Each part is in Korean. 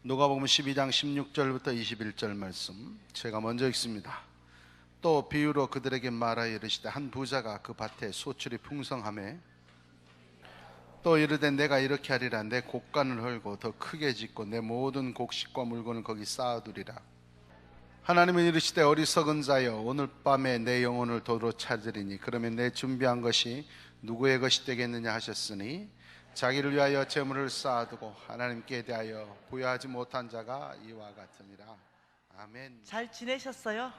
누가복음 12장 16절부터 21절 말씀 제가 먼저 읽습니다. 또 비유로 그들에게 말하여 이르시되 한 부자가 그 밭에 소출이 풍성하매 또 이르되 내가 이렇게 하리라. 내 곡간을 헐고 더 크게 짓고 내 모든 곡식과 물건을 거기 쌓아두리라. 하나님은 이르시되 어리석은 자여, 오늘 밤에 내 영혼을 도로 찾으리니 그러면 내 준비한 것이 누구의 것이 되겠느냐 하셨으니 자기를 위하여 재물을 쌓아두고 하나님께 대하여 부여하지 못한 자가 이와 같으니라. 아멘. 잘 지내셨어요?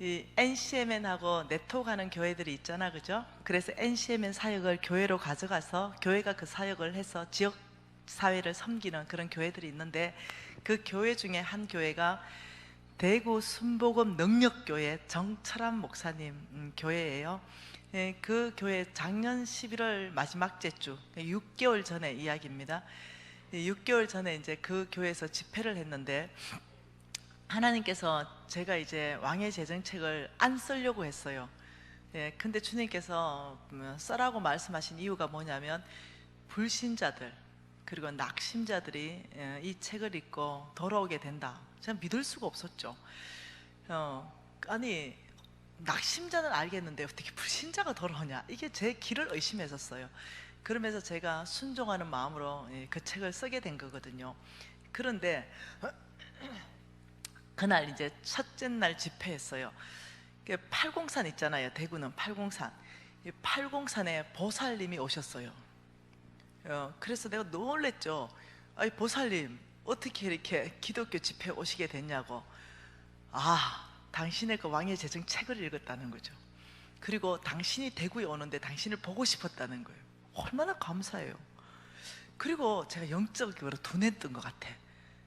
이 NCMN하고 네트워크하는 교회들이 있잖아, 그죠? 그래서 NCMN 사역을 교회로 가져가서 교회가 그 사역을 해서 지역 사회를 섬기는 그런 교회들이 있는데, 그 교회 중에 한 교회가 대구 순복음 능력교회 정철환 목사님 교회예요. 그 교회 작년 11월 마지막 주 6개월 전에 이야기입니다. 6개월 전에 이제 그 교회에서 집회를 했는데, 하나님께서 제가 이제 왕의 재정책을 안 쓰려고 했어요. 근데 주님께서 써라고 말씀하신 이유가 뭐냐면, 불신자들 그리고 낙심자들이 이 책을 읽고 돌아오게 된다. 저는 믿을 수가 없었죠. 아니, 낙심자는 알겠는데 어떻게 불신자가 돌아오냐, 이게 제 길을 의심했었어요. 그러면서 제가 순종하는 마음으로 그 책을 쓰게 된 거거든요. 그런데 그날 이제 첫째 날 집회했어요. 팔공산 있잖아요. 대구는 팔공산. 이 팔공산에 보살님이 오셨어요. 그래서 내가 놀랬죠. 아니, 보살님 어떻게 이렇게 기독교 집회에 오시게 됐냐고. 당신의 그 왕의 재정 책을 읽었다는 거죠. 그리고 당신이 대구에 오는데 당신을 보고 싶었다는 거예요. 얼마나 감사해요. 그리고 제가 영적으로 눈에 뜬 것 같아.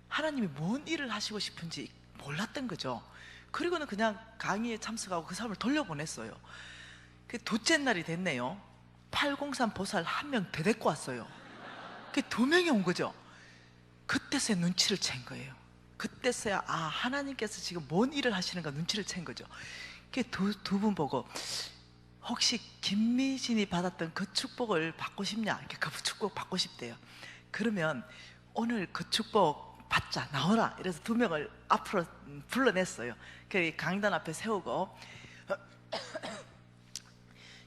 하나님이 뭔 일을 하시고 싶은지 몰랐던 거죠. 그리고는 그냥 강의에 참석하고 그 사람을 돌려보냈어요. 그 둘째 날이 됐네요. 803 보살 한 명 더 데리고 왔어요. 그 두 명이 온 거죠. 그때서야 눈치를 챈 거예요. 그때서야 하나님께서 지금 뭔 일을 하시는가 눈치를 챈 거죠. 두 분 보고, 혹시 김미진이 받았던 그 축복을 받고 싶냐? 그 축복 받고 싶대요. 그러면 오늘 그 축복 받자, 나오라. 이래서 두 명을 앞으로 불러냈어요. 강단 앞에 세우고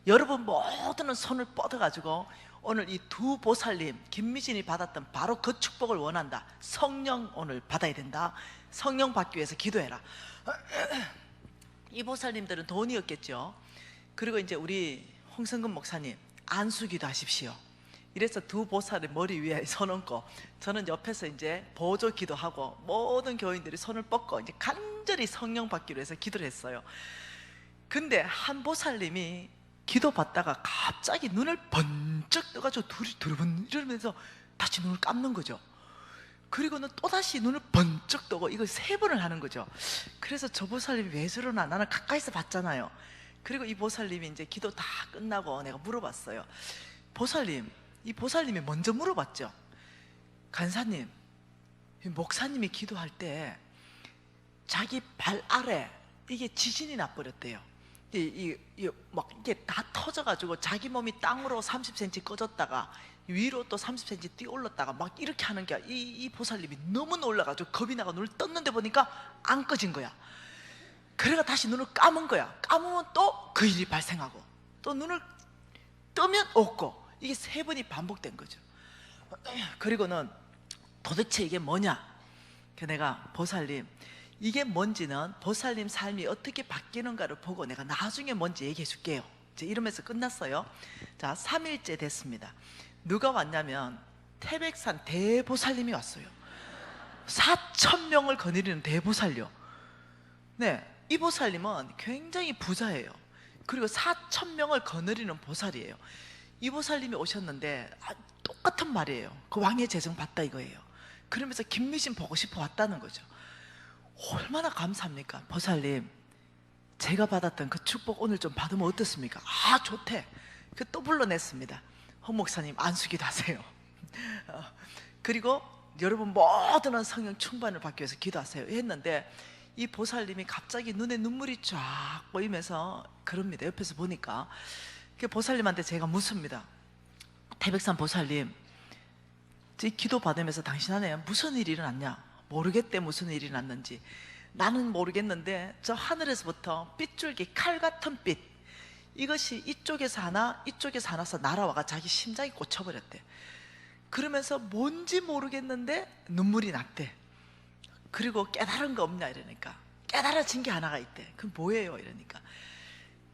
여러분 모두는 손을 뻗어가지고 오늘 이 두 보살님, 김미진이 받았던 바로 그 축복을 원한다. 성령 오늘 받아야 된다. 성령 받기 위해서 기도해라. 이 보살님들은 돈이 없겠죠. 그리고 이제 우리 홍성근 목사님, 안수기도 하십시오. 이래서 두 보살의 머리 위에 손 얹고, 저는 옆에서 이제 보조 기도하고, 모든 교인들이 손을 뻗고 이제 간절히 성령 받기로 해서 기도를 했어요. 근데 한 보살님이 기도 받다가 갑자기 눈을 번쩍 떠가지고 두리번 이러면서 다시 눈을 감는 거죠. 그리고는 또다시 눈을 번쩍 뜨고, 이걸 3번을 하는 거죠. 그래서 저 보살님이 왜 저러나, 나는 가까이서 봤잖아요. 그리고 이 보살님이 이제 기도 다 끝나고 내가 물어봤어요. 보살님, 이 보살님이 먼저 물어봤죠. 간사님, 목사님이 기도할 때 자기 발 아래 이게 지진이 나버렸대요. 이게 다 터져가지고 자기 몸이 땅으로 30cm 꺼졌다가 위로 또 30cm 뛰어 올랐다가 막 이렇게 하는 게, 이 보살님이 너무 놀라가지고 겁이 나가 눈을 떴는데 보니까 안 꺼진 거야. 그래가 다시 눈을 감은 거야. 감으면 또 그 일이 발생하고, 또 눈을 뜨면 없고, 이게 3번이 반복된 거죠. 그리고는 도대체 이게 뭐냐? 내가 보살님, 이게 뭔지는 보살님 삶이 어떻게 바뀌는가를 보고 내가 나중에 뭔지 얘기해 줄게요. 이제 이러면서 끝났어요. 자, 3일째 됐습니다. 누가 왔냐면 태백산 대보살님이 왔어요. 4,000명을 거느리는 대보살요. 네, 이 보살님은 굉장히 부자예요. 그리고 4,000명을 거느리는 보살이에요. 이 보살님이 오셨는데 똑같은 말이에요. 그 왕의 재정 받다 이거예요. 그러면서 김미진 보고 싶어 왔다는 거죠. 얼마나 감사합니까? 보살님, 제가 받았던 그 축복 오늘 좀 받으면 어떻습니까? 좋대. 또 불러냈습니다. 홍 목사님, 안수기도 하세요. 그리고 여러분 모두는 성령 충만을 받기 위해서 기도하세요 했는데, 이 보살님이 갑자기 눈에 눈물이 쫙 보이면서 그럽니다. 옆에서 보니까. 그 보살님한테 제가 묻습니다. 태백산 보살님, 이 기도 받으면서 당신 안에 무슨 일이 일어났냐? 모르겠대, 무슨 일이 났는지. 나는 모르겠는데 저 하늘에서부터 빗줄기 칼 같은 빛, 이것이 이쪽에서 하나 이쪽에서 하나서 날아와가 자기 심장에 꽂혀버렸대. 그러면서 뭔지 모르겠는데 눈물이 났대. 그리고 깨달은 거 없냐 이러니까 깨달아진 게 하나가 있대. 그럼 뭐예요? 이러니까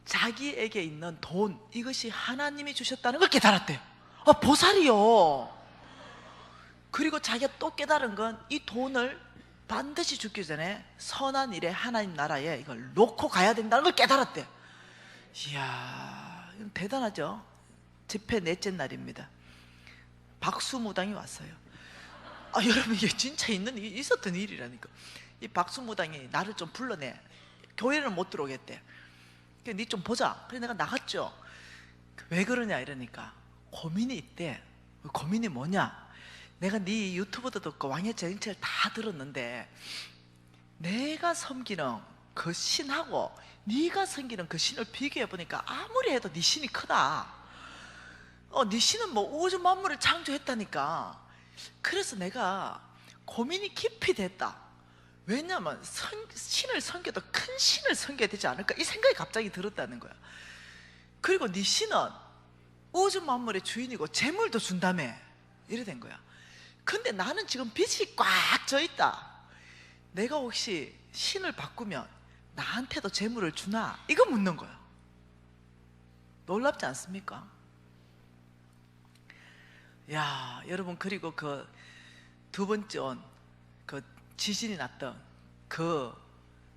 자기에게 있는 돈, 이것이 하나님이 주셨다는 걸 깨달았대. 아, 보살이요. 그리고 자기가 또 깨달은 건 이 돈을 반드시 죽기 전에 선한 일에 하나님 나라에 이걸 놓고 가야 된다는 걸 깨달았대. 이야, 이건 대단하죠. 집회 넷째 날입니다. 박수무당이 왔어요. 아, 여러분, 이게 진짜 있었던 일이라니까. 이 박수무당이 나를 좀 불러내. 교회를 못 들어오겠대. 니 좀 보자. 그래 내가 나갔죠. 왜 그러냐 이러니까 고민이 있대. 고민이 뭐냐? 내가 네 유튜브도 듣고 왕의 제정체를 다 들었는데 내가 섬기는 그 신하고 네가 섬기는 그 신을 비교해 보니까 아무리 해도 네 신이 크다. 네 신은 뭐 우주 만물을 창조했다니까. 그래서 내가 고민이 깊이 됐다. 왜냐하면 신을 섬겨도 큰 신을 섬겨야 되지 않을까, 이 생각이 갑자기 들었다는 거야. 그리고 네 신은 우주 만물의 주인이고 재물도 준다며. 이래 된 거야. 근데 나는 지금 빚이 꽉 져 있다. 내가 혹시 신을 바꾸면 나한테도 재물을 주나? 이거 묻는 거야. 놀랍지 않습니까? 야, 여러분, 그리고 그 두 번째 그 지진이 났던 그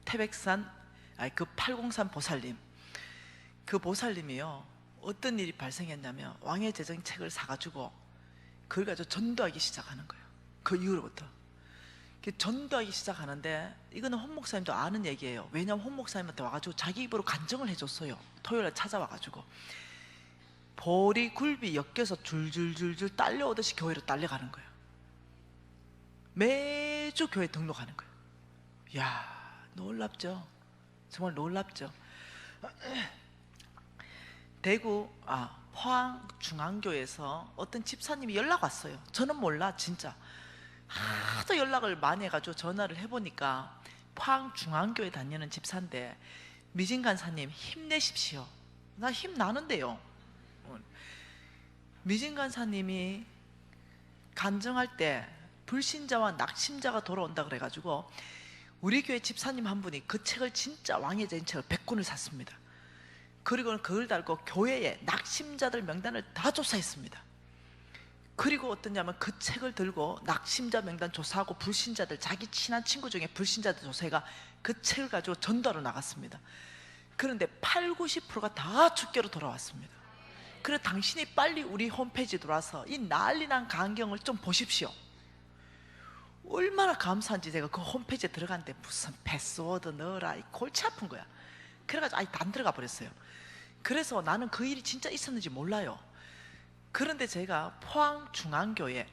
태백산, 그 803 보살님, 그 보살님이요, 어떤 일이 발생했냐면 왕의 제정책을 사가지고 그걸 가지고 전도하기 시작하는 거예요. 그 이후로부터 전도하기 시작하는데, 이거는 홍 목사님도 아는 얘기예요. 왜냐하면 홍 목사님한테 와가지고 자기 입으로 간증을 해줬어요. 토요일에 찾아와가지고 보리 굴비 엮여서 줄줄줄줄 딸려오듯이 교회로 딸려가는 거예요. 매주 교회 등록하는 거예요. 이야, 놀랍죠? 정말 놀랍죠? 대구 포항 중앙교에서 어떤 집사님이 연락 왔어요. 저는 몰라, 진짜 하도 연락을 많이 해가지고 전화를 해보니까 포항 중앙교에 다니는 집사인데, 미진 간사님 힘내십시오. 나 힘 나는데요. 미진 간사님이 간증할 때 불신자와 낙심자가 돌아온다 그래가지고 우리 교회 집사님 한 분이 그 책을, 진짜 왕의 제정책을 100권을 샀습니다. 그리고 그걸 달고 교회에 낙심자들 명단을 다 조사했습니다. 그리고 어떠냐면 그 책을 들고 낙심자 명단 조사하고 불신자들, 자기 친한 친구 중에 불신자들 조사해가 그 책을 가지고 전도하러 나갔습니다. 그런데 80~90%가 다 주께로 돌아왔습니다. 그래, 당신이 빨리 우리 홈페이지 들어와서 이 난리난 광경을 좀 보십시오. 얼마나 감사한지. 제가 그 홈페이지에 들어갔는데 무슨 패스워드 넣어라, 이 골치 아픈 거야. 그래가지고 안 들어가 버렸어요. 그래서 나는 그 일이 진짜 있었는지 몰라요. 그런데 제가 포항중앙교회,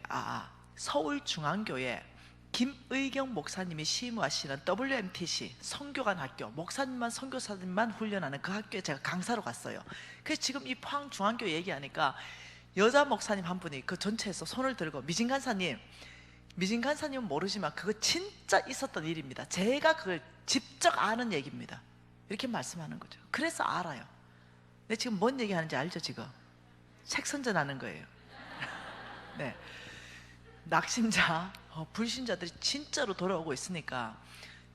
서울중앙교회 김의경 목사님이 시무하시는 WMTC 성교관 학교, 목사님만 선교사님만 훈련하는 그 학교에 제가 강사로 갔어요. 그래서 지금 이 포항중앙교회 얘기하니까 여자 목사님 한 분이 그 전체에서 손을 들고, 미진 간사님, 미진 간사님은 모르지만 그거 진짜 있었던 일입니다. 제가 그걸 직접 아는 얘기입니다. 이렇게 말씀하는 거죠. 그래서 알아요. 근데 지금 뭔 얘기하는지 알죠? 지금 책 선전하는 거예요. 네, 낙심자, 불신자들이 진짜로 돌아오고 있으니까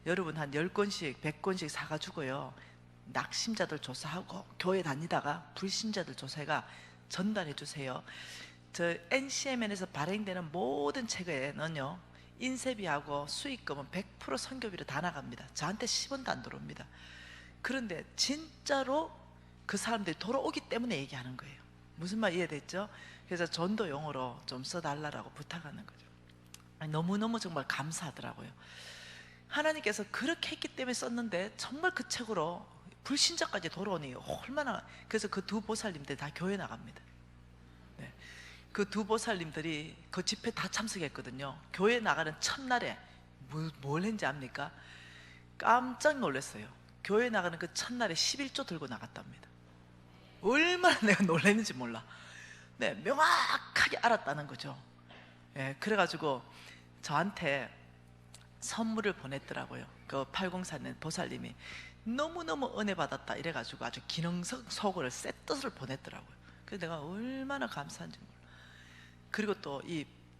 여러분 한 10권씩 100권씩 사가지고요, 낙심자들 조사하고 교회 다니다가 불신자들 조사해가 전달해 주세요. 저 NCMN에서 발행되는 모든 책에는요, 인쇄비하고 수익금은 100% 선교비로 다 나갑니다. 저한테 10원도 안 들어옵니다. 그런데 진짜로 그 사람들이 돌아오기 때문에 얘기하는 거예요. 무슨 말 이해됐죠? 그래서 전도용어로 좀 써달라고 부탁하는 거죠. 너무너무 정말 감사하더라고요. 하나님께서 그렇게 했기 때문에 썼는데 정말 그 책으로 불신자까지 돌아오니 얼마나. 그래서 그 두 보살님들 다 교회 나갑니다. 네. 그 두 보살님들이 그 집회 다 참석했거든요. 교회 나가는 첫날에 뭘 했는지 압니까? 깜짝 놀랐어요. 교회 나가는 그 첫날에 11조 들고 나갔답니다. 얼마나 내가 놀랐는지 몰라. 네, 명확하게 알았다는 거죠. 예, 그래가지고 저한테 선물을 보냈더라고요. 그 804년 보살님이 너무너무 은혜 받았다 이래가지고 아주 기능성 속을 세트를 보냈더라고요. 그래서 내가 얼마나 감사한지 몰라. 그리고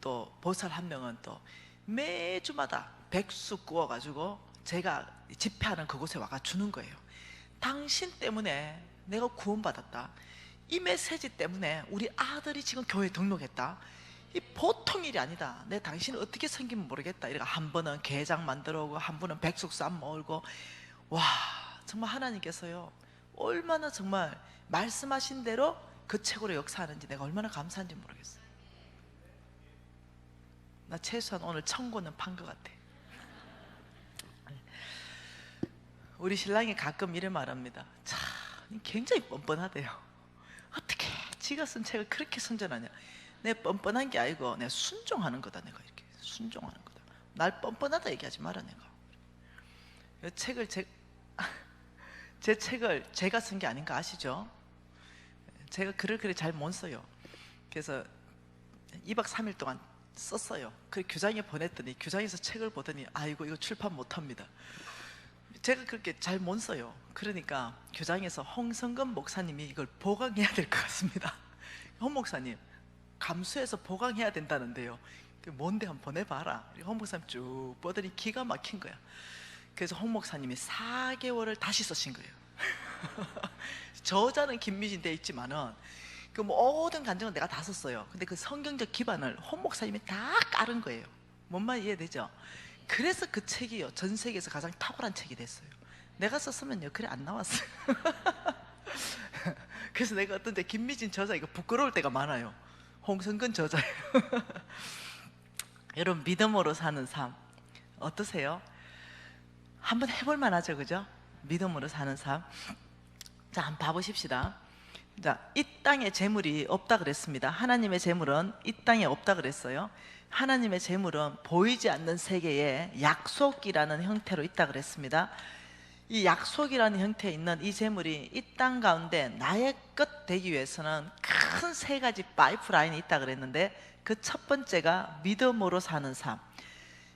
또 보살 한 명은 또 매주마다 백수 구워가지고 제가 집회하는 그곳에 와가 주는 거예요. 당신 때문에 내가 구원받았다. 이 메시지 때문에 우리 아들이 지금 교회에 등록했다. 이 보통 일이 아니다. 내 당신을 어떻게 섬기면 모르겠다. 이래가 한 번은 게장 만들어 오고 한 번은 백숙쌈 먹고. 와, 정말 하나님께서요 얼마나 정말 말씀하신 대로 그 책으로 역사하는지 내가 얼마나 감사한지 모르겠어요. 나 최소한 오늘 1000권은 판 것 같아. 우리 신랑이 가끔 이래 말합니다. 참 굉장히 뻔뻔하대요. 어떻게 지가 쓴 책을 그렇게 선전하냐. 내 뻔뻔한 게 아니고 내가 순종하는 거다. 내가 이렇게 순종하는 거다. 날 뻔뻔하다 얘기하지 마라. 내가 이 책을 제 책을 제가 쓴 게 아닌가 아시죠? 제가 글을 그렇게 잘 못 써요. 그래서 2박 3일 동안 썼어요. 그 교장에 보냈더니 교장에서 책을 보더니 아이고 이거 출판 못합니다. 제가 그렇게 잘 못 써요. 그러니까 교장에서 홍성근 목사님이 이걸 보강해야 될 것 같습니다. 홍 목사님 감수해서 보강해야 된다는데요. 뭔데 한번 보내봐라. 홍 목사님 쭉 보더니 기가 막힌 거야. 그래서 홍 목사님이 4개월을 다시 쓰신 거예요. 저자는 김미진 돼 있지만은 그 모든 간증은 내가 다 썼어요. 근데 그 성경적 기반을 홍 목사님이 다 깔은 거예요. 뭔 말 이해되죠? 그래서 그 책이요 전 세계에서 가장 탁월한 책이 됐어요. 내가 썼으면 역할이 안 나왔어요. 그래서 내가 어떤 때 김미진 저자 이거 부끄러울 때가 많아요. 홍성근 저자예요. 여러분 믿음으로 사는 삶 어떠세요? 한번 해볼 만하죠, 그죠? 믿음으로 사는 삶. 자, 한번 봐보십시다. 자, 이 땅에 재물이 없다 그랬습니다. 하나님의 재물은 이 땅에 없다 그랬어요. 하나님의 재물은 보이지 않는 세계에 약속이라는 형태로 있다 그랬습니다. 이 약속이라는 형태에 있는 이 재물이 이 땅 가운데 나의 것 되기 위해서는 큰 3가지 파이프라인이 있다 그랬는데 그 첫 번째가 믿음으로 사는 삶.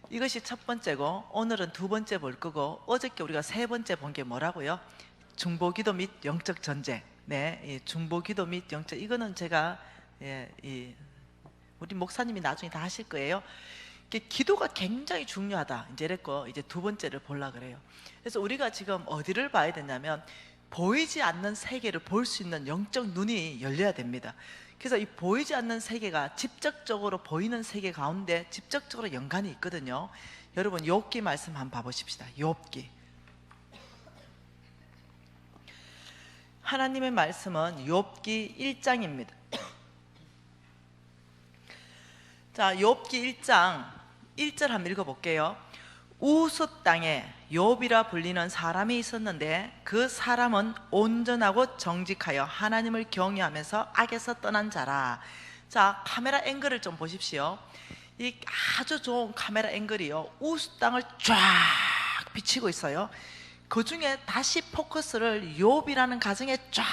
이것이 첫 번째고 오늘은 2번째 볼 거고 어저께 우리가 3번째 본 게 뭐라고요? 중보기도 및 영적 전쟁. 네, 이 중보기도 및 영적 이거는 제가 우리 목사님이 나중에 다 하실 거예요. 기도가 굉장히 중요하다. 이제 이랬고 이제 2번째를 보려 그래요. 그래서 우리가 지금 어디를 봐야 되냐면 보이지 않는 세계를 볼 수 있는 영적 눈이 열려야 됩니다. 그래서 이 보이지 않는 세계가 직접적으로 보이는 세계 가운데 직접적으로 연관이 있거든요. 여러분 욥기 말씀 한번 봐보십시다. 욥기. 하나님의 말씀은 욥기 1장입니다. 자, 욥기 1장 1절 한번 읽어볼게요. 우스 땅에 욥이라 불리는 사람이 있었는데 그 사람은 온전하고 정직하여 하나님을 경외하면서 악에서 떠난 자라. 자, 카메라 앵글을 좀 보십시오. 이 아주 좋은 카메라 앵글이요 우스 땅을 쫙 비치고 있어요. 그 중에 다시 포커스를 욥이라는 가정에 쫙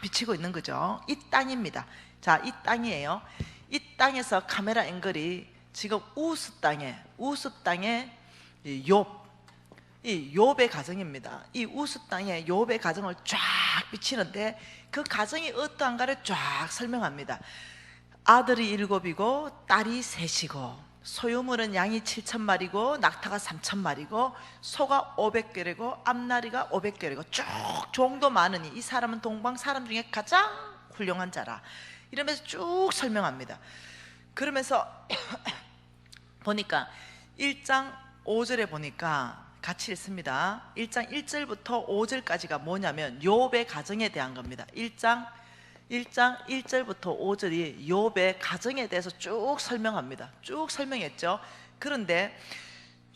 비치고 있는 거죠. 이 땅입니다. 자, 이 땅이에요. 이 땅에서 카메라 앵글이 지금 우스 땅에 이 욥의 가정입니다. 이 우스 땅에 욥의 가정을 쫙 비치는데 그 가정이 어떠한가를 쫙 설명합니다. 아들이 7이고 딸이 3이고 소유물은 양이 7,000마리고 낙타가 3,000마리고 소가 500개리고 앞나리가 500개리고 쭉 종도 많으니 이 사람은 동방 사람 중에 가장 훌륭한 자라. 이러면서 쭉 설명합니다. 그러면서 보니까 1장 5절에 보니까 같이 읽습니다. 1장 1절부터 5절까지가 뭐냐면 욥의 가정에 대한 겁니다. 1장 1절부터 5절이 욥의 가정에 대해서 쭉 설명합니다. 쭉 설명했죠. 그런데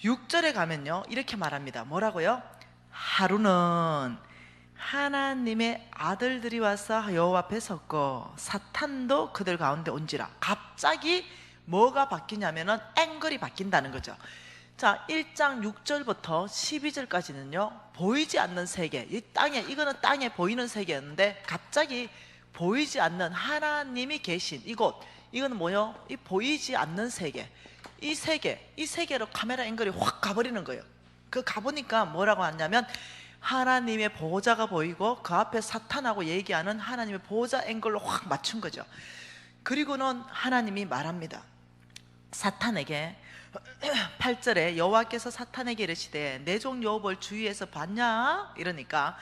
6절에 가면요 이렇게 말합니다. 뭐라고요? 하루는 하나님의 아들들이 와서 여호와 앞에 섰고 사탄도 그들 가운데 온지라. 갑자기 뭐가 바뀌냐면은 앵글이 바뀐다는 거죠. 자, 1장 6절부터 12절까지는요 보이지 않는 세계, 이 땅에, 이거는 땅에 보이는 세계였는데 갑자기 보이지 않는 하나님이 계신 이곳, 이거는 뭐요? 이 보이지 않는 세계, 이 세계로 카메라 앵글이 확 가버리는 거예요. 그 가보니까 뭐라고 하냐면 하나님의 보호자가 보이고 그 앞에 사탄하고 얘기하는 하나님의 보호자 앵글로 확 맞춘 거죠. 그리고는 하나님이 말합니다. 사탄에게 8절에 여호와께서 사탄에게 이르시되 내 종 욥을 주위에서 봤냐? 이러니까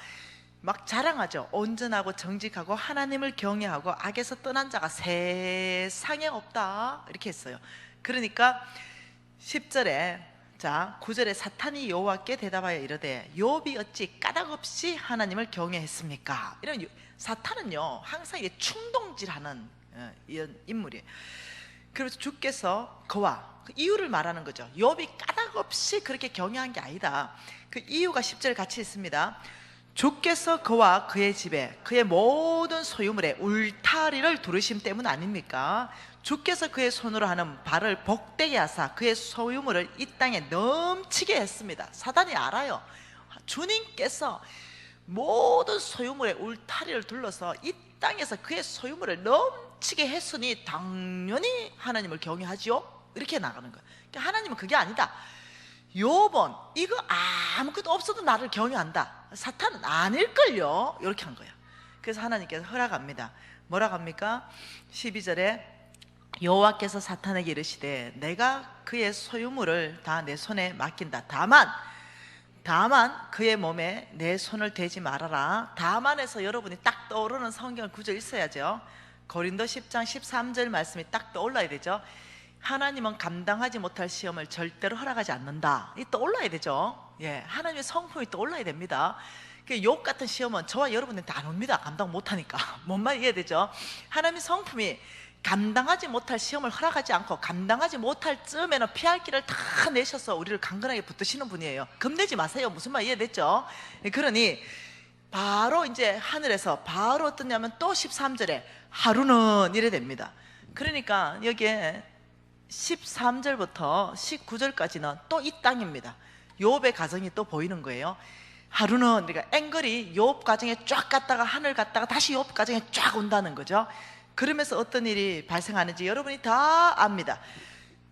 막 자랑하죠. 온전하고 정직하고 하나님을 경외하고 악에서 떠난 자가 세상에 없다, 이렇게 했어요. 그러니까 10절에, 자 9절에 사탄이 여호와께 대답하여 이르되 욥이 어찌 까닭없이 하나님을 경외했습니까? 이런, 사탄은요 항상 이게 충동질하는 이런 인물이에요. 그래서 주께서 그와 그 이유를 말하는 거죠. 욥이 까닭없이 그렇게 경외한 게 아니다. 그 이유가 10절 같이 있습니다. 주께서 그와 그의 집에 그의 모든 소유물에 울타리를 두르심 때문 아닙니까? 주께서 그의 손으로 하는 발을 복되게 하사 그의 소유물을 이 땅에 넘치게 했습니다. 사단이 알아요. 주님께서 모든 소유물에 울타리를 둘러서 이 땅에서 그의 소유물을 넘치게 했으니 당연히 하나님을 경외하지요, 이렇게 나가는 거예요. 그러니까 하나님은 그게 아니다. 욥은 이거 아무것도 없어도 나를 경외한다. 사탄은 아닐걸요, 이렇게 한 거야. 그래서 하나님께서 허락합니다. 뭐라고 합니까? 12절에 여호와께서 사탄에게 이르시되 내가 그의 소유물을 다 내 손에 맡긴다. 다만 그의 몸에 내 손을 대지 말아라. 다만에서 여러분이 딱 떠오르는 성경 구절 있어야죠. 고린도 10장 13절 말씀이 딱 떠올라야 되죠. 하나님은 감당하지 못할 시험을 절대로 허락하지 않는다. 이 떠올라야 되죠. 예, 하나님의 성품이 떠올라야 됩니다. 욥 같은 시험은 저와 여러분한테 안 옵니다. 감당 못하니까. 뭔 말 이해되죠? 하나님의 성품이 감당하지 못할 시험을 허락하지 않고 감당하지 못할 쯤에는 피할 길을 다 내셔서 우리를 강건하게 붙드시는 분이에요. 겁내지 마세요. 무슨 말 이해됐죠? 그러니 바로 이제 하늘에서 바로 어떠냐면 또 13절에 하루는 이래 됩니다. 그러니까 여기에 13절부터 19절까지는 또 이 땅입니다. 욥의 가정이 또 보이는 거예요. 하루는, 그러니까 앵글이 욥 가정에 쫙 갔다가 하늘 갔다가 다시 욥 가정에 쫙 온다는 거죠. 그러면서 어떤 일이 발생하는지 여러분이 다 압니다.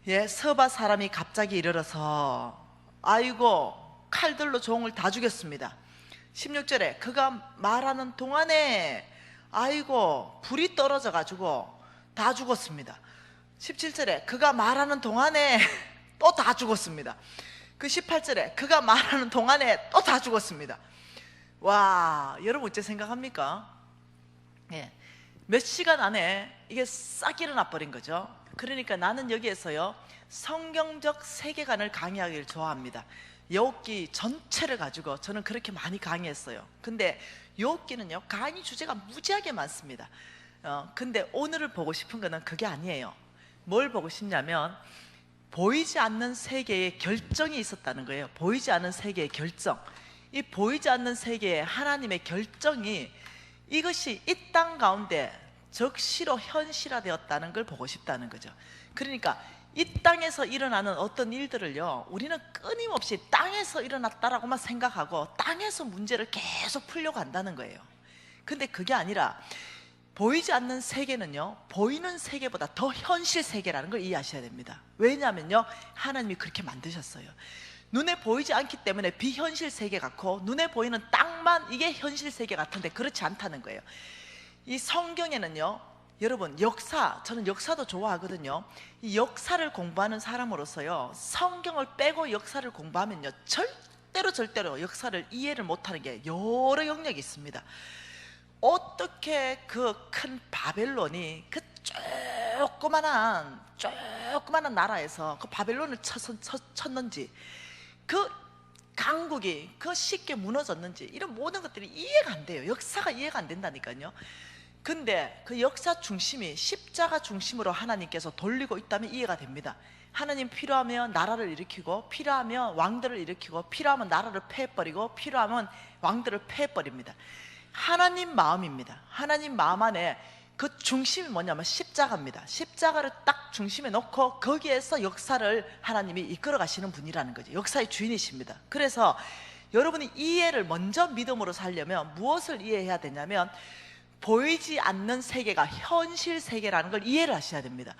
예, 서바 사람이 갑자기 이르러서 아이고 칼들로 종을 다 죽였습니다. 16절에 그가 말하는 동안에 아이고 불이 떨어져 가지고 다 죽었습니다. 17절에 그가 말하는 동안에 또 다 죽었습니다. 그 18절에 그가 말하는 동안에 또 다 죽었습니다. 와, 여러분 어째 생각합니까? 예, 몇 시간 안에 이게 싹 일어나 버린 거죠. 그러니까 나는 여기에서요 성경적 세계관을 강의하기를 좋아합니다. 욥기 전체를 가지고 저는 그렇게 많이 강의했어요. 근데 욥기는요 강의 주제가 무지하게 많습니다. 근데 오늘을 보고 싶은 거는 그게 아니에요. 뭘 보고 싶냐면 보이지 않는 세계에 결정이 있었다는 거예요. 보이지 않는 세계의 결정, 이 보이지 않는 세계의 하나님의 결정이 이것이 이 땅 가운데 적시로 현실화되었다는 걸 보고 싶다는 거죠. 그러니까 이 땅에서 일어나는 어떤 일들을요 우리는 끊임없이 땅에서 일어났다라고만 생각하고 땅에서 문제를 계속 풀려고 한다는 거예요. 근데 그게 아니라 보이지 않는 세계는요 보이는 세계보다 더 현실 세계라는 걸 이해하셔야 됩니다. 왜냐하면요 하나님이 그렇게 만드셨어요. 눈에 보이지 않기 때문에 비현실 세계 같고 눈에 보이는 땅만 이게 현실 세계 같은데 그렇지 않다는 거예요. 이 성경에는요 여러분 저는 역사도 좋아하거든요. 이 역사를 공부하는 사람으로서요 성경을 빼고 역사를 공부하면요 절대로 역사를 이해를 못하는 게 여러 영역이 있습니다. 어떻게 그 큰 바벨론이 그 조그만한 나라에서 그 바벨론을 쳤는지, 그 강국이 그 쉽게 무너졌는지, 이런 모든 것들이 이해가 안 돼요. 역사가 이해가 안 된다니까요. 근데 그 역사 중심이 십자가 중심으로 하나님께서 돌리고 있다면 이해가 됩니다. 하나님 필요하면 나라를 일으키고, 필요하면 왕들을 일으키고, 필요하면 나라를 패해버리고, 필요하면 왕들을 패해버립니다. 하나님 마음입니다. 하나님 마음 안에 그 중심이 뭐냐면 십자가입니다. 십자가를 딱 중심에 놓고 거기에서 역사를 하나님이 이끌어 가시는 분이라는 거죠. 역사의 주인이십니다. 그래서 여러분이 이해를 먼저 믿음으로 살려면 무엇을 이해해야 되냐면 보이지 않는 세계가 현실 세계라는 걸 이해를 하셔야 됩니다.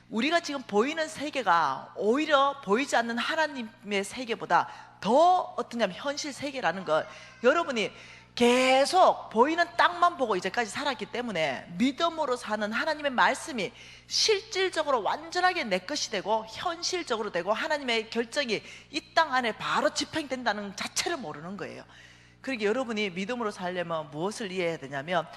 우리가 지금 보이는 세계가 오히려 보이지 않는 하나님의 세계보다 더 어떠냐면 현실 세계라는 걸 여러분이 계속 보이는 땅만 보고 이제까지 살았기 때문에 믿음으로 사는 하나님의 말씀이 실질적으로 완전하게 내 것이 되고 현실적으로 되고 하나님의 결정이 이 땅 안에 바로 집행된다는 자체를 모르는 거예요. 그러니까 여러분이 믿음으로 살려면 무엇을 이해해야 되냐면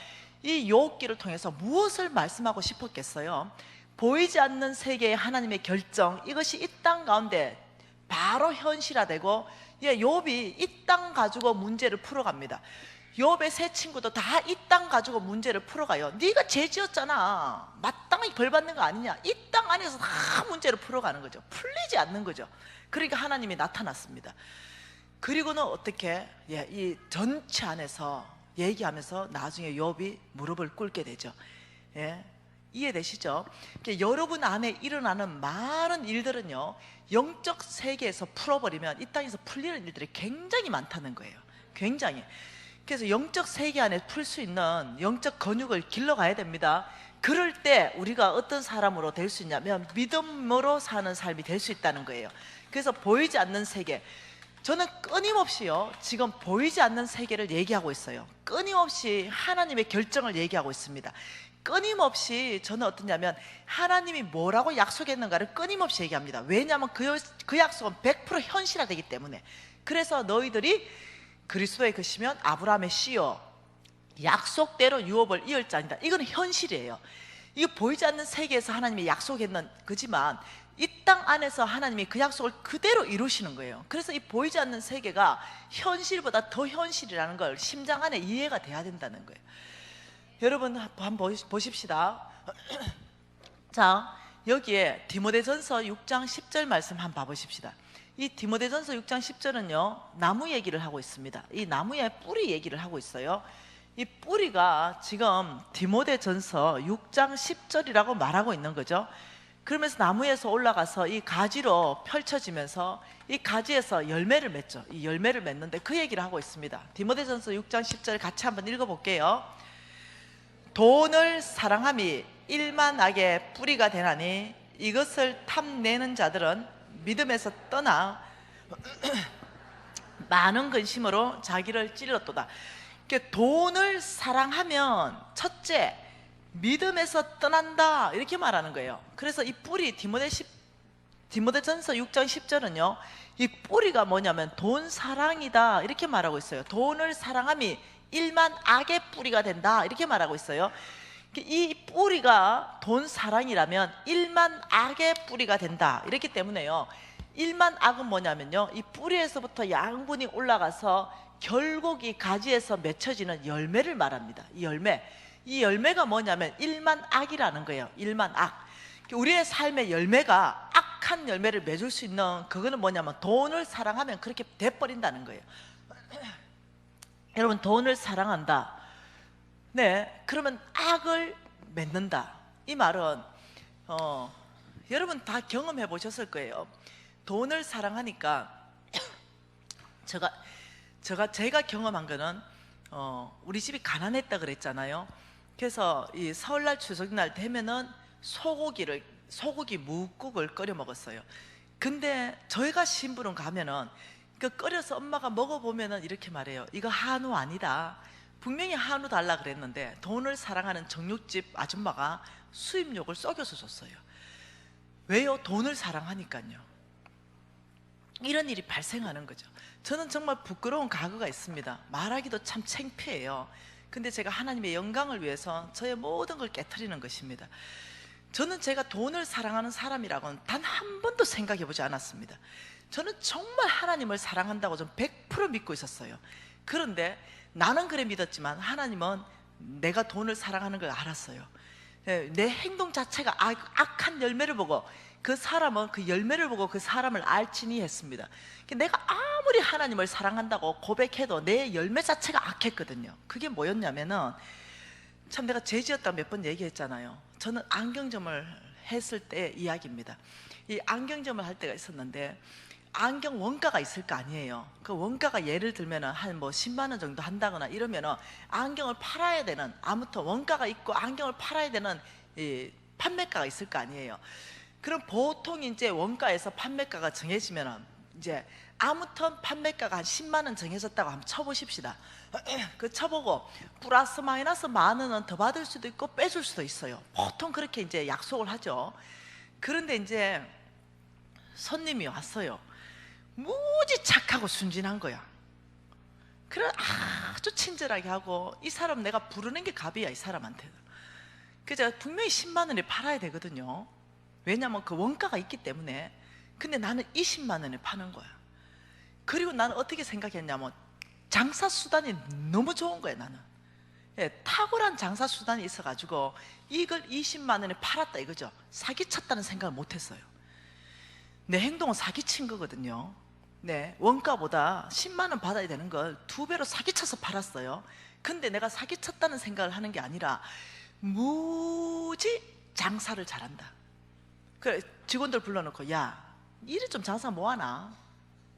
이 욥기를 통해서 무엇을 말씀하고 싶었겠어요? 보이지 않는 세계의 하나님의 결정, 이것이 이 땅 가운데 바로 현실화되고 욥이 이 땅 가지고 문제를 풀어갑니다. 욥의 세 친구도 다 이 땅 가지고 문제를 풀어가요. 네가 죄 지었잖아, 마땅히 벌 받는 거 아니냐, 이 땅 안에서 다 문제를 풀어가는 거죠. 풀리지 않는 거죠. 그러니까 하나님이 나타났습니다. 그리고는 어떻게 이 전체 안에서 얘기하면서 나중에 욥이 무릎을 꿇게 되죠. 이해되시죠? 여러분 안에 일어나는 많은 일들은요, 영적 세계에서 풀어버리면 이 땅에서 풀리는 일들이 굉장히 많다는 거예요. 굉장히. 그래서 영적 세계 안에 풀 수 있는 영적 근육을 길러가야 됩니다. 그럴 때 우리가 어떤 사람으로 될 수 있냐면 믿음으로 사는 삶이 될 수 있다는 거예요. 그래서 보이지 않는 세계, 저는 끊임없이요 지금 보이지 않는 세계를 얘기하고 있어요. 끊임없이 하나님의 결정을 얘기하고 있습니다. 끊임없이 저는 어떠냐면 하나님이 뭐라고 약속했는가를 끊임없이 얘기합니다. 왜냐하면 그 약속은 100% 현실화되기 때문에. 그래서 너희들이 그리스도의 것이면 아브라함의 씨요 약속대로 유업을 이을 자니다. 이건 현실이에요. 이거 보이지 않는 세계에서 하나님이 약속했는 거지만 이 땅 안에서 하나님이 그 약속을 그대로 이루시는 거예요. 그래서 이 보이지 않는 세계가 현실보다 더 현실이라는 걸 심장 안에 이해가 돼야 된다는 거예요. 여러분 한번 보십시다. 자, 여기에 디모데전서 6장 10절 말씀 한번 봐보십시다. 이 디모데전서 6장 10절은요 나무 얘기를 하고 있습니다. 이 나무의 뿌리 얘기를 하고 있어요. 이 뿌리가 지금 디모데전서 6장 10절이라고 말하고 있는 거죠. 그러면서 나무에서 올라가서 이 가지로 펼쳐지면서 이 가지에서 열매를 맺죠. 이 열매를 맺는데 그 얘기를 하고 있습니다. 디모데전서 6장 10절 같이 한번 읽어볼게요. 돈을 사랑함이 일만 악의 뿌리가 되나니 이것을 탐내는 자들은 믿음에서 떠나 많은 근심으로 자기를 찔렀도다. 그러니까 돈을 사랑하면 첫째 믿음에서 떠난다 이렇게 말하는 거예요. 그래서 이 뿌리 디모데전서 6장 10절은요 이 뿌리가 뭐냐면 돈 사랑이다 이렇게 말하고 있어요. 돈을 사랑함이 일만 악의 뿌리가 된다 이렇게 말하고 있어요. 이 뿌리가 돈 사랑이라면 일만 악의 뿌리가 된다. 이렇기 때문에요 일만 악은 뭐냐면요 이 뿌리에서부터 양분이 올라가서 결국 이 가지에서 맺혀지는 열매를 말합니다. 이 열매가 뭐냐면 일만 악이라는 거예요. 일만 악. 우리의 삶의 열매가 악한 열매를 맺을 수 있는 그거는 뭐냐면 돈을 사랑하면 그렇게 돼버린다는 거예요. 여러분 돈을 사랑한다. 네, 그러면 악을 맺는다. 이 말은 여러분 다 경험해 보셨을 거예요. 돈을 사랑하니까 제가 경험한 거는 우리 집이 가난했다 그랬잖아요. 그래서 이 설날 추석날 되면은 소고기 묵국을 끓여 먹었어요. 근데 저희가 심부름 가면은 그 끓여서 엄마가 먹어보면은 이렇게 말해요. 이거 한우 아니다. 분명히 한우 달라 그랬는데 돈을 사랑하는 정육집 아줌마가 수입육을 속여서 줬어요. 왜요? 돈을 사랑하니까요. 이런 일이 발생하는 거죠. 저는 정말 부끄러운 과거가 있습니다. 말하기도 참 창피해요. 근데 제가 하나님의 영광을 위해서 저의 모든 걸 깨트리는 것입니다. 저는 제가 돈을 사랑하는 사람이라고는 단 한 번도 생각해 보지 않았습니다. 저는 정말 하나님을 사랑한다고 좀 100% 믿고 있었어요. 그런데 나는 그래 믿었지만 하나님은 내가 돈을 사랑하는 걸 알았어요. 내 행동 자체가 악한 열매를 보고 그 사람은 그 열매를 보고 그 사람을 알지니 했습니다. 내가 아무리 하나님을 사랑한다고 고백해도 내 열매 자체가 악했거든요. 그게 뭐였냐면은 참 내가 죄 지었다고 몇 번 얘기했잖아요. 저는 안경점을 했을 때 이야기입니다. 이 안경점을 할 때가 있었는데 안경 원가가 있을 거 아니에요. 그 원가가 예를 들면은 한 뭐 10만 원 정도 한다거나 이러면은 안경을 팔아야 되는, 아무튼 원가가 있고 안경을 팔아야 되는 이 판매가가 있을 거 아니에요. 그럼 보통 이제 원가에서 판매가가 정해지면은 이제 아무튼 판매가가 한 10만 원 정해졌다고 한번 쳐보십시다. 그 쳐보고 플러스 마이너스 만 원은 더 받을 수도 있고 빼줄 수도 있어요. 보통 그렇게 이제 약속을 하죠. 그런데 이제 손님이 왔어요. 무지 착하고 순진한 거야. 그래 아주 친절하게 하고, 이 사람 내가 부르는 게 갑이야, 이 사람한테는. 그래서 분명히 10만 원에 팔아야 되거든요. 왜냐면 그 원가가 있기 때문에. 근데 나는 20만 원에 파는 거야. 그리고 나는 어떻게 생각했냐면 장사 수단이 너무 좋은 거야, 나는. 예, 탁월한 장사 수단이 있어가지고 이걸 20만 원에 팔았다 이거죠. 사기쳤다는 생각을 못했어요. 내 행동은 사기친 거거든요. 네, 원가보다 10만 원 받아야 되는 걸 2배로 사기쳐서 팔았어요. 근데 내가 사기쳤다는 생각을 하는 게 아니라 무지 장사를 잘한다. 그래, 직원들 불러놓고 야, 일을 좀 장사 뭐하나?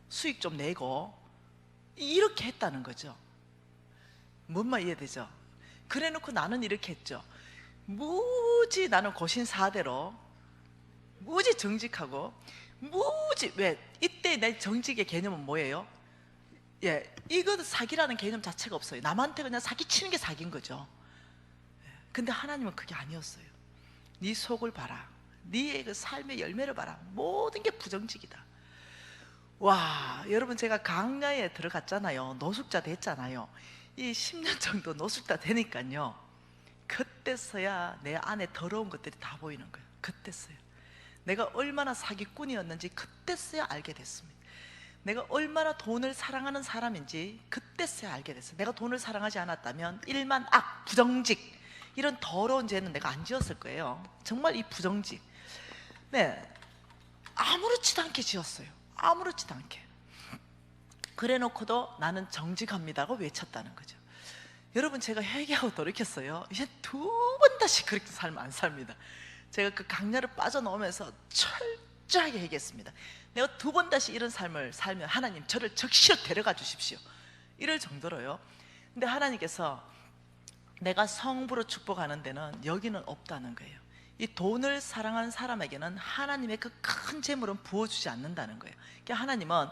수익 좀 내고, 이렇게 했다는 거죠. 뭔 말 이해되죠? 그래 놓고 나는 이렇게 했죠. 무지 나는 고신사대로 무지 정직하고, 무지, 왜 이때 내 정직의 개념은 뭐예요? 예, 이거 사기라는 개념 자체가 없어요. 남한테 그냥 사기치는 게 사기인 거죠. 근데 하나님은 그게 아니었어요. 네 속을 봐라, 네의 그 삶의 열매를 봐라. 모든 게 부정직이다. 와, 여러분, 제가 강야에 들어갔잖아요. 노숙자 됐잖아요. 이 10년 정도 노숙자 되니까요, 그때서야 내 안에 더러운 것들이 다 보이는 거예요. 그때서야 내가 얼마나 사기꾼이었는지 그때서야 알게 됐습니다. 내가 얼마나 돈을 사랑하는 사람인지 그때서야 알게 됐어요. 내가 돈을 사랑하지 않았다면 일만 악, 부정직, 이런 더러운 죄는 내가 안 지었을 거예요. 정말 이 부정직, 네, 아무렇지도 않게 지었어요. 아무렇지도 않게. 그래 놓고도 나는 정직합니다고 외쳤다는 거죠. 여러분, 제가 회개하고 돌이켰어요. 이제 2번 다시 그렇게 살면 안 삽니다. 제가 그 강야를 빠져나오면서 철저하게 회개했습니다. 내가 2번 다시 이런 삶을 살면 하나님 저를 적시로 데려가 주십시오, 이럴 정도로요. 근데 하나님께서 내가 성부로 축복하는 데는 여기는 없다는 거예요. 이 돈을 사랑하는 사람에게는 하나님의 그 큰 재물은 부어주지 않는다는 거예요. 그러니까 하나님은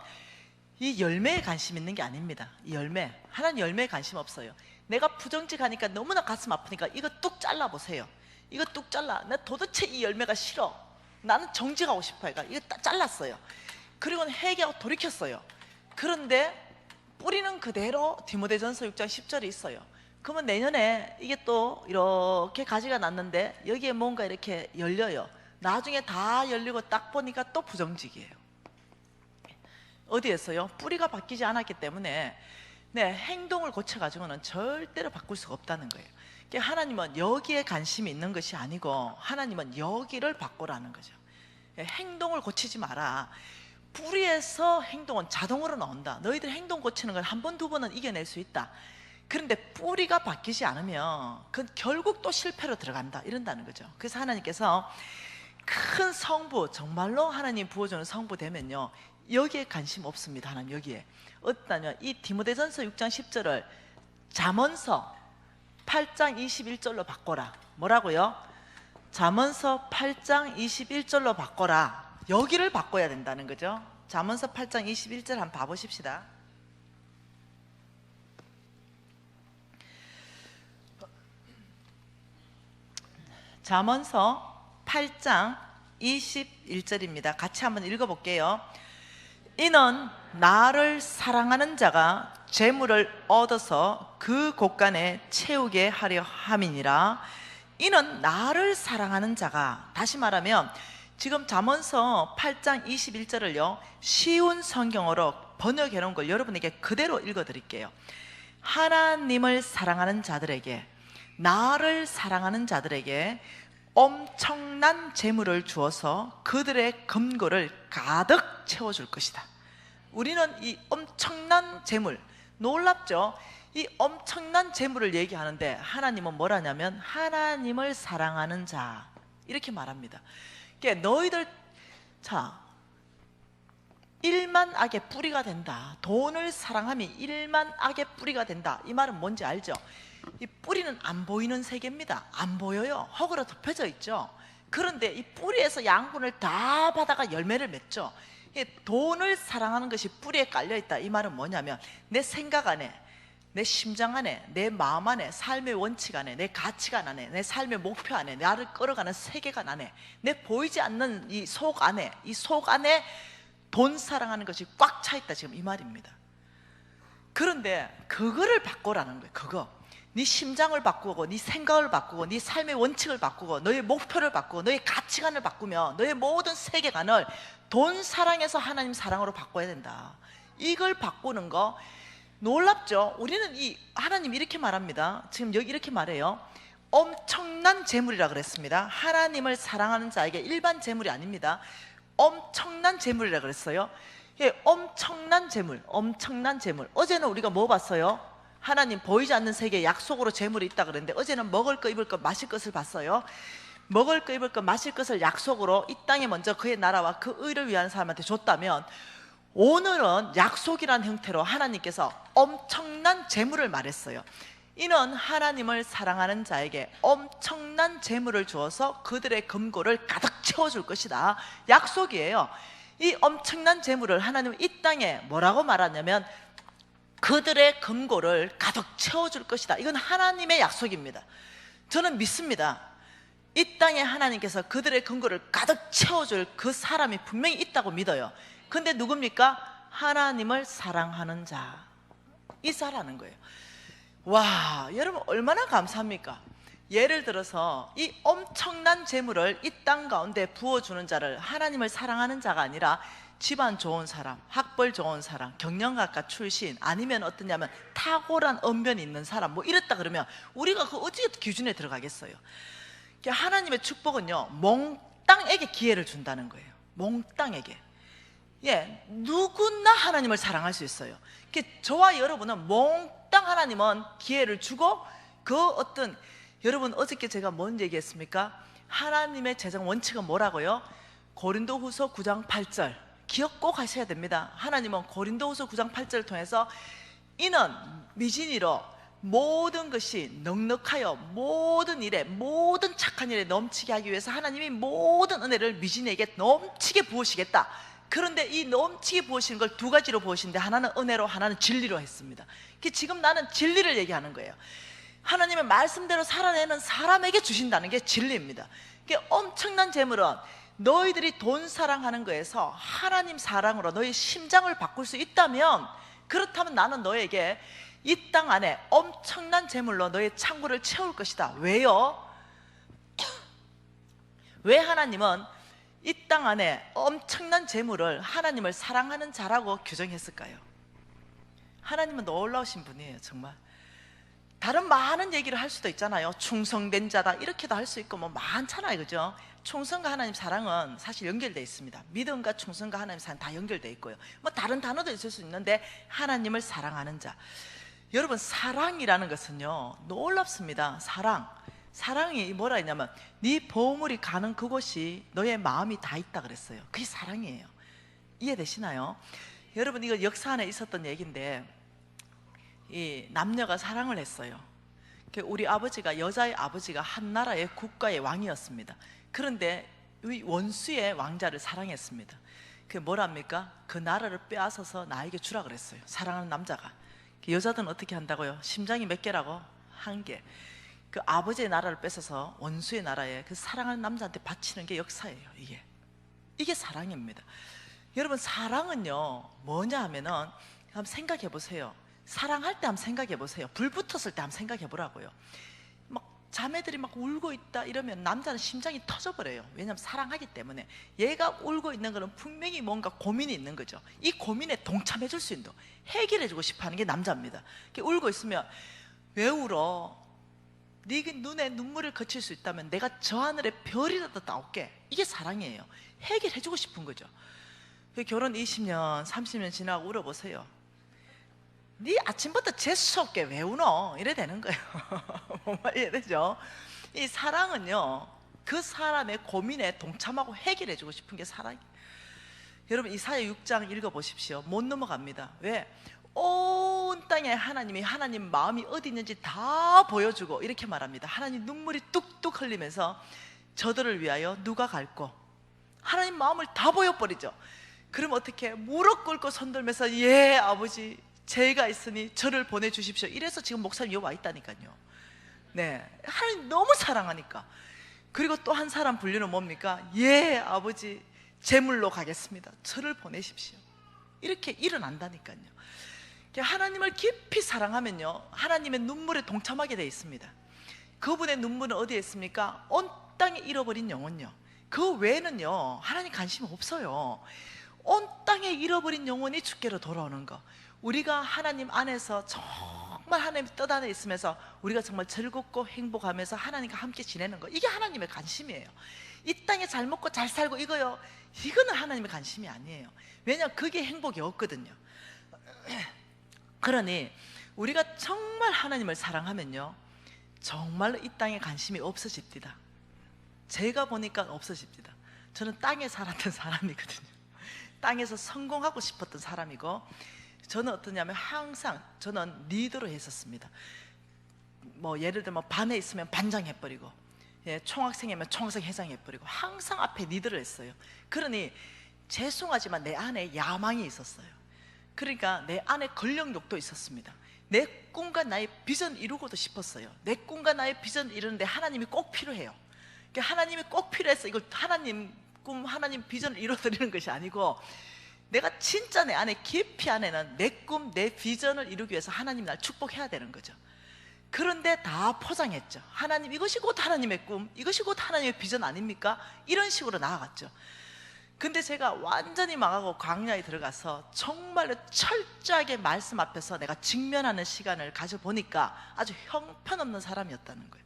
이 열매에 관심 있는 게 아닙니다. 이 열매, 하나님 열매에 관심 없어요. 내가 부정직하니까 너무나 가슴 아프니까 이거 뚝 잘라보세요. 이거 뚝 잘라. 나 도대체 이 열매가 싫어, 나는 정직하고 싶어. 이거 딱 잘랐어요. 그리고는 회개하고 돌이켰어요. 그런데 뿌리는 그대로 디모데전서 6장 10절에 있어요. 그러면 내년에 이게 또 이렇게 가지가 났는데 여기에 뭔가 이렇게 열려요. 나중에 다 열리고 딱 보니까 또 부정직이에요. 어디에서요? 뿌리가 바뀌지 않았기 때문에 네, 행동을 고쳐가지고는 절대로 바꿀 수가 없다는 거예요. 그러니까 하나님은 여기에 관심이 있는 것이 아니고 하나님은 여기를 바꾸라는 거죠. 행동을 고치지 마라. 뿌리에서 행동은 자동으로 나온다. 너희들 행동 고치는 건 한 번, 2번은 이겨낼 수 있다. 그런데 뿌리가 바뀌지 않으면 그 결국 또 실패로 들어간다, 이런다는 거죠. 그래서 하나님께서 큰 성부, 정말로 하나님 부어주는 성부 되면요, 여기에 관심 없습니다. 하나님 여기에 어떠냐면 이 디모데전서 6장 10절을 잠언서 8장 21절로 바꿔라. 뭐라고요? 잠언서 8장 21절로 바꿔라. 여기를 바꿔야 된다는 거죠. 잠언서 8장 21절 한번 봐보십시다. 잠언서 8장 21절입니다. 같이 한번 읽어볼게요. 이는 나를 사랑하는 자가 재물을 얻어서 그 곳간에 채우게 하려 함이니라. 이는 나를 사랑하는 자가, 다시 말하면 지금 잠언서 8장 21절을요 쉬운 성경어로 번역해 놓은 걸 여러분에게 그대로 읽어드릴게요. 하나님을 사랑하는 자들에게, 나를 사랑하는 자들에게 엄청난 재물을 주어서 그들의 금고를 가득 채워줄 것이다. 우리는 이 엄청난 재물, 놀랍죠? 이 엄청난 재물을 얘기하는데 하나님은 뭐라냐면 하나님을 사랑하는 자, 이렇게 말합니다. 그러니까 너희들, 자, 일만 악의 뿌리가 된다. 돈을 사랑함이 일만 악의 뿌리가 된다. 이 말은 뭔지 알죠? 이 뿌리는 안 보이는 세계입니다. 안 보여요. 허그로 덮여져 있죠. 그런데 이 뿌리에서 양분을 다 받아가 열매를 맺죠. 돈을 사랑하는 것이 뿌리에 깔려있다. 이 말은 뭐냐면 내 생각 안에, 내 심장 안에, 내 마음 안에, 삶의 원칙 안에, 내 가치관 안에, 내 삶의 목표 안에, 나를 끌어가는 세계관 안에, 내 보이지 않는 이 속 안에, 이 속 안에 돈 사랑하는 것이 꽉 차 있다. 지금 이 말입니다. 그런데 그거를 바꾸라는 거예요. 그거. 네 심장을 바꾸고, 네 생각을 바꾸고, 네 삶의 원칙을 바꾸고, 너의 목표를 바꾸고, 너의 가치관을 바꾸며 너의 모든 세계관을 돈 사랑에서 하나님 사랑으로 바꿔야 된다. 이걸 바꾸는 거 놀랍죠? 우리는 이 하나님 이렇게 말합니다. 지금 여기 이렇게 말해요. 엄청난 재물이라 그랬습니다. 하나님을 사랑하는 자에게 일반 재물이 아닙니다. 엄청난 재물이라 그랬어요. 예, 엄청난 재물, 엄청난 재물. 어제는 우리가 뭐 봤어요? 하나님 보이지 않는 세계에 약속으로 재물이 있다 그랬는데 어제는 먹을 거, 입을 거, 마실 것을 봤어요. 먹을 거, 입을 거, 마실 것을 약속으로 이 땅에 먼저 그의 나라와 그 의를 위한 사람한테 줬다면, 오늘은 약속이라는 형태로 하나님께서 엄청난 재물을 말했어요. 이는 하나님을 사랑하는 자에게 엄청난 재물을 주어서 그들의 금고를 가득 채워줄 것이다. 약속이에요. 이 엄청난 재물을 하나님은 이 땅에 뭐라고 말하냐면 그들의 금고를 가득 채워줄 것이다. 이건 하나님의 약속입니다. 저는 믿습니다. 이 땅에 하나님께서 그들의 금고를 가득 채워줄 그 사람이 분명히 있다고 믿어요. 근데 누굽니까? 하나님을 사랑하는 자, 이사라는 거예요. 와, 여러분 얼마나 감사합니까? 예를 들어서 이 엄청난 재물을 이 땅 가운데 부어주는 자를 하나님을 사랑하는 자가 아니라 집안 좋은 사람, 학벌 좋은 사람, 경영학과 출신, 아니면 어떠냐면 탁월한 언변이 있는 사람, 뭐 이랬다 그러면 우리가 그 어찌 기준에 들어가겠어요? 하나님의 축복은요, 몽땅에게 기회를 준다는 거예요. 몽땅에게. 예, 누구나 하나님을 사랑할 수 있어요. 저와 여러분은 몽땅 하나님은 기회를 주고, 그 어떤, 여러분 어저께 제가 뭔 얘기했습니까? 하나님의 재정 원칙은 뭐라고요? 고린도후서 9장 8절 기억 꼭 하셔야 됩니다. 하나님은 고린도후서 9장 8절을 통해서 이는 미진이로 모든 것이 넉넉하여 모든 일에, 모든 착한 일에 넘치게 하기 위해서 하나님이 모든 은혜를 미진에게 넘치게 부으시겠다. 그런데 이 넘치게 부으시는 걸 두 가지로 부으시는데, 하나는 은혜로, 하나는 진리로 했습니다. 지금 나는 진리를 얘기하는 거예요. 하나님의 말씀대로 살아내는 사람에게 주신다는 게 진리입니다. 엄청난 재물은 너희들이 돈 사랑하는 거에서 하나님 사랑으로 너희 심장을 바꿀 수 있다면, 그렇다면 나는 너에게 이 땅 안에 엄청난 재물로 너의 창고를 채울 것이다. 왜요? 왜 하나님은 이 땅 안에 엄청난 재물을 하나님을 사랑하는 자라고 규정했을까요? 하나님은 놀라우신 분이에요. 정말 다른 많은 얘기를 할 수도 있잖아요. 충성된 자다 이렇게도 할 수 있고 뭐 많잖아요. 그죠? 충성과 하나님 사랑은 사실 연결되어 있습니다. 믿음과 충성과 하나님 사랑 다 연결되어 있고요. 뭐 다른 단어도 있을 수 있는데, 하나님을 사랑하는 자. 여러분, 사랑이라는 것은요 놀랍습니다. 사랑이 뭐라 했냐면 네 보물이 가는 그곳이 너의 마음이 다 있다 그랬어요. 그게 사랑이에요. 이해되시나요? 여러분, 이거 역사 안에 있었던 얘기인데, 이 남녀가 사랑을 했어요. 우리 아버지가, 여자의 아버지가 한 나라의 국가의 왕이었습니다. 그런데 이 원수의 왕자를 사랑했습니다. 그게 뭐랍니까? 그 나라를 빼앗아서 나에게 주라 그랬어요. 사랑하는 남자가. 여자들은 어떻게 한다고요? 심장이 몇 개라고? 한 개. 그 아버지의 나라를 뺏어서 원수의 나라에 그 사랑하는 남자한테 바치는 게 역사예요. 이게 사랑입니다. 여러분, 사랑은요 뭐냐 하면은, 한번 생각해 보세요. 사랑할 때 한번 생각해 보세요. 불 붙었을 때 한번 생각해 보라고요. 막 자매들이 막 울고 있다 이러면 남자는 심장이 터져버려요. 왜냐하면 사랑하기 때문에. 얘가 울고 있는 거는 분명히 뭔가 고민이 있는 거죠. 이 고민에 동참해 줄 수 있는, 해결해 주고 싶어 하는 게 남자입니다. 울고 있으면 왜 울어? 네 눈에 눈물을 그칠 수 있다면 내가 저 하늘에 별이라도 따올게. 이게 사랑이에요. 해결해 주고 싶은 거죠. 결혼 20년 30년 지나고 울어보세요. 네 아침부터 재수없게 왜 우노? 이래 되는 거예요. 정말 이해되죠? 이 사랑은요 그 사람의 고민에 동참하고 해결해 주고 싶은 게 사랑이에요. 여러분 이사야 6장 읽어보십시오. 못 넘어갑니다. 왜? 온 땅에 하나님이 하나님 마음이 어디 있는지 다 보여주고 이렇게 말합니다. 하나님 눈물이 뚝뚝 흘리면서 저들을 위하여 누가 갈꼬? 하나님 마음을 다 보여버리죠. 그럼 어떻게? 무릎 꿇고 손들면서 예 아버지 죄가 있으니 저를 보내주십시오. 이래서 지금 목사님 여기 와 있다니까요. 네, 하나님 너무 사랑하니까. 그리고 또 한 사람 분류는 뭡니까? 예 아버지 제물로 가겠습니다. 저를 보내십시오. 이렇게 일어난다니까요. 하나님을 깊이 사랑하면요 하나님의 눈물에 동참하게 되어 있습니다. 그분의 눈물은 어디에 있습니까? 온 땅에 잃어버린 영혼요, 그 외에는요 하나님 관심 없어요. 온 땅에 잃어버린 영혼이 주께로 돌아오는 거, 우리가 하나님 안에서 정말 하나님 뜻 안에 있으면서 우리가 정말 즐겁고 행복하면서 하나님과 함께 지내는 거, 이게 하나님의 관심이에요. 이 땅에 잘 먹고 잘 살고 이거요, 이거는 하나님의 관심이 아니에요. 왜냐하면 그게 행복이 없거든요. 그러니 우리가 정말 하나님을 사랑하면요 정말로 이 땅에 관심이 없어집니다. 제가 보니까 없어집니다. 저는 땅에 살았던 사람이거든요. 땅에서 성공하고 싶었던 사람이고, 저는 어떠냐면 항상 저는 리더로 했었습니다. 뭐 예를 들면 반에 있으면 반장 해버리고, 예, 총학생이면 총학생 회장 해버리고, 항상 앞에 리더를 했어요. 그러니 죄송하지만 내 안에 야망이 있었어요. 그러니까 내 안에 권력욕도 있었습니다. 내 꿈과 나의 비전 이루고도 싶었어요. 내 꿈과 나의 비전 이루는데 하나님이 꼭 필요해요. 그러니까 하나님이 꼭 필요해서 이걸 하나님 꿈, 하나님 비전을 이루어드리는 것이 아니고, 내가 진짜 내 안에 깊이 안에는 내 꿈, 내 비전을 이루기 위해서 하나님 날 축복해야 되는 거죠. 그런데 다 포장했죠. 하나님 이것이 곧 하나님의 꿈, 이것이 곧 하나님의 비전 아닙니까? 이런 식으로 나아갔죠. 근데 제가 완전히 망하고 광야에 들어가서 정말로 철저하게 말씀 앞에서 내가 직면하는 시간을 가져보니까 아주 형편없는 사람이었다는 거예요.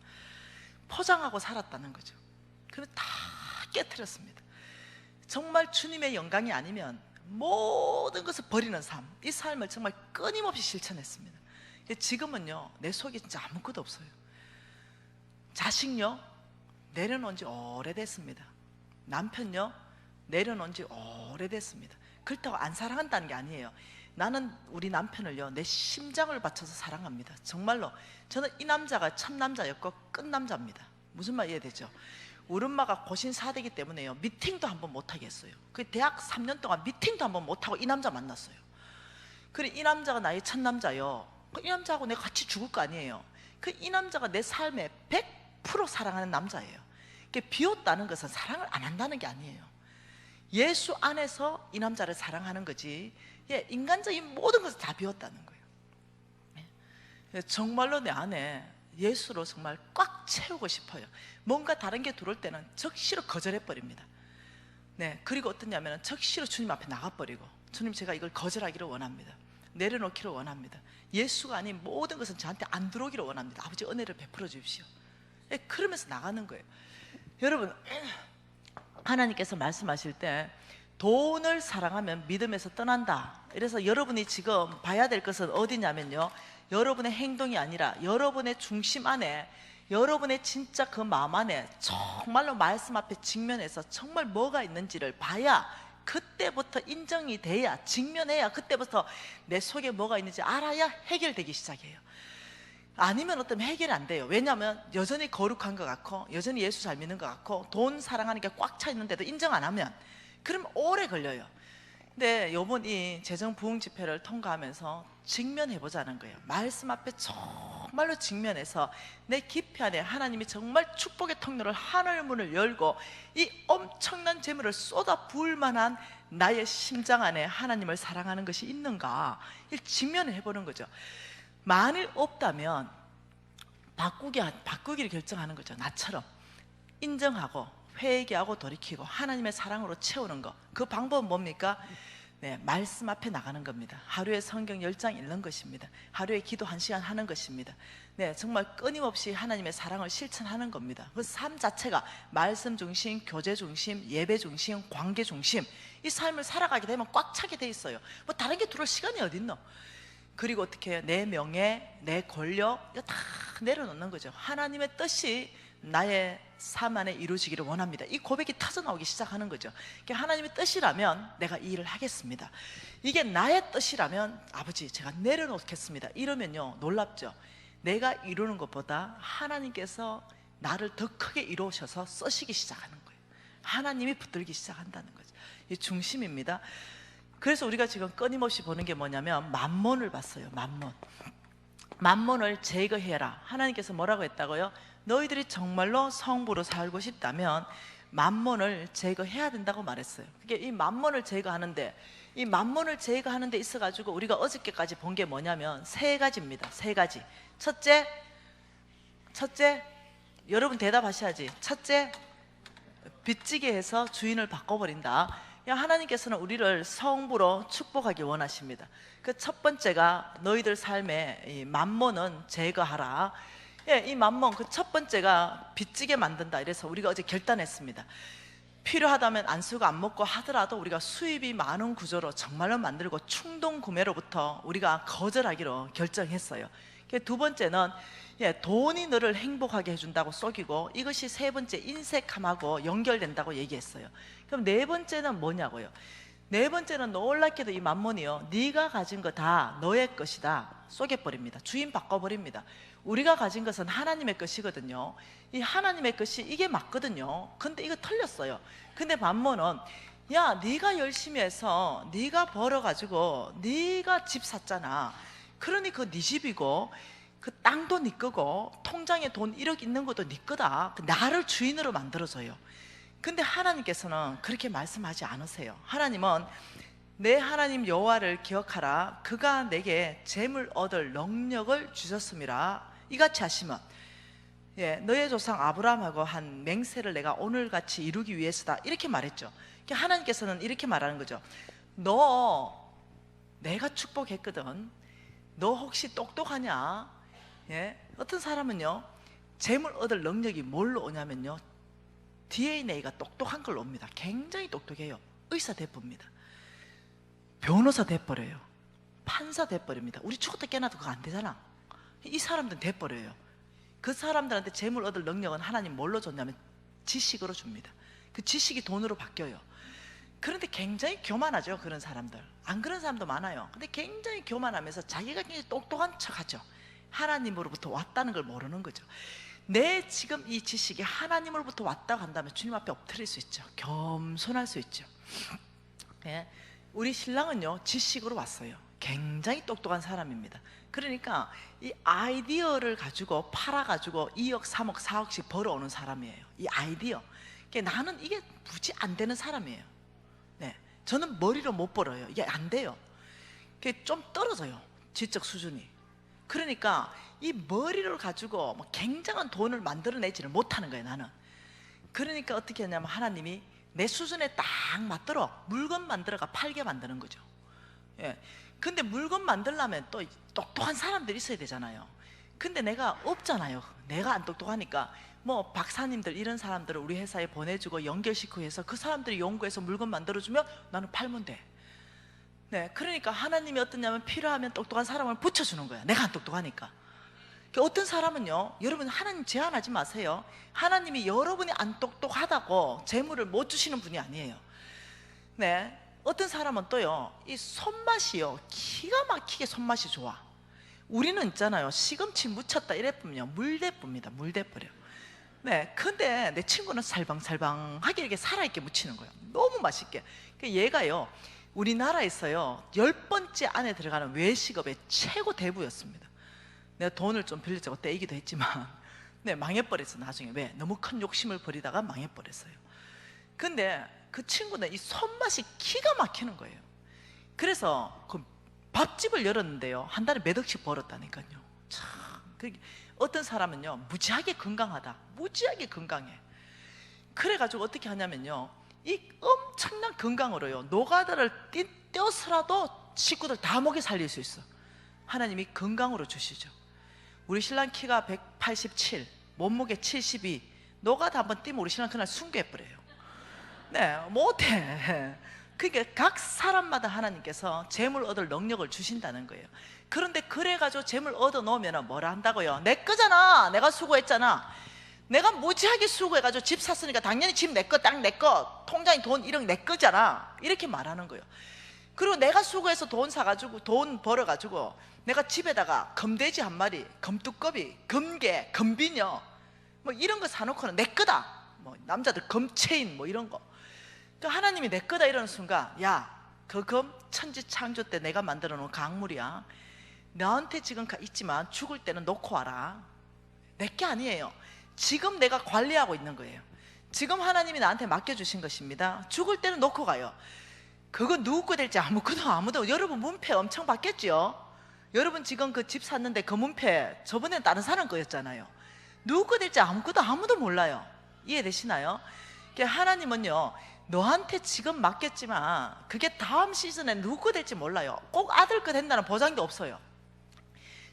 포장하고 살았다는 거죠. 그래서 다 깨트렸습니다. 정말 주님의 영광이 아니면 모든 것을 버리는 삶, 이 삶을 정말 끊임없이 실천했습니다. 지금은요 내 속에 진짜 아무것도 없어요. 자식요 내려놓은 지 오래됐습니다. 남편요 내려놓은 지 오래됐습니다. 그렇다고 안 사랑한다는 게 아니에요. 나는 우리 남편을요 내 심장을 바쳐서 사랑합니다. 정말로 저는 이 남자가 첫 남자였고 끝 남자입니다. 무슨 말 이해되죠? 우리 엄마가 고신사대기 때문에요 미팅도 한번 못하게 했어요. 그 대학 3년 동안 미팅도 한번 못하고 이 남자 만났어요. 그래 이 남자가 나의 첫 남자요. 이 남자하고 내가 같이 죽을 거 아니에요. 그 이 남자가 내 삶에 100% 사랑하는 남자예요. 비웠다는 것은 사랑을 안 한다는 게 아니에요. 예수 안에서 이 남자를 사랑하는 거지, 예, 인간적인 모든 것을 다 비웠다는 거예요. 예, 정말로 내 안에 예수로 정말 꽉 채우고 싶어요. 뭔가 다른 게 들어올 때는 적시로 거절해버립니다. 네, 그리고 어떠냐면 적시로 주님 앞에 나가버리고, 주님 제가 이걸 거절하기를 원합니다. 내려놓기를 원합니다. 예수가 아닌 모든 것은 저한테 안 들어오기를 원합니다. 아버지 은혜를 베풀어 주십시오. 예, 그러면서 나가는 거예요. 여러분, 하나님께서 말씀하실 때 돈을 사랑하면 믿음에서 떠난다. 그래서 여러분이 지금 봐야 될 것은 어디냐면요 여러분의 행동이 아니라 여러분의 중심 안에, 여러분의 진짜 그 마음 안에 정말로 말씀 앞에 직면해서 정말 뭐가 있는지를 봐야, 그때부터 인정이 돼야, 직면해야, 그때부터 내 속에 뭐가 있는지 알아야 해결되기 시작해요. 아니면 어떤 해결이 안 돼요. 왜냐하면 여전히 거룩한 것 같고 여전히 예수 잘 믿는 것 같고 돈 사랑하는 게 꽉 차 있는데도 인정 안 하면 그럼 오래 걸려요. 근데 이번 이 재정부흥 집회를 통과하면서 직면해보자는 거예요. 말씀 앞에 정말로 직면해서 내 깊이 안에 하나님이 정말 축복의 통로를, 하늘 문을 열고 이 엄청난 재물을 쏟아 부을 만한 나의 심장 안에 하나님을 사랑하는 것이 있는가, 이 직면을 해보는 거죠. 만일 없다면 바꾸기를 결정하는 거죠. 나처럼 인정하고 회개하고 돌이키고 하나님의 사랑으로 채우는 거. 그 방법은 뭡니까? 네, 말씀 앞에 나가는 겁니다. 하루에 성경 10장 읽는 것입니다. 하루에 기도 1시간 하는 것입니다. 네, 정말 끊임없이 하나님의 사랑을 실천하는 겁니다. 그 삶 자체가 말씀 중심, 교제 중심, 예배 중심, 관계 중심, 이 삶을 살아가게 되면 꽉 차게 돼 있어요. 뭐 다른 게 들어올 시간이 어딨노? 그리고 어떻게 해요? 내 명예, 내 권력 이거 다 내려놓는 거죠. 하나님의 뜻이 나의 삶 안에 이루어지기를 원합니다. 이 고백이 터져나오기 시작하는 거죠. 하나님의 뜻이라면 내가 이 일을 하겠습니다. 이게 나의 뜻이라면 아버지 제가 내려놓겠습니다. 이러면요 놀랍죠. 내가 이루는 것보다 하나님께서 나를 더 크게 이루셔서 쓰시기 시작하는 거예요. 하나님이 붙들기 시작한다는 거죠. 이 중심입니다. 그래서 우리가 지금 끊임없이 보는 게 뭐냐면 만몬을 봤어요. 만몬을 제거해라. 하나님께서 뭐라고 했다고요? 너희들이 정말로 성부로 살고 싶다면 만몬을 제거해야 된다고 말했어요. 그게 이 만몬을 제거하는데, 이 만몬을 제거하는 데 있어가지고 우리가 어저께까지 본 게 뭐냐면 세 가지입니다. 세 가지. 첫째, 여러분 대답하셔야지. 첫째, 빚지게 해서 주인을 바꿔버린다. 하나님께서는 우리를 성부로 축복하기 원하십니다. 그 첫 번째가 너희들 삶에 이 만몬은 제거하라. 이 만몬, 그 첫 번째가 빚지게 만든다. 이래서 우리가 어제 결단했습니다. 필요하다면 안수가 안 먹고 하더라도 우리가 수입이 많은 구조로 정말로 만들고 충동 구매로부터 우리가 거절하기로 결정했어요. 두 번째는 돈이 너를 행복하게 해준다고 속이고, 이것이 세 번째 인색함하고 연결된다고 얘기했어요. 그럼 네 번째는 뭐냐고요? 네 번째는 놀랍게도 이 만몬이요, 네가 가진 거 다 너의 것이다 속여버립니다. 주인 바꿔버립니다. 우리가 가진 것은 하나님의 것이거든요. 이 하나님의 것이 이게 맞거든요. 근데 이거 틀렸어요. 근데 만몬은 야, 네가 열심히 해서 네가 벌어가지고 네가 집 샀잖아. 그러니 그거 네 집이고 그 땅도 네 거고 통장에 돈 1억 있는 것도 네 거다. 나를 주인으로 만들어줘요. 근데 하나님께서는 그렇게 말씀하지 않으세요. 하나님은 내 하나님 여호와를 기억하라. 그가 내게 재물 얻을 능력을 주셨음이라. 이같이 하시면 너의 조상 아브라함하고 한 맹세를 내가 오늘같이 이루기 위해서다. 이렇게 말했죠. 하나님께서는 이렇게 말하는 거죠. 너 내가 축복했거든. 너 혹시 똑똑하냐? 어떤 사람은요 재물 얻을 능력이 뭘로 오냐면요 DNA가 똑똑한 걸로 옵니다. 굉장히 똑똑해요. 의사 돼버립니다. 변호사 돼버려요. 판사 돼버립니다. 우리 죽었다 깨어나도 그거 안 되잖아. 이 사람들은 돼버려요. 그 사람들한테 재물 얻을 능력은 하나님 뭘로 줬냐면 지식으로 줍니다. 그 지식이 돈으로 바뀌어요. 그런데 굉장히 교만하죠. 그런 사람들. 안 그런 사람도 많아요. 근데 굉장히 교만하면서 자기가 굉장히 똑똑한 척하죠. 하나님으로부터 왔다는 걸 모르는 거죠. 내 지금 이 지식이 하나님으로부터 왔다고 한다면 주님 앞에 엎드릴 수 있죠. 겸손할 수 있죠. 우리 신랑은요 지식으로 왔어요. 굉장히 똑똑한 사람입니다. 그러니까 이 아이디어를 가지고 팔아가지고 2억, 3억, 4억씩 벌어오는 사람이에요. 이 아이디어. 나는 이게 무지 안 되는 사람이에요. 저는 머리로 못 벌어요. 이게 안 돼요. 좀 떨어져요. 지적 수준이. 그러니까 이 머리를 가지고 굉장한 돈을 만들어내지를 못하는 거예요. 나는. 그러니까 어떻게 하냐면 하나님이 내 수준에 딱 맞도록 물건 만들어가 팔게 만드는 거죠. 근데 물건 만들려면 또 똑똑한 사람들이 있어야 되잖아요. 근데 내가 없잖아요. 내가 안 똑똑하니까 뭐 박사님들 이런 사람들을 우리 회사에 보내주고 연결시키고 해서 그 사람들이 연구해서 물건 만들어주면 나는 팔면 돼. 그러니까 하나님이 어떠냐면 필요하면 똑똑한 사람을 붙여주는 거야. 내가 안 똑똑하니까. 어떤 사람은요, 여러분 하나님 제한하지 마세요. 하나님이 여러분이 안 똑똑하다고 재물을 못 주시는 분이 아니에요. 어떤 사람은 또요, 이 손맛이요 기가 막히게 손맛이 좋아. 우리는 있잖아요, 시금치 묻혔다 이래보면요 물대뿌입니다. 물대뿌려. 근데 내 친구는 살방살방하게 이렇게 살아있게 묻히는 거예요. 너무 맛있게. 얘가요 우리나라에서요 10번째 안에 들어가는 외식업의 최고 대부였습니다. 내가 돈을 좀 빌려주고 떼이기도 했지만 망해버렸어. 나중에. 왜? 너무 큰 욕심을 부리다가 망해버렸어요. 근데 그 친구는 이 손맛이 기가 막히는 거예요. 그래서 그 밥집을 열었는데요 한 달에 몇 억씩 벌었다니까요. 참. 어떤 사람은요 무지하게 건강하다. 무지하게 건강해. 그래가지고 어떻게 하냐면요 이 엄청난 건강으로요 노가다를 떼어서라도 식구들 다 먹여 살릴 수 있어. 하나님이 건강으로 주시죠. 우리 신랑 키가 187, 몸무게 72. 노가다 한번 뛰면 우리 신랑 그날 순교해버려요. 못해. 그러니까 각 사람마다 하나님께서 재물 얻을 능력을 주신다는 거예요. 그런데 그래가지고 재물 얻어 놓으면 뭐라 한다고요? 내 거잖아. 내가 수고했잖아. 내가 무지하게 수고해가지고 집 샀으니까 당연히 집 내 거, 땅 내 거, 통장에 돈 1억 내 거잖아, 이렇게 말하는 거예요. 그리고 내가 수고해서 돈 사가지고, 돈 벌어가지고 내가 집에다가 금돼지 한 마리, 금두꺼비, 금개, 금비녀 뭐 이런 거 사놓고는 내 거다, 뭐 남자들 금체인 뭐 이런 거. 그러니까 하나님이 내 거다 이러는 순간, 야, 그 금 천지창조 때 내가 만들어 놓은 강물이야. 너한테 지금 있지만 죽을 때는 놓고 와라. 내 게 아니에요. 지금 내가 관리하고 있는 거예요. 지금 하나님이 나한테 맡겨주신 것입니다. 죽을 때는 놓고 가요. 그거 누구 거 될지 아무도. 여러분 문패 엄청 받겠죠? 여러분 지금 그 집 샀는데 그 문패 저번엔 다른 사람 거였잖아요. 누구 거 될지 아무도 몰라요. 이해되시나요? 하나님은요, 너한테 지금 맡겼지만 그게 다음 시즌에 누구 거 될지 몰라요. 꼭 아들 거 된다는 보장도 없어요.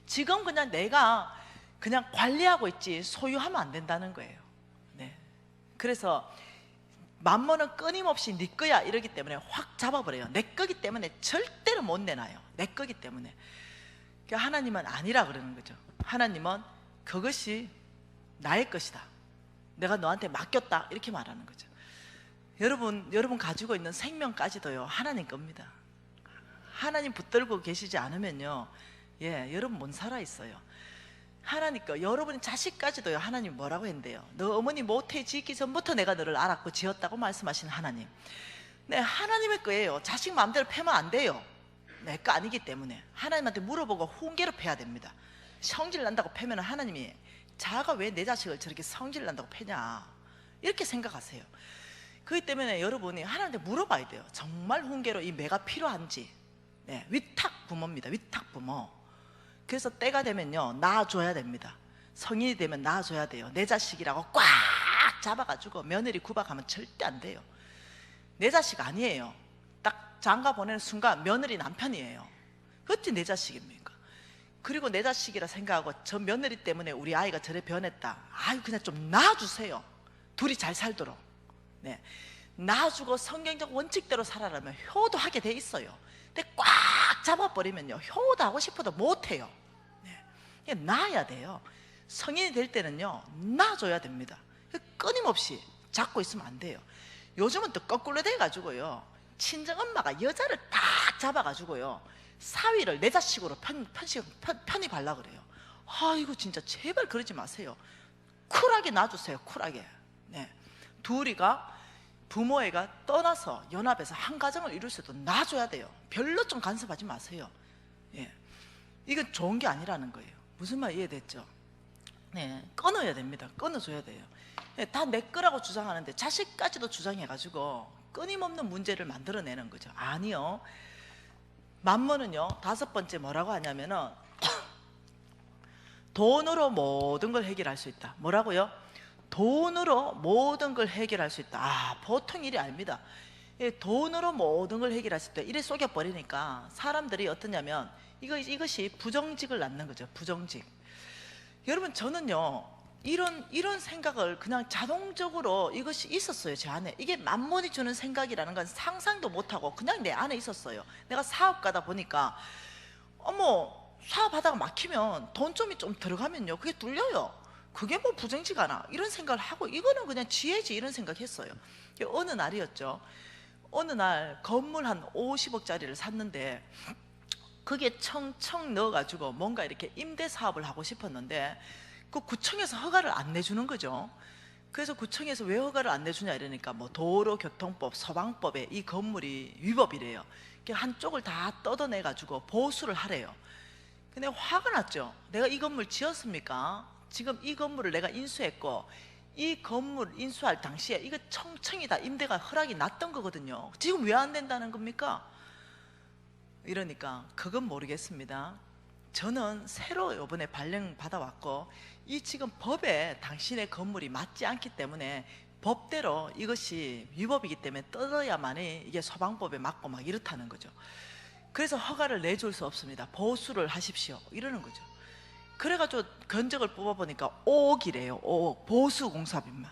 지금 그냥 내가 그냥 관리하고 있지 소유하면 안 된다는 거예요. 네. 그래서 만mon은 끊임없이 네 거야 이러기 때문에 확 잡아버려요. 내 거기 때문에 절대로 못 내놔요. 내 거기 때문에. 그러니까 하나님은 아니라 그러는 거죠. 하나님은 그것이 나의 것이다, 내가 너한테 맡겼다, 이렇게 말하는 거죠. 여러분 가지고 있는 생명까지도요, 하나님 겁니다. 하나님 붙들고 계시지 않으면요, 여러분 못 살아 있어요. 하나님 거, 여러분 자식까지도요, 하나님 뭐라고 했는데요? 너 어머니 모태 짓기 전부터 내가 너를 알았고 지었다고 말씀하신 하나님. 네, 하나님의 거예요. 자식 마음대로 패면 안 돼요. 내 거 아니기 때문에 하나님한테 물어보고 훈계로 패야 됩니다. 성질 난다고 패면 하나님이, 자가 왜 내 자식을 저렇게 성질 난다고 패냐, 이렇게 생각하세요. 그렇기 때문에 여러분이 하나님한테 물어봐야 돼요. 정말 훈계로 이 매가 필요한지. 네, 위탁 부모입니다. 위탁 부모. 그래서 때가 되면요, 낳아줘야 됩니다. 성인이 되면 낳아줘야 돼요. 내 자식이라고 꽉 잡아가지고 며느리 구박하면 절대 안 돼요. 내 자식 아니에요. 딱 장가 보내는 순간 며느리 남편이에요. 어찌 내 자식입니까? 그리고 내 자식이라 생각하고 저 며느리 때문에 우리 아이가 저래 변했다, 아유 그냥 좀 낳아주세요. 둘이 잘 살도록. 네, 낳아주고 성경적 원칙대로 살아라면 효도하게 돼 있어요. 근데 꽉 잡아버리면요, 효도하고 싶어도 못해요. 네, 낳아야 돼요. 성인이 될 때는요, 낳아줘야 됩니다. 끊임없이 잡고 있으면 안 돼요. 요즘은 또 거꾸로 돼가지고요, 친정엄마가 여자를 딱 잡아가지고요, 사위를 내 자식으로 편입하려고 그래요. 아이고 진짜 제발 그러지 마세요. 쿨하게 놔주세요. 쿨하게. 네, 둘이가 부모애가 떠나서 연합해서 한 가정을 이룰 수도 놔줘야 돼요. 별로 좀 간섭하지 마세요. 이건 좋은 게 아니라는 거예요. 무슨 말 이해됐죠? 네, 끊어야 됩니다. 끊어줘야 돼요. 다 내 거라고 주장하는데 자식까지도 주장해가지고 끊임없는 문제를 만들어내는 거죠. 아니요, 만mon은요, 5번째 뭐라고 하냐면은 돈으로 모든 걸 해결할 수 있다. 뭐라고요? 돈으로 모든 걸 해결할 수 있다. 아, 보통 일이 아닙니다. 돈으로 모든 걸 해결할 수 있다. 이래 속여버리니까 사람들이 어떠냐면 이것이 부정직을 낳는 거죠. 부정직. 여러분 저는요, 이런 생각을 그냥 자동적으로 이것이 있었어요. 제 안에. 이게 만몬이 주는 생각이라는 건 상상도 못하고 그냥 내 안에 있었어요. 내가 사업가다 보니까 어머, 사업하다가 막히면 돈 좀 들어가면요, 그게 뚫려요. 그게 뭐 부정직 하나, 이런 생각을 하고 이거는 그냥 지혜지, 이런 생각했어요. 어느 날이었죠. 어느 날 건물 한 50억짜리를 샀는데 그게 청청 넣어가지고 뭔가 이렇게 임대 사업을 하고 싶었는데 그 구청에서 허가를 안 내주는 거죠. 그래서 구청에서 왜 허가를 안 내주냐 이러니까 뭐 도로교통법, 소방법에 이 건물이 위법이래요. 한쪽을 다 뜯어내가지고 보수를 하래요. 근데 화가 났죠. 내가 이 건물 지었습니까? 지금 이 건물을 내가 인수했고 이 건물 인수할 당시에 이거 청청이 다 임대가 허락이 났던 거거든요. 지금 왜 안 된다는 겁니까? 이러니까 그건 모르겠습니다. 저는 새로 이번에 발령 받아왔고 이 지금 법에 당신의 건물이 맞지 않기 때문에 법대로 이것이 위법이기 때문에 뜯어야만이 이게 소방법에 맞고 막 이렇다는 거죠. 그래서 허가를 내줄 수 없습니다. 보수를 하십시오, 이러는 거죠. 그래가지고 견적을 뽑아보니까 5억이래요. 5억 보수공사비만.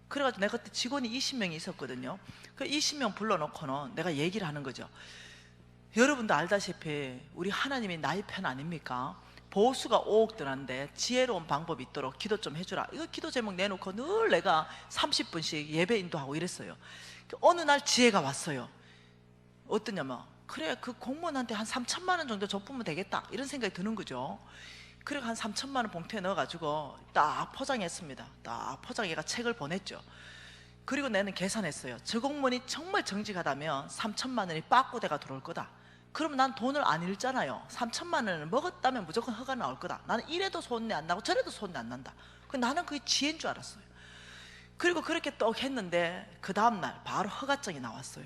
그래가지고 내가 그때 직원이 20명이 있었거든요. 그 20명 불러놓고는 내가 얘기를 하는 거죠. 여러분도 알다시피 우리 하나님이 나의 편 아닙니까? 보수가 5억 드는데 지혜로운 방법이 있도록 기도 좀 해주라. 이거 기도 제목 내놓고 늘 내가 30분씩 예배 인도하고 이랬어요. 어느 날 지혜가 왔어요. 어떠냐면, 그래 그 공무원한테 한 3천만 원 정도 줬으면 되겠다 이런 생각이 드는 거죠. 그리고 한 3천만 원 봉투에 넣어가지고 딱 포장했습니다. 딱 포장해가 책을 보냈죠. 그리고 나는 계산했어요. 저 공무원이 정말 정직하다면 3천만 원이 빠꾸대가 들어올 거다. 그러면 난 돈을 안 잃잖아요. 3천만 원을 먹었다면 무조건 허가 나올 거다. 나는 이래도 손내 안 나고 저래도 손내 안 난다. 나는 그게 지혜인 줄 알았어요. 그리고 그렇게 떡 했는데 그 다음날 바로 허가증이 나왔어요.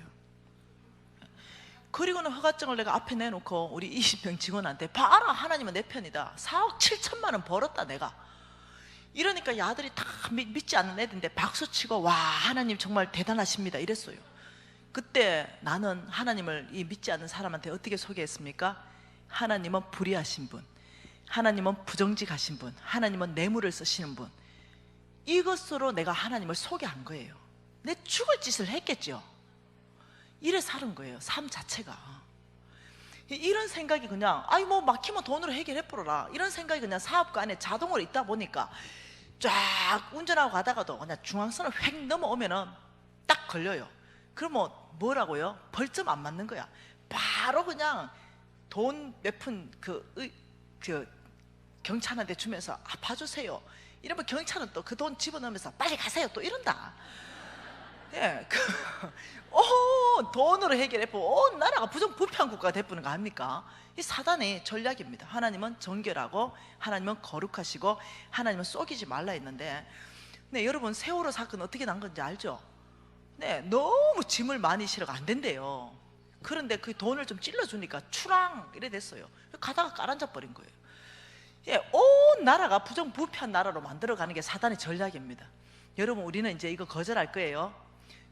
그리고는 허가증을 내가 앞에 내놓고 우리 20명 직원한테 봐라, 하나님은 내 편이다. 4억 7천만 원 벌었다 내가. 이러니까 야들이 다 믿지 않는 애들인데 박수치고 와 하나님 정말 대단하십니다 이랬어요. 그때 나는 하나님을 이 믿지 않는 사람한테 어떻게 소개했습니까? 하나님은 불의하신 분, 하나님은 부정직하신 분, 하나님은 뇌물을 쓰시는 분. 이것으로 내가 하나님을 소개한 거예요. 내 죽을 짓을 했겠죠. 이래 사는 거예요. 삶 자체가. 이런 생각이 그냥 아이 뭐 막히면 돈으로 해결해 버려라 이런 생각이 그냥 사업가 안에 자동으로 있다 보니까 쫙 운전하고 가다가도 그냥 중앙선을 획 넘어오면은 딱 걸려요. 그러면 뭐라고요? 벌점 안 맞는 거야. 바로 그냥 돈 몇 푼 그 경찰한테 주면서 봐주세요 이러면 경찰은 또 그 돈 집어넣으면서 빨리 가세요 또 이런다. 예, 돈으로 해결해보고 온 나라가 부정부패한 국가가 돼버리는 거 아닙니까? 이 사단의 전략입니다. 하나님은 정결하고 하나님은 거룩하시고 하나님은 속이지 말라 했는데, 네, 여러분 세월호 사건 어떻게 난 건지 알죠? 네, 너무 짐을 많이 실어가 안 된대요. 그런데 그 돈을 좀 찔러주니까 추랑 이래 됐어요. 가다가 깔아앉아 버린 거예요. 예, 온 나라가 부정부패한 나라로 만들어가는 게 사단의 전략입니다. 여러분 우리는 이제 이거 거절할 거예요.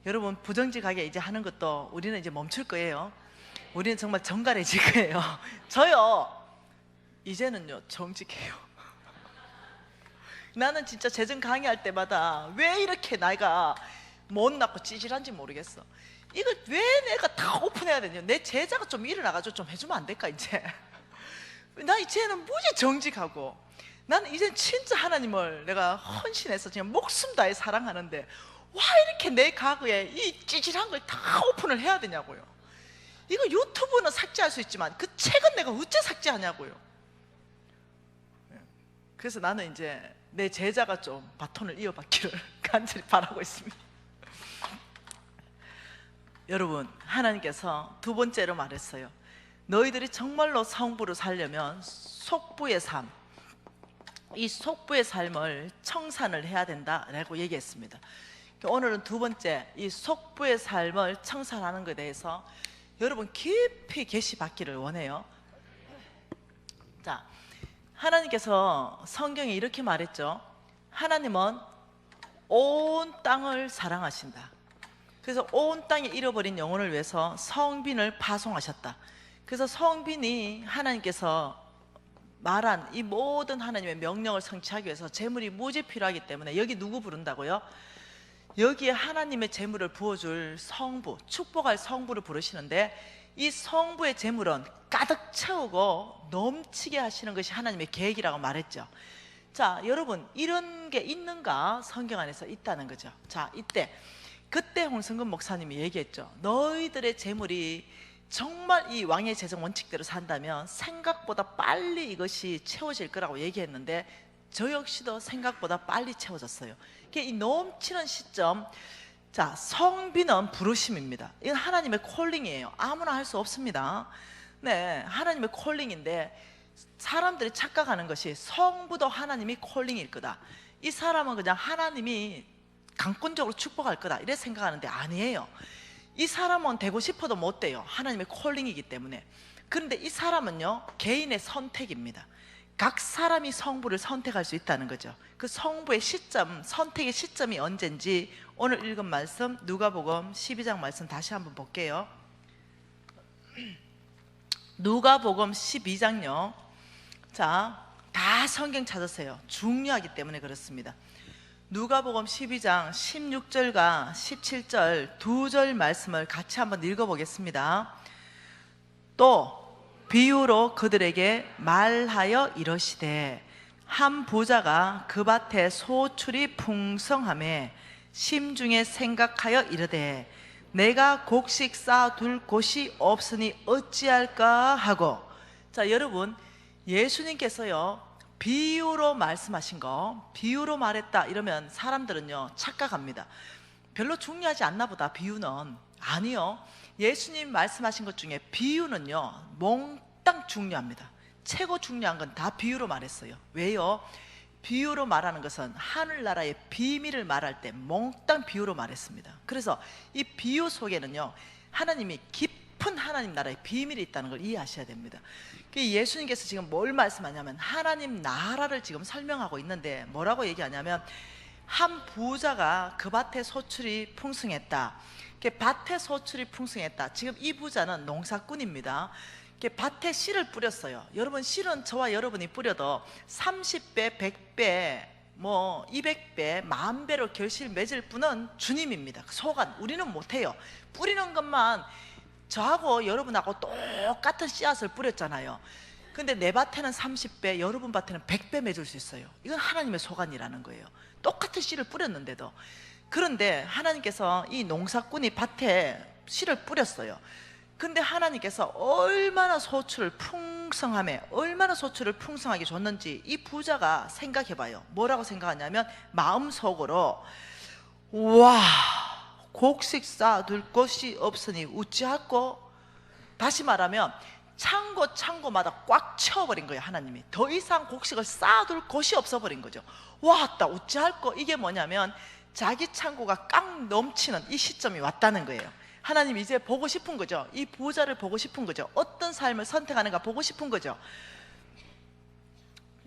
여러분 부정직하게 이제 하는 것도 우리는 이제 멈출 거예요. 우리는 정말 정갈해질 거예요. 저요 이제는요 정직해요. 나는 진짜 재정 강의할 때마다 왜 이렇게 나이가 못났고 찌질한지 모르겠어. 이걸 왜 내가 다 오픈해야 되냐. 내 제자가 좀 일어나가지고 좀 해주면 안 될까 이제. 나 이제는 무지 정직하고 나는 이제 진짜 하나님을 내가 헌신해서 그냥 목숨 다해 사랑하는데 와 이렇게 내 과거에 이 찌질한 걸 다 오픈을 해야 되냐고요. 이거 유튜브는 삭제할 수 있지만 그 책은 내가 어째 삭제하냐고요. 그래서 나는 이제 내 제자가 좀 바톤을 이어받기를 간절히 바라고 있습니다. 여러분 하나님께서 두 번째로 말했어요. 너희들이 정말로 성부로 살려면 속부의 삶, 이 속부의 삶을 청산을 해야 된다라고 얘기했습니다. 오늘은 두 번째 이 속부의 삶을 청산하는 것에 대해서 여러분 깊이 계시받기를 원해요. 자, 하나님께서 성경에 이렇게 말했죠. 하나님은 온 땅을 사랑하신다. 그래서 온 땅에 잃어버린 영혼을 위해서 성빈을 파송하셨다. 그래서 성빈이 하나님께서 말한 이 모든 하나님의 명령을 성취하기 위해서 재물이 무지 필요하기 때문에 여기 누구 부른다고요? 여기에 하나님의 재물을 부어줄 성부, 축복할 성부를 부르시는데 이 성부의 재물은 가득 채우고 넘치게 하시는 것이 하나님의 계획이라고 말했죠. 자, 여러분 이런 게 있는가? 성경 안에서 있다는 거죠. 자, 그때 홍성근 목사님이 얘기했죠. 너희들의 재물이 정말 이 왕의 재정 원칙대로 산다면 생각보다 빨리 이것이 채워질 거라고 얘기했는데 저 역시도 생각보다 빨리 채워졌어요. 이 넘치는 시점, 자, 성비는 부르심입니다. 이건 하나님의 콜링이에요. 아무나 할 수 없습니다. 네, 하나님의 콜링인데 사람들이 착각하는 것이 성부도 하나님이 콜링일 거다. 이 사람은 그냥 하나님이 강권적으로 축복할 거다 이래 생각하는데 아니에요. 이 사람은 되고 싶어도 못 돼요. 하나님의 콜링이기 때문에. 그런데 이 사람은요 개인의 선택입니다. 각 사람이 성부를 선택할 수 있다는 거죠. 그 성부의 시점, 선택의 시점이 언젠지 오늘 읽은 말씀 누가복음 12장 말씀 다시 한번 볼게요. 누가복음 12장요. 자, 다 성경 찾으세요. 중요하기 때문에 그렇습니다. 누가복음 12장 16절과 17절 두 절 말씀을 같이 한번 읽어보겠습니다. 또 비유로 그들에게 말하여 이러시되 한 부자가 그 밭에 소출이 풍성하매 심중에 생각하여 이르되 내가 곡식 쌓아둘 곳이 없으니 어찌할까 하고. 자, 여러분, 예수님께서요 비유로 말씀하신 거, 비유로 말했다 이러면 사람들은요 착각합니다. 별로 중요하지 않나 보다 비유는. 아니요, 예수님 말씀하신 것 중에 비유는요 몽땅 중요합니다. 최고 중요한 건 다 비유로 말했어요. 왜요? 비유로 말하는 것은 하늘나라의 비밀을 말할 때 몽땅 비유로 말했습니다. 그래서 이 비유 속에는요 하나님이 깊은 하나님 나라의 비밀이 있다는 걸 이해하셔야 됩니다. 예수님께서 지금 뭘 말씀하냐면 하나님 나라를 지금 설명하고 있는데 뭐라고 얘기하냐면 한 부자가 그 밭에 소출이 풍성했다. 밭에 소출이 풍성했다. 지금 이 부자는 농사꾼입니다. 밭에 씨를 뿌렸어요. 여러분, 씨는 저와 여러분이 뿌려도 30배, 100배, 뭐 200배, 10,000배로 결실 맺을 분은 주님입니다. 소간 우리는 못해요. 뿌리는 것만 저하고 여러분하고 똑같은 씨앗을 뿌렸잖아요. 근데 내 밭에는 30배, 여러분 밭에는 100배 맺을 수 있어요. 이건 하나님의 소관이라는 거예요. 똑같은 씨를 뿌렸는데도. 그런데 하나님께서 이 농사꾼이 밭에 씨를 뿌렸어요. 근데 하나님께서 얼마나 소출을 풍성하게 줬는지 이 부자가 생각해봐요. 뭐라고 생각하냐면 마음속으로 와, 곡식 쌓아둘 곳이 없으니 어찌할꼬. 다시 말하면 창고마다 꽉 채워버린 거예요. 하나님이 더 이상 곡식을 쌓아둘 곳이 없어버린 거죠. 왔다 어찌할꼬. 이게 뭐냐면 자기 창고가 깡 넘치는 이 시점이 왔다는 거예요. 하나님이 이제 보고 싶은 거죠. 이 부자를 보고 싶은 거죠. 어떤 삶을 선택하는가 보고 싶은 거죠.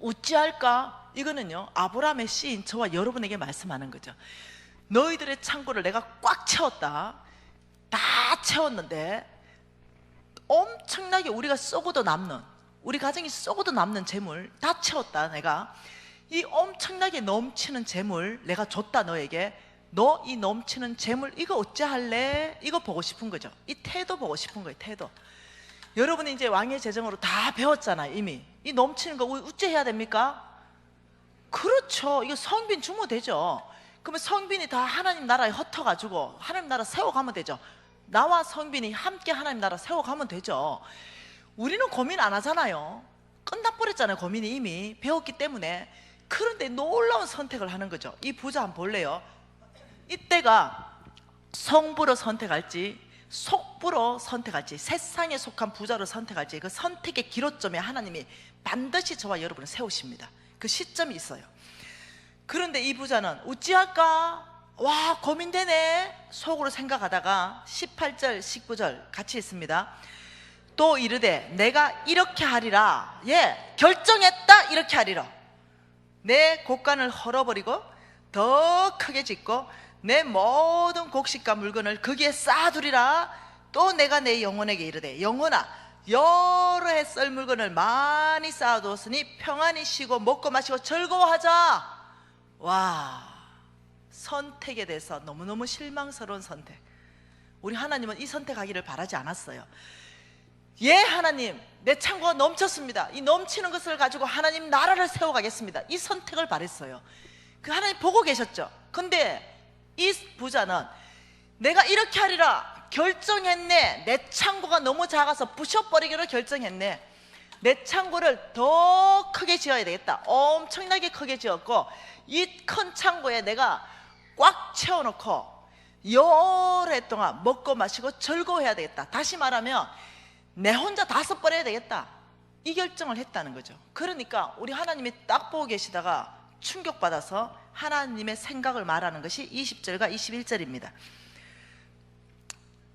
어찌할까? 이거는요 아브라함의 시인 저와 여러분에게 말씀하는 거죠. 너희들의 창고를 내가 꽉 채웠다. 다 채웠는데 엄청나게 우리가 썩어도 남는, 우리 가정이 썩어도 남는 재물 다 채웠다. 내가 이 엄청나게 넘치는 재물 내가 줬다. 너에게. 너 이 넘치는 재물 이거 어찌할래? 이거 보고 싶은 거죠. 이 태도 보고 싶은 거예요. 태도. 여러분이 이제 왕의 재정으로 다 배웠잖아요. 이미 이 넘치는 거 어찌 해야 됩니까? 그렇죠. 이거 성빈 주면 되죠. 그러면 성빈이 다 하나님 나라에 흩어가지고 하나님 나라 세워가면 되죠. 나와 성빈이 함께 하나님 나라 세워가면 되죠. 우리는 고민 안 하잖아요. 끝나버렸잖아요. 고민이 이미 배웠기 때문에. 그런데 놀라운 선택을 하는 거죠. 이 부자 한번 볼래요? 이때가 성부로 선택할지 속부로 선택할지, 세상에 속한 부자로 선택할지, 그 선택의 기로점에 하나님이 반드시 저와 여러분을 세우십니다. 그 시점이 있어요. 그런데 이 부자는 어찌할까? 와, 고민되네 속으로 생각하다가 18절 19절 같이 있습니다. 또 이르되 내가 이렇게 하리라. 예, 결정했다. 이렇게 하리라. 내 곡간을 헐어버리고 더 크게 짓고 내 모든 곡식과 물건을 거기에 쌓아두리라. 또 내가 내 영혼에게 이르되 영혼아, 여러 해 썰 물건을 많이 쌓아두었으니 평안히 쉬고 먹고 마시고 즐거워하자. 와, 선택에 대해서 너무너무 실망스러운 선택. 우리 하나님은 이 선택하기를 바라지 않았어요. 예, 하나님, 내 창고가 넘쳤습니다. 이 넘치는 것을 가지고 하나님 나라를 세워가겠습니다. 이 선택을 바랬어요. 그 하나님 보고 계셨죠. 근데 이 부자는 내가 이렇게 하리라 결정했네. 내 창고가 너무 작아서 부셔버리기로 결정했네. 내 창고를 더 크게 지어야 되겠다. 엄청나게 크게 지었고 이 큰 창고에 내가 꽉 채워놓고 여러 해 동안 먹고 마시고 즐거워해야 되겠다. 다시 말하면 내 혼자 다 써버려야 되겠다. 이 결정을 했다는 거죠. 그러니까 우리 하나님이 딱 보고 계시다가 충격받아서 하나님의 생각을 말하는 것이 20절과 21절입니다.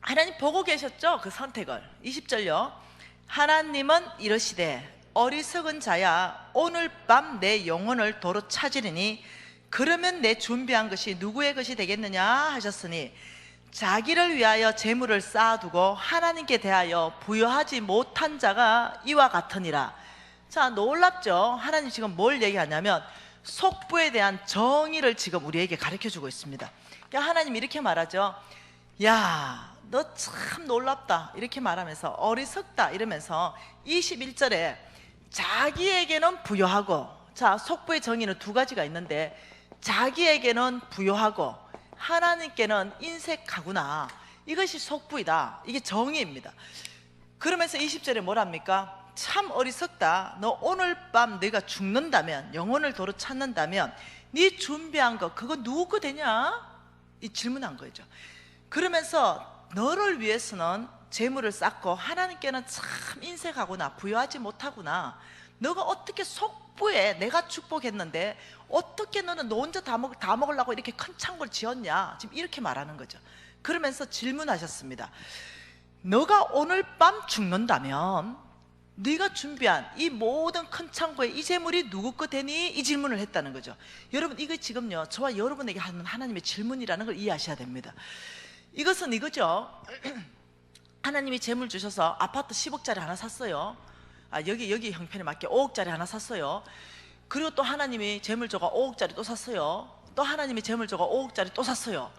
하나님 보고 계셨죠? 그 선택을. 20절요. 하나님은 이러시되 어리석은 자야, 오늘 밤 내 영혼을 도로 찾으리니 그러면 내 준비한 것이 누구의 것이 되겠느냐 하셨으니 자기를 위하여 재물을 쌓아두고 하나님께 대하여 부여하지 못한 자가 이와 같으니라. 자, 놀랍죠? 하나님 지금 뭘 얘기하냐면 속부에 대한 정의를 지금 우리에게 가르쳐주고 있습니다. 그러니까 하나님 이렇게 말하죠. 야, 너 참 놀랍다 이렇게 말하면서 어리석다 이러면서 21절에 자기에게는 부요하고, 자, 속부의 정의는 두 가지가 있는데 자기에게는 부요하고 하나님께는 인색하구나, 이것이 속부이다, 이게 정의입니다. 그러면서 20절에 뭐랍니까? 참 어리석다. 너 오늘 밤 네가 죽는다면, 영혼을 도로 찾는다면 네 준비한 거 그거 누구 거 되냐? 이 질문한 거죠. 그러면서 너를 위해서는 재물을 쌓고 하나님께는 참 인색하구나, 부여하지 못하구나. 너가 어떻게 속부에 내가 축복했는데 어떻게 너는 너 혼자 다 먹으려고 이렇게 큰 창고를 지었냐, 지금 이렇게 말하는 거죠. 그러면서 질문하셨습니다. 너가 오늘 밤 죽는다면 네가 준비한 이 모든 큰 창고에 이 재물이 누구 거 되니? 이 질문을 했다는 거죠. 여러분, 이거 지금요 저와 여러분에게 하는 하나님의 질문이라는 걸 이해하셔야 됩니다. 이것은 이거죠. 하나님이 재물 주셔서 아파트 10억짜리 하나 샀어요. 여기 형편에 맞게 5억짜리 하나 샀어요. 그리고 또 하나님이 재물 줘가 5억짜리 또 샀어요. 또 하나님이 재물 줘가 5억짜리 또 샀어요.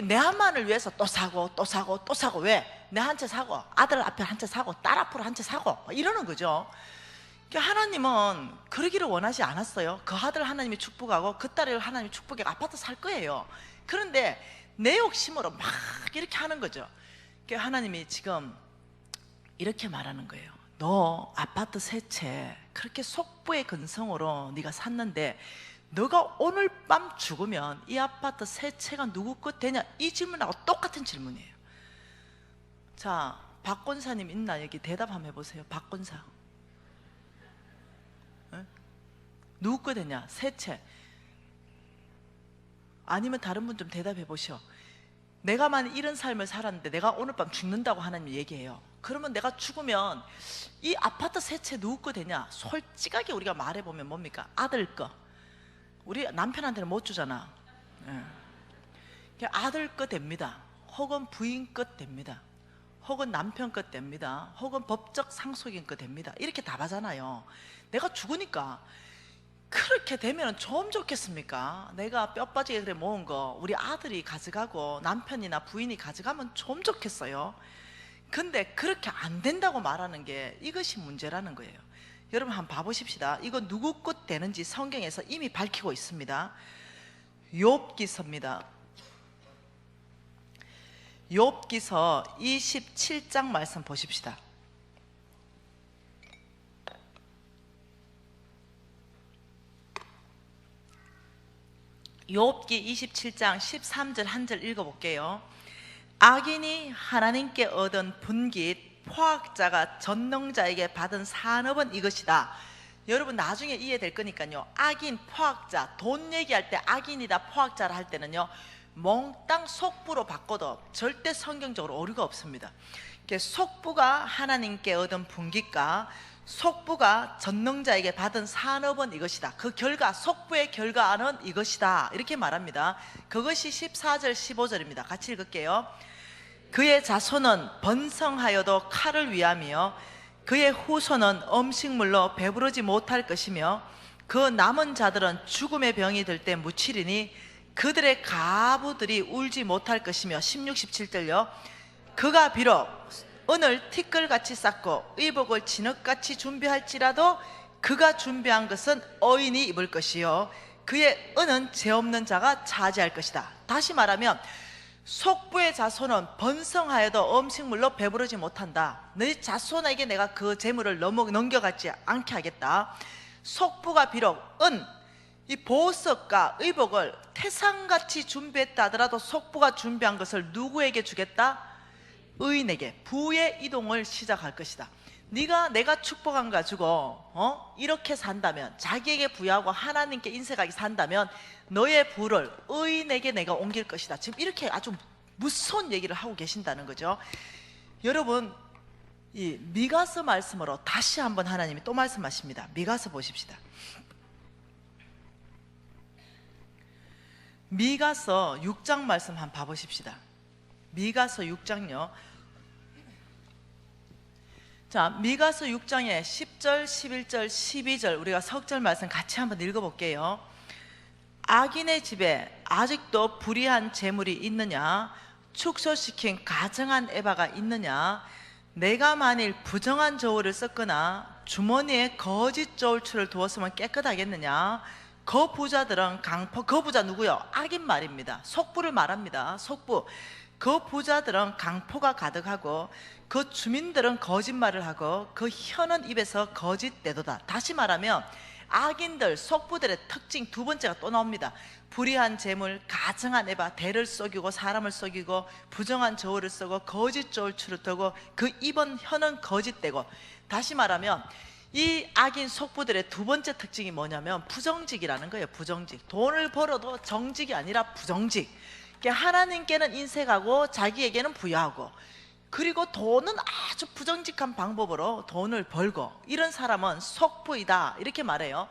내 한만을 위해서 또 사고 또 사고 또 사고. 왜? 내 한 채 사고 아들 앞에 한 채 사고 딸 앞으로 한 채 사고 이러는 거죠. 하나님은 그러기를 원하지 않았어요. 그 아들 하나님이 축복하고 그 딸을 하나님이 축복해 아파트 살 거예요. 그런데 내 욕심으로 막 이렇게 하는 거죠. 하나님이 지금 이렇게 말하는 거예요. 너 아파트 세 채 그렇게 속부의 근성으로 네가 샀는데 너가 오늘 밤 죽으면 이 아파트 세 채가 누구 것 되냐? 이 질문하고 똑같은 질문이에요. 자, 박권사님 있나? 여기 대답 한번 해보세요. 박권사. 네? 누구 것 되냐? 세 채. 아니면 다른 분 좀 대답해 보시오. 내가 만약 이런 삶을 살았는데 내가 오늘 밤 죽는다고 하나님이 얘기해요. 그러면 내가 죽으면 이 아파트 세 채 누구 거 되냐? 솔직하게 우리가 말해보면 뭡니까? 아들 거. 우리 남편한테는 못 주잖아. 아들 거 됩니다. 혹은 부인 것 됩니다. 혹은 남편 것 됩니다. 혹은 법적 상속인 것 됩니다. 이렇게 답하잖아요. 내가 죽으니까 그렇게 되면 좀 좋겠습니까? 내가 뼈 빠지게 그래 모은 거 우리 아들이 가져가고 남편이나 부인이 가져가면 좀 좋겠어요. 근데 그렇게 안 된다고 말하는 게 이것이 문제라는 거예요. 여러분 한번 봐보십시다. 이거 누구 것 되는지 성경에서 이미 밝히고 있습니다. 욥기서입니다. 욥기서 27장 말씀 보십시다. 욥기 27장 13절 한 절 읽어볼게요. 악인이 하나님께 얻은 분깃 포악자가 전능자에게 받은 산업은 이것이다. 여러분 나중에 이해될 거니까요. 악인, 포악자, 돈 얘기할 때 악인이다 포악자라 할 때는요 몽땅 속부로 바꿔도 절대 성경적으로 오류가 없습니다. 속부가 하나님께 얻은 분깃과 속부가 전능자에게 받은 산업은 이것이다. 그 결과, 속부의 결과는 이것이다. 이렇게 말합니다. 그것이 14절 15절입니다. 같이 읽을게요. 그의 자손은 번성하여도 칼을 위하며 그의 후손은 음식물로 배부르지 못할 것이며 그 남은 자들은 죽음의 병이 들 때 묻히리니 그들의 가부들이 울지 못할 것이며 16, 17절요. 그가 비록 은을 티끌같이 쌓고 의복을 진흙같이 준비할지라도 그가 준비한 것은 어인이 입을 것이요 그의 은은 죄 없는 자가 차지할 것이다. 다시 말하면 속부의 자손은 번성하여도 음식물로 배부르지 못한다. 너희 자손에게 내가 그 재물을 넘겨가지 않게 하겠다. 속부가 비록 이 보석과 의복을 태산같이 준비했다 하더라도 속부가 준비한 것을 누구에게 주겠다? 의인에게. 부의 이동을 시작할 것이다. 내가 축복한 거 가지고 이렇게 산다면, 자기에게 부여하고 하나님께 인색하게 산다면 너의 부를 의인에게 내가 옮길 것이다. 지금 이렇게 아주 무서운 얘기를 하고 계신다는 거죠. 여러분, 이 미가서 말씀으로 다시 한번 하나님이 또 말씀하십니다. 미가서 보십시다. 미가서 6장 말씀 한번 봐보십시다. 미가서 6장요. 자, 미가서 6장에 10절, 11절, 12절 우리가 석절 말씀 같이 한번 읽어볼게요. 악인의 집에 아직도 불의한 재물이 있느냐? 축소시킨 가정한 에바가 있느냐? 내가 만일 부정한 저울을 썼거나 주머니에 거짓 저울추를 두었으면 깨끗하겠느냐? 그 부자들은 강포, 그 부자 누구요? 악인 말입니다. 속부를 말합니다. 속부. 그 부자들은 강포가 가득하고 그 주민들은 거짓말을 하고 그 혀는 입에서 거짓대도다. 다시 말하면 악인들, 속부들의 특징 두 번째가 또 나옵니다. 불의한 재물, 가증한 에바, 대를 속이고 사람을 속이고 부정한 저울을 쓰고 거짓 저울추를 두고 그 입은 혀는 거짓되고. 다시 말하면 이 악인 속부들의 두 번째 특징이 뭐냐면 부정직이라는 거예요. 부정직. 돈을 벌어도 정직이 아니라 부정직. 하나님께는 인색하고 자기에게는 부여하고, 그리고 돈은 아주 부정직한 방법으로 돈을 벌고, 이런 사람은 속부이다 이렇게 말해요.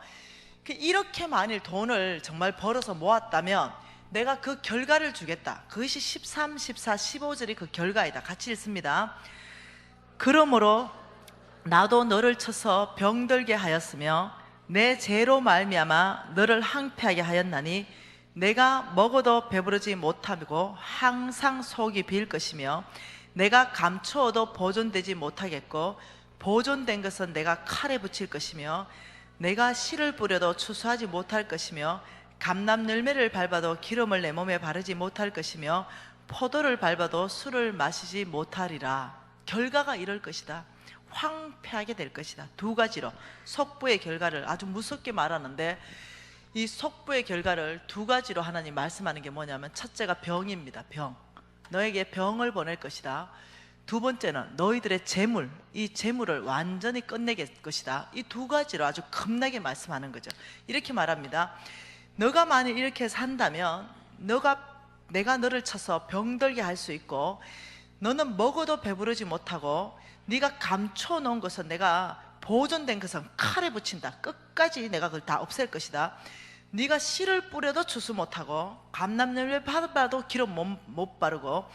이렇게 만일 돈을 정말 벌어서 모았다면 내가 그 결과를 주겠다. 그것이 13, 14, 15절이 그 결과이다. 같이 읽습니다. 그러므로 나도 너를 쳐서 병들게 하였으며 내 죄로 말미암아 너를 항폐하게 하였나니 내가 먹어도 배부르지 못하고 항상 속이 비일 것이며 내가 감추어도 보존되지 못하겠고 보존된 것은 내가 칼에 붙일 것이며 내가 씨를 뿌려도 추수하지 못할 것이며 감람 열매를 밟아도 기름을 내 몸에 바르지 못할 것이며 포도를 밟아도 술을 마시지 못하리라. 결과가 이럴 것이다. 황폐하게 될 것이다. 두 가지로 속부의 결과를 아주 무섭게 말하는데, 이 속부의 결과를 두 가지로 하나님 말씀하는 게 뭐냐면, 첫째가 병입니다. 병. 너에게 병을 보낼 것이다. 두 번째는 너희들의 재물, 이 재물을 완전히 끝내게 것이다. 이 두 가지로 아주 겁나게 말씀하는 거죠. 이렇게 말합니다. 너가 만일 이렇게 산다면 내가 너를 쳐서 병들게 할 수 있고, 너는 먹어도 배부르지 못하고, 네가 감춰 놓은 것은, 내가 보존된 것은 칼에 붙인다. 끝까지 내가 그걸 다 없앨 것이다. 네가 씨를 뿌려도 추수 못하고 감람열매 밟아도 기름 못 바르고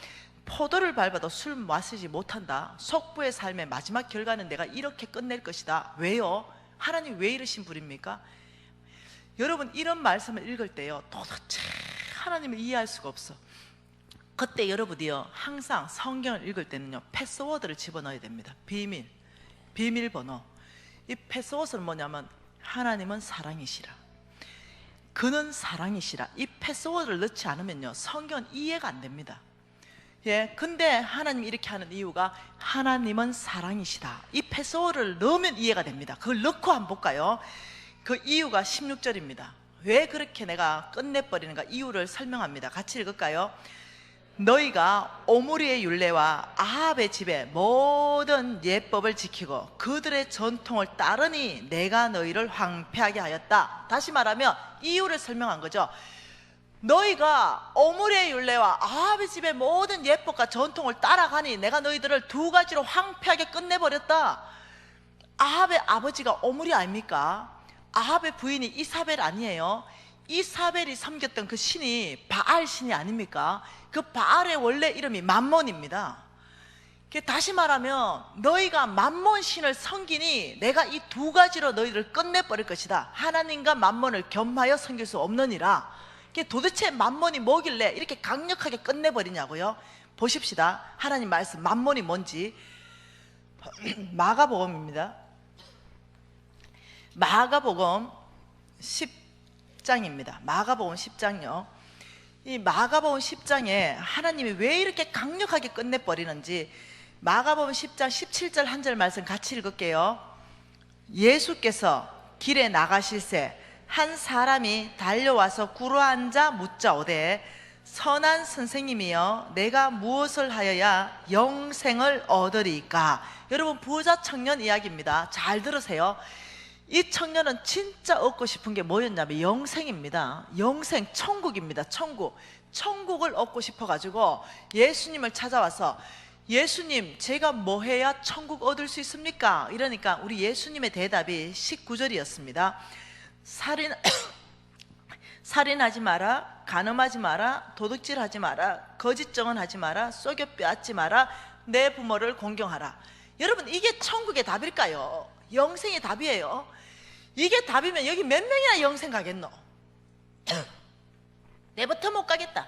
포도를 밟아도 술 마시지 못한다. 속부의 삶의 마지막 결과는 내가 이렇게 끝낼 것이다. 왜요? 하나님 왜 이러신 분입니까? 여러분, 이런 말씀을 읽을 때요, 도대체 하나님을 이해할 수가 없어. 그때 여러분이요, 항상 성경을 읽을 때는요, 패스워드를 집어넣어야 됩니다. 비밀번호. 이 패스워드는 뭐냐면 하나님은 사랑이시라, 그는 사랑이시라. 이 패스워드를 넣지 않으면요, 성경은 이해가 안 됩니다. 예, 근데 하나님이 이렇게 하는 이유가 하나님은 사랑이시다. 이 패스워드를 넣으면 이해가 됩니다. 그걸 넣고 한번 볼까요? 그 이유가 16절입니다. 왜 그렇게 내가 끝내버리는가 이유를 설명합니다. 같이 읽을까요? 너희가 오므리의 율례와 아합의 집의 모든 예법을 지키고 그들의 전통을 따르니 내가 너희를 황폐하게 하였다. 다시 말하면 이유를 설명한 거죠. 너희가 오므리의 율례와 아합의 집의 모든 예법과 전통을 따라가니 내가 너희들을 두 가지로 황폐하게 끝내버렸다. 아합의 아버지가 오므리 아닙니까? 아합의 부인이 이사벨 아니에요? 이사벨이 섬겼던 그 신이 바알 신이 아닙니까? 그 바알의 원래 이름이 맘몬입니다. 다시 말하면 너희가 맘몬 신을 섬기니 내가 이 두 가지로 너희들을 끝내버릴 것이다. 하나님과 맘몬을 겸하여 섬길 수 없느니라. 도대체 맘몬이 뭐길래 이렇게 강력하게 끝내버리냐고요? 보십시다. 하나님 말씀, 맘몬이 뭔지. 마가복음입니다. 마가복음 10장입니다. 마가복음 10장요. 이 마가복음 10장에 하나님이 왜 이렇게 강력하게 끝내버리는지, 마가복음 10장 17절 한 절 말씀 같이 읽을게요. 예수께서 길에 나가실새 한 사람이 달려와서 꿇어앉아 묻자오되 선한 선생님이여 내가 무엇을 하여야 영생을 얻으리까? 여러분, 부자 청년 이야기입니다. 잘 들으세요. 이 청년은 진짜 얻고 싶은 게 뭐였냐면 영생입니다. 영생, 천국입니다. 천국을 얻고 싶어가지고 예수님을 찾아와서, 예수님, 제가 뭐 해야 천국 얻을 수 있습니까? 이러니까 우리 예수님의 대답이 19절이었습니다. 살인하지 마라, 간음하지 마라, 도둑질하지 마라, 거짓 증언하지 마라, 쏘겨 빼앗지 마라, 내 부모를 공경하라. 여러분, 이게 천국의 답일까요? 영생의 답이에요. 이게 답이면 여기 몇 명이나 영생 가겠노? 내부터 못 가겠다.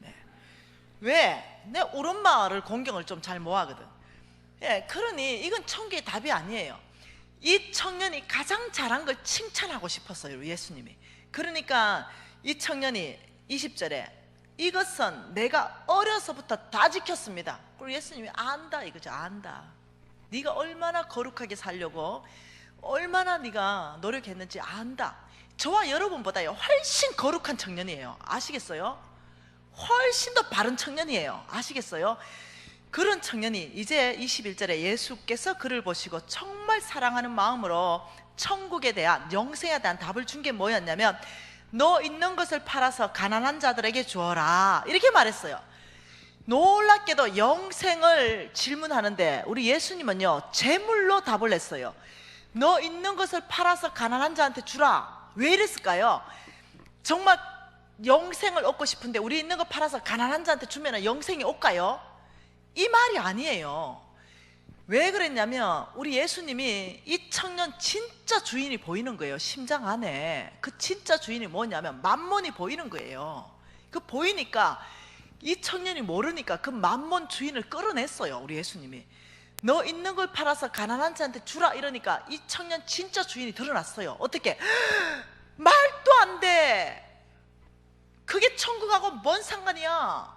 네. 왜? 내 오른마를 공경을 좀 잘 못하거든. 예, 그러니 이건 천국의 답이 아니에요. 이 청년이 가장 잘한 걸 칭찬하고 싶었어요, 예수님이. 그러니까 이 청년이 20절에 이것은 내가 어려서부터 다 지켰습니다. 그리고 예수님이 안다 이거죠. 안다. 네가 얼마나 거룩하게 살려고 얼마나 네가 노력했는지 안다. 저와 여러분보다 훨씬 거룩한 청년이에요. 아시겠어요? 훨씬 더 바른 청년이에요. 아시겠어요? 그런 청년이 이제 21절에 예수께서 그를 보시고 정말 사랑하는 마음으로 천국에 대한, 영생에 대한 답을 준 게 뭐였냐면 너 있는 것을 팔아서 가난한 자들에게 주어라 이렇게 말했어요. 놀랍게도 영생을 질문하는데 우리 예수님은요 재물로 답을 했어요. 너 있는 것을 팔아서 가난한 자한테 주라. 왜 이랬을까요? 정말 영생을 얻고 싶은데 우리 있는 거 팔아서 가난한 자한테 주면 영생이 올까요? 이 말이 아니에요. 왜 그랬냐면 우리 예수님이 이 청년 진짜 주인이 보이는 거예요. 심장 안에 그 진짜 주인이 뭐냐면 만몬이 보이는 거예요. 그 보이니까 이 청년이 모르니까 그 만몬 주인을 끌어냈어요. 우리 예수님이 너 있는 걸 팔아서 가난한 자한테 주라 이러니까 이 청년 진짜 주인이 드러났어요. 어떻게? 말도 안 돼. 그게 천국하고 뭔 상관이야.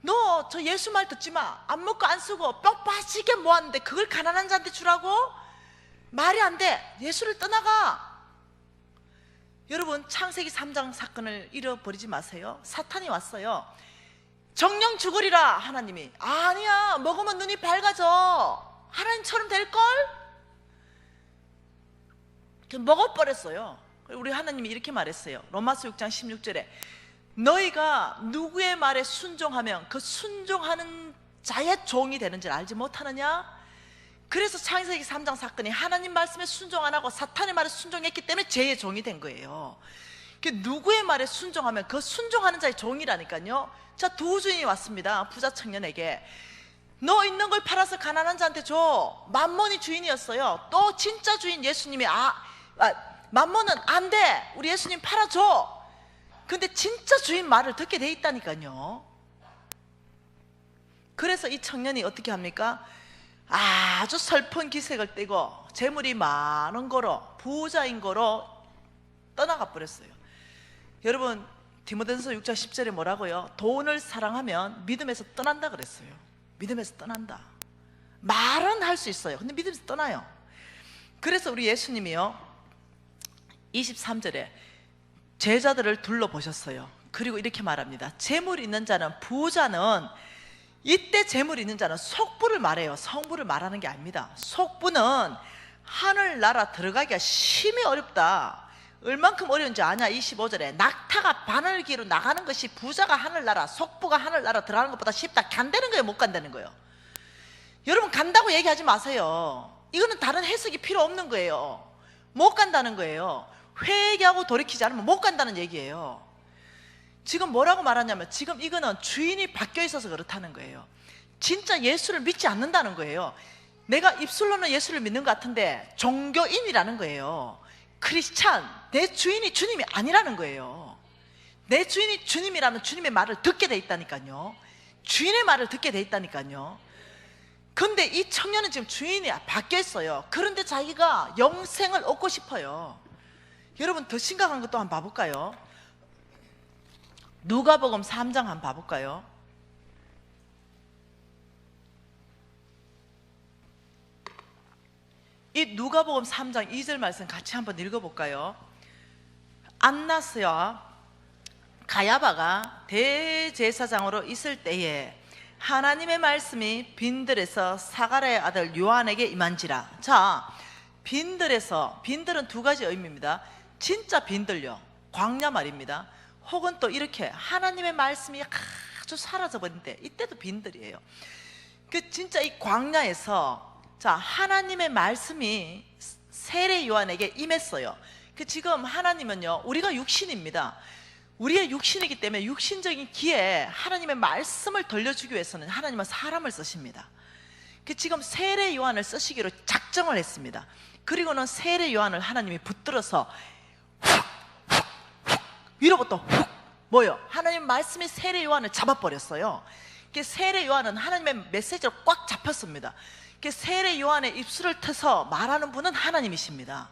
너 저 예수 말 듣지 마. 안 먹고 안 쓰고 뼈 빠지게 모았는데 그걸 가난한 자한테 주라고? 말이 안 돼. 예수를 떠나가. 여러분 창세기 3장 사건을 잃어버리지 마세요. 사탄이 왔어요. 정령 죽으리라. 하나님이 아니야 먹으면 눈이 밝아져. 하나님처럼 될걸? 먹어버렸어요. 우리 하나님이 이렇게 말했어요. 로마서 6장 16절에 너희가 누구의 말에 순종하면 그 순종하는 자의 종이 되는 줄 알지 못하느냐? 그래서 창세기 3장 사건이 하나님 말씀에 순종 안 하고 사탄의 말에 순종했기 때문에 죄의 종이 된 거예요. 누구의 말에 순종하면 그 순종하는 자의 종이라니까요. 자, 두 주인이 왔습니다. 부자 청년에게 너 있는 걸 팔아서 가난한 자한테 줘. 만몬이 주인이었어요. 또 진짜 주인 예수님이 만몬은 안 돼. 우리 예수님 팔아줘. 근데 진짜 주인 말을 듣게 돼 있다니까요. 그래서 이 청년이 어떻게 합니까? 아주 슬픈 기색을 띠고 재물이 많은 거로 부자인 거로 떠나가 버렸어요. 여러분 디모데전서 6장 10절에 뭐라고요? 돈을 사랑하면 믿음에서 떠난다 그랬어요. 믿음에서 떠난다. 말은 할 수 있어요. 근데 믿음에서 떠나요. 그래서 우리 예수님이요 23절에 제자들을 둘러보셨어요. 그리고 이렇게 말합니다. 재물 있는 자는, 부자는, 이때 재물 있는 자는 속부를 말해요. 성부를 말하는 게 아닙니다. 속부는 하늘나라 들어가기가 심히 어렵다. 얼만큼 어려운지 아냐? 25절에 낙타가 바늘기로 나가는 것이 부자가 하늘나라, 속부가 하늘나라 들어가는 것보다 쉽다. 간다는 거예요? 못 간다는 거예요? 여러분 간다고 얘기하지 마세요. 이거는 다른 해석이 필요 없는 거예요. 못 간다는 거예요. 회개하고 돌이키지 않으면 못 간다는 얘기예요. 지금 뭐라고 말하냐면 지금 이거는 주인이 바뀌어 있어서 그렇다는 거예요. 진짜 예수를 믿지 않는다는 거예요. 내가 입술로는 예수를 믿는 것 같은데 종교인이라는 거예요. 크리스찬, 내 주인이 주님이 아니라는 거예요. 내 주인이 주님이라면 주님의 말을 듣게 돼 있다니까요. 주인의 말을 듣게 돼 있다니까요. 근데 이 청년은 지금 주인이 바뀌어 있어요. 그런데 자기가 영생을 얻고 싶어요. 여러분 더 심각한 것도 한번 봐볼까요? 누가복음 3장 한번 봐볼까요? 이 누가복음 3장 2절 말씀 같이 한번 읽어볼까요? 안나스와 가야바가 대제사장으로 있을 때에 하나님의 말씀이 빈들에서 사가랴의 아들 요한에게 임한지라. 자, 빈들에서, 빈들은 두 가지 의미입니다. 진짜 빈들요, 광야 말입니다. 혹은 또 이렇게 하나님의 말씀이 아주 사라져버린데 이때도 빈들이에요. 그 진짜 이 광야에서 자 하나님의 말씀이 세례 요한에게 임했어요. 그 지금 하나님은요 우리가 육신입니다. 우리의 육신이기 때문에 육신적인 기에 하나님의 말씀을 들려주기 위해서는 하나님은 사람을 쓰십니다. 그 지금 세례 요한을 쓰시기로 작정을 했습니다. 그리고는 세례 요한을 하나님이 붙들어서 훅 위로부터 훅 뭐요? 하나님 말씀이 세례 요한을 잡아버렸어요. 세례 요한은 하나님의 메시지로 꽉 잡혔습니다. 세례 요한의 입술을 트서 말하는 분은 하나님이십니다.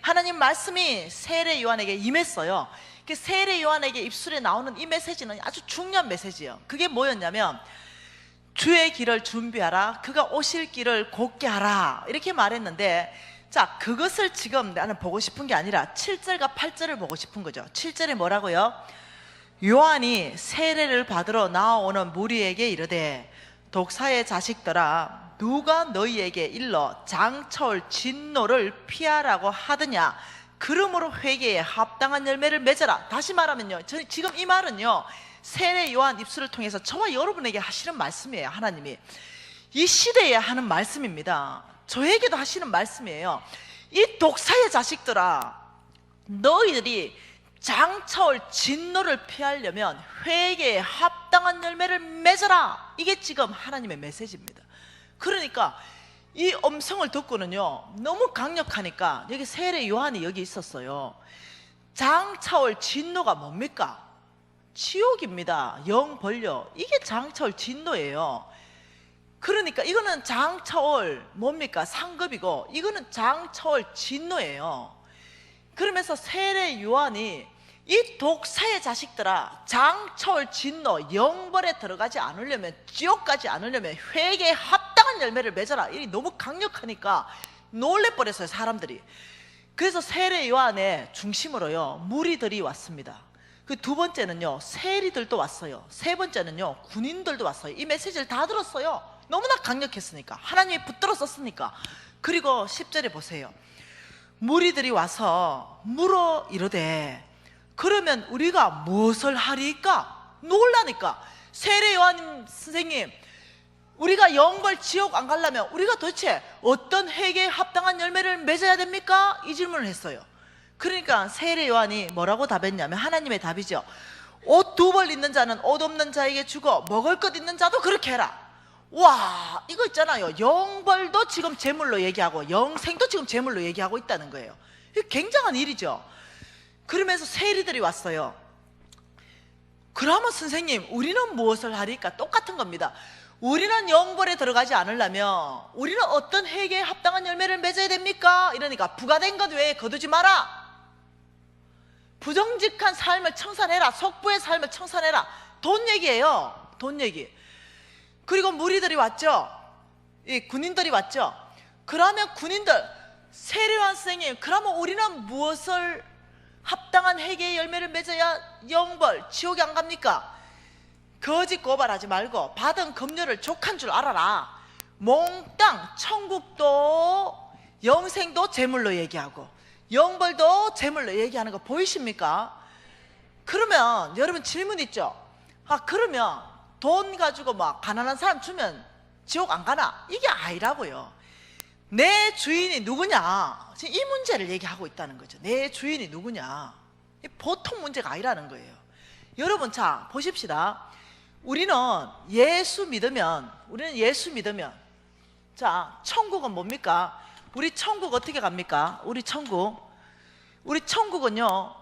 하나님 말씀이 세례 요한에게 임했어요. 세례 요한에게 입술에 나오는 이 메시지는 아주 중요한 메시지예요. 그게 뭐였냐면 주의 길을 준비하라, 그가 오실 길을 곧게 하라, 이렇게 말했는데, 자, 그것을 지금 나는 보고 싶은 게 아니라 7절과 8절을 보고 싶은 거죠. 7절에 뭐라고요? 요한이 세례를 받으러 나오는 무리에게 이르되 독사의 자식들아, 누가 너희에게 일러 장차올 진노를 피하라고 하느냐? 그러므로 회개에 합당한 열매를 맺어라. 다시 말하면요, 지금 이 말은요, 세례 요한 입술을 통해서 저와 여러분에게 하시는 말씀이에요. 하나님이 이 시대에 하는 말씀입니다. 저에게도 하시는 말씀이에요. 이 독사의 자식들아, 너희들이 장차올 진노를 피하려면 회개에 합당한 열매를 맺어라. 이게 지금 하나님의 메시지입니다. 그러니까 이 음성을 듣고는요, 너무 강력하니까, 여기 세례 요한이 여기 있었어요. 장차올 진노가 뭡니까? 지옥입니다. 영벌려. 이게 장차올 진노예요. 그러니까 이거는 장차올 뭡니까? 상급이고, 이거는 장차올 진노예요. 그러면서 세례 요한이 이 독사의 자식들아, 장차올 진노, 영벌에 들어가지 않으려면, 지옥 가지 않으려면 회개에 합당한 열매를 맺어라. 이 너무 강력하니까 놀래버렸어요, 사람들이. 그래서 세례 요한의 중심으로요, 무리들이 왔습니다. 그 두 번째는요, 세리들도 왔어요. 세 번째는요, 군인들도 왔어요. 이 메시지를 다 들었어요. 너무나 강력했으니까, 하나님이 붙들어 썼으니까. 그리고 10절에 보세요. 무리들이 와서 물어 이르되 그러면 우리가 무엇을 하리까? 놀라니까, 세례 요한 선생님, 우리가 영벌 지옥 안 가려면 우리가 도대체 어떤 회개에 합당한 열매를 맺어야 됩니까? 이 질문을 했어요. 그러니까 세례 요한이 뭐라고 답했냐면, 하나님의 답이죠. 옷 2벌 있는 자는 옷 없는 자에게 주고 먹을 것 있는 자도 그렇게 해라. 와, 이거 있잖아요, 영벌도 지금 제물로 얘기하고 영생도 지금 제물로 얘기하고 있다는 거예요. 이게 굉장한 일이죠. 그러면서 세리들이 왔어요. 그러면 선생님, 우리는 무엇을 하리까? 똑같은 겁니다. 우리는 영벌에 들어가지 않으려면 우리는 어떤 회개에 합당한 열매를 맺어야 됩니까? 이러니까 부가된 것 외에 거두지 마라. 부정직한 삶을 청산해라. 속부의 삶을 청산해라. 돈 얘기예요. 돈 얘기. 그리고 무리들이 왔죠. 이 군인들이 왔죠. 그러면 군인들, 세례 요한 선생님, 그러면 우리는 무엇을 합당한 회개의 열매를 맺어야 영벌, 지옥에 안 갑니까? 거짓 고발하지 말고 받은 급료를 족한 줄 알아라. 몽땅 천국도 영생도 제물로 얘기하고 영벌도 제물로 얘기하는 거 보이십니까? 그러면 여러분 질문 있죠? 아, 그러면 돈 가지고 막 가난한 사람 주면 지옥 안 가나? 이게 아니라고요. 내 주인이 누구냐? 지금 이 문제를 얘기하고 있다는 거죠. 내 주인이 누구냐? 보통 문제가 아니라는 거예요. 여러분, 자, 보십시다. 우리는 예수 믿으면 자, 천국은 뭡니까? 우리 천국 어떻게 갑니까? 우리 천국은요,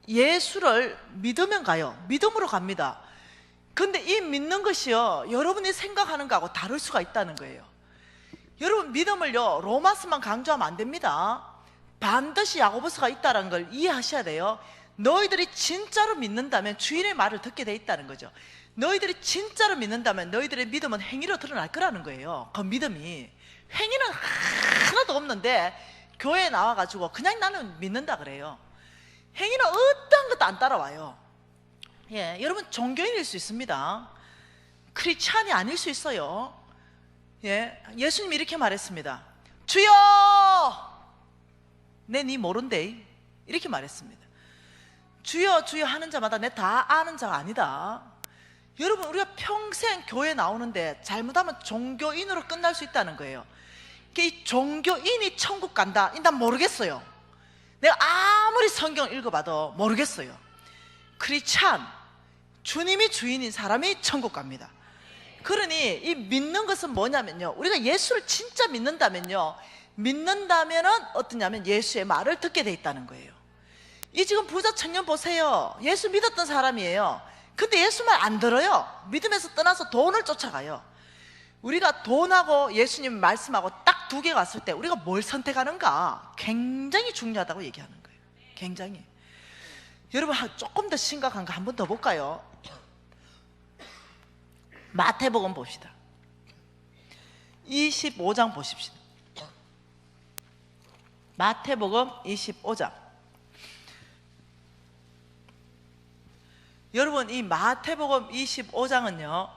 예수를 믿으면 가요. 믿음으로 갑니다. 근데 이 믿는 것이요, 여러분이 생각하는 거하고 다를 수가 있다는 거예요. 여러분, 믿음을요, 로마서만 강조하면 안 됩니다. 반드시 야고보서가 있다는 걸 이해하셔야 돼요. 너희들이 진짜로 믿는다면 주인의 말을 듣게 돼 있다는 거죠. 너희들이 진짜로 믿는다면 너희들의 믿음은 행위로 드러날 거라는 거예요. 그 믿음이. 행위는 하나도 없는데 교회에 나와가지고 그냥 나는 믿는다 그래요. 행위는 어떤 것도 안 따라와요. 예, 여러분, 종교인일 수 있습니다. 크리스찬이 아닐 수 있어요. 예, 예수님이 이렇게 말했습니다. 주여, 내 니 모른대, 이렇게 말했습니다. 주여 주여 하는 자마다 내 다 아는 자가 아니다. 여러분, 우리가 평생 교회 나오는데 잘못하면 종교인으로 끝날 수 있다는 거예요. 이 종교인이 천국 간다, 난 모르겠어요. 내가 아무리 성경을 읽어봐도 모르겠어요. 크리스찬, 주님이 주인인 사람이 천국 갑니다. 그러니 이 믿는 것은 뭐냐면요, 우리가 예수를 진짜 믿는다면은 어떠냐면 예수의 말을 듣게 돼 있다는 거예요. 이 지금 부자 청년 보세요. 예수 믿었던 사람이에요. 근데 예수 말 안 들어요. 믿음에서 떠나서 돈을 쫓아가요. 우리가 돈하고 예수님 말씀하고 딱 두 개가 왔을 때 우리가 뭘 선택하는가 굉장히 중요하다고 얘기하는 거예요. 굉장히. 여러분 조금 더 심각한 거 한 번 더 볼까요? 마태복음 봅시다. 25장 보십시다. 마태복음 25장. 여러분 이 마태복음 25장은요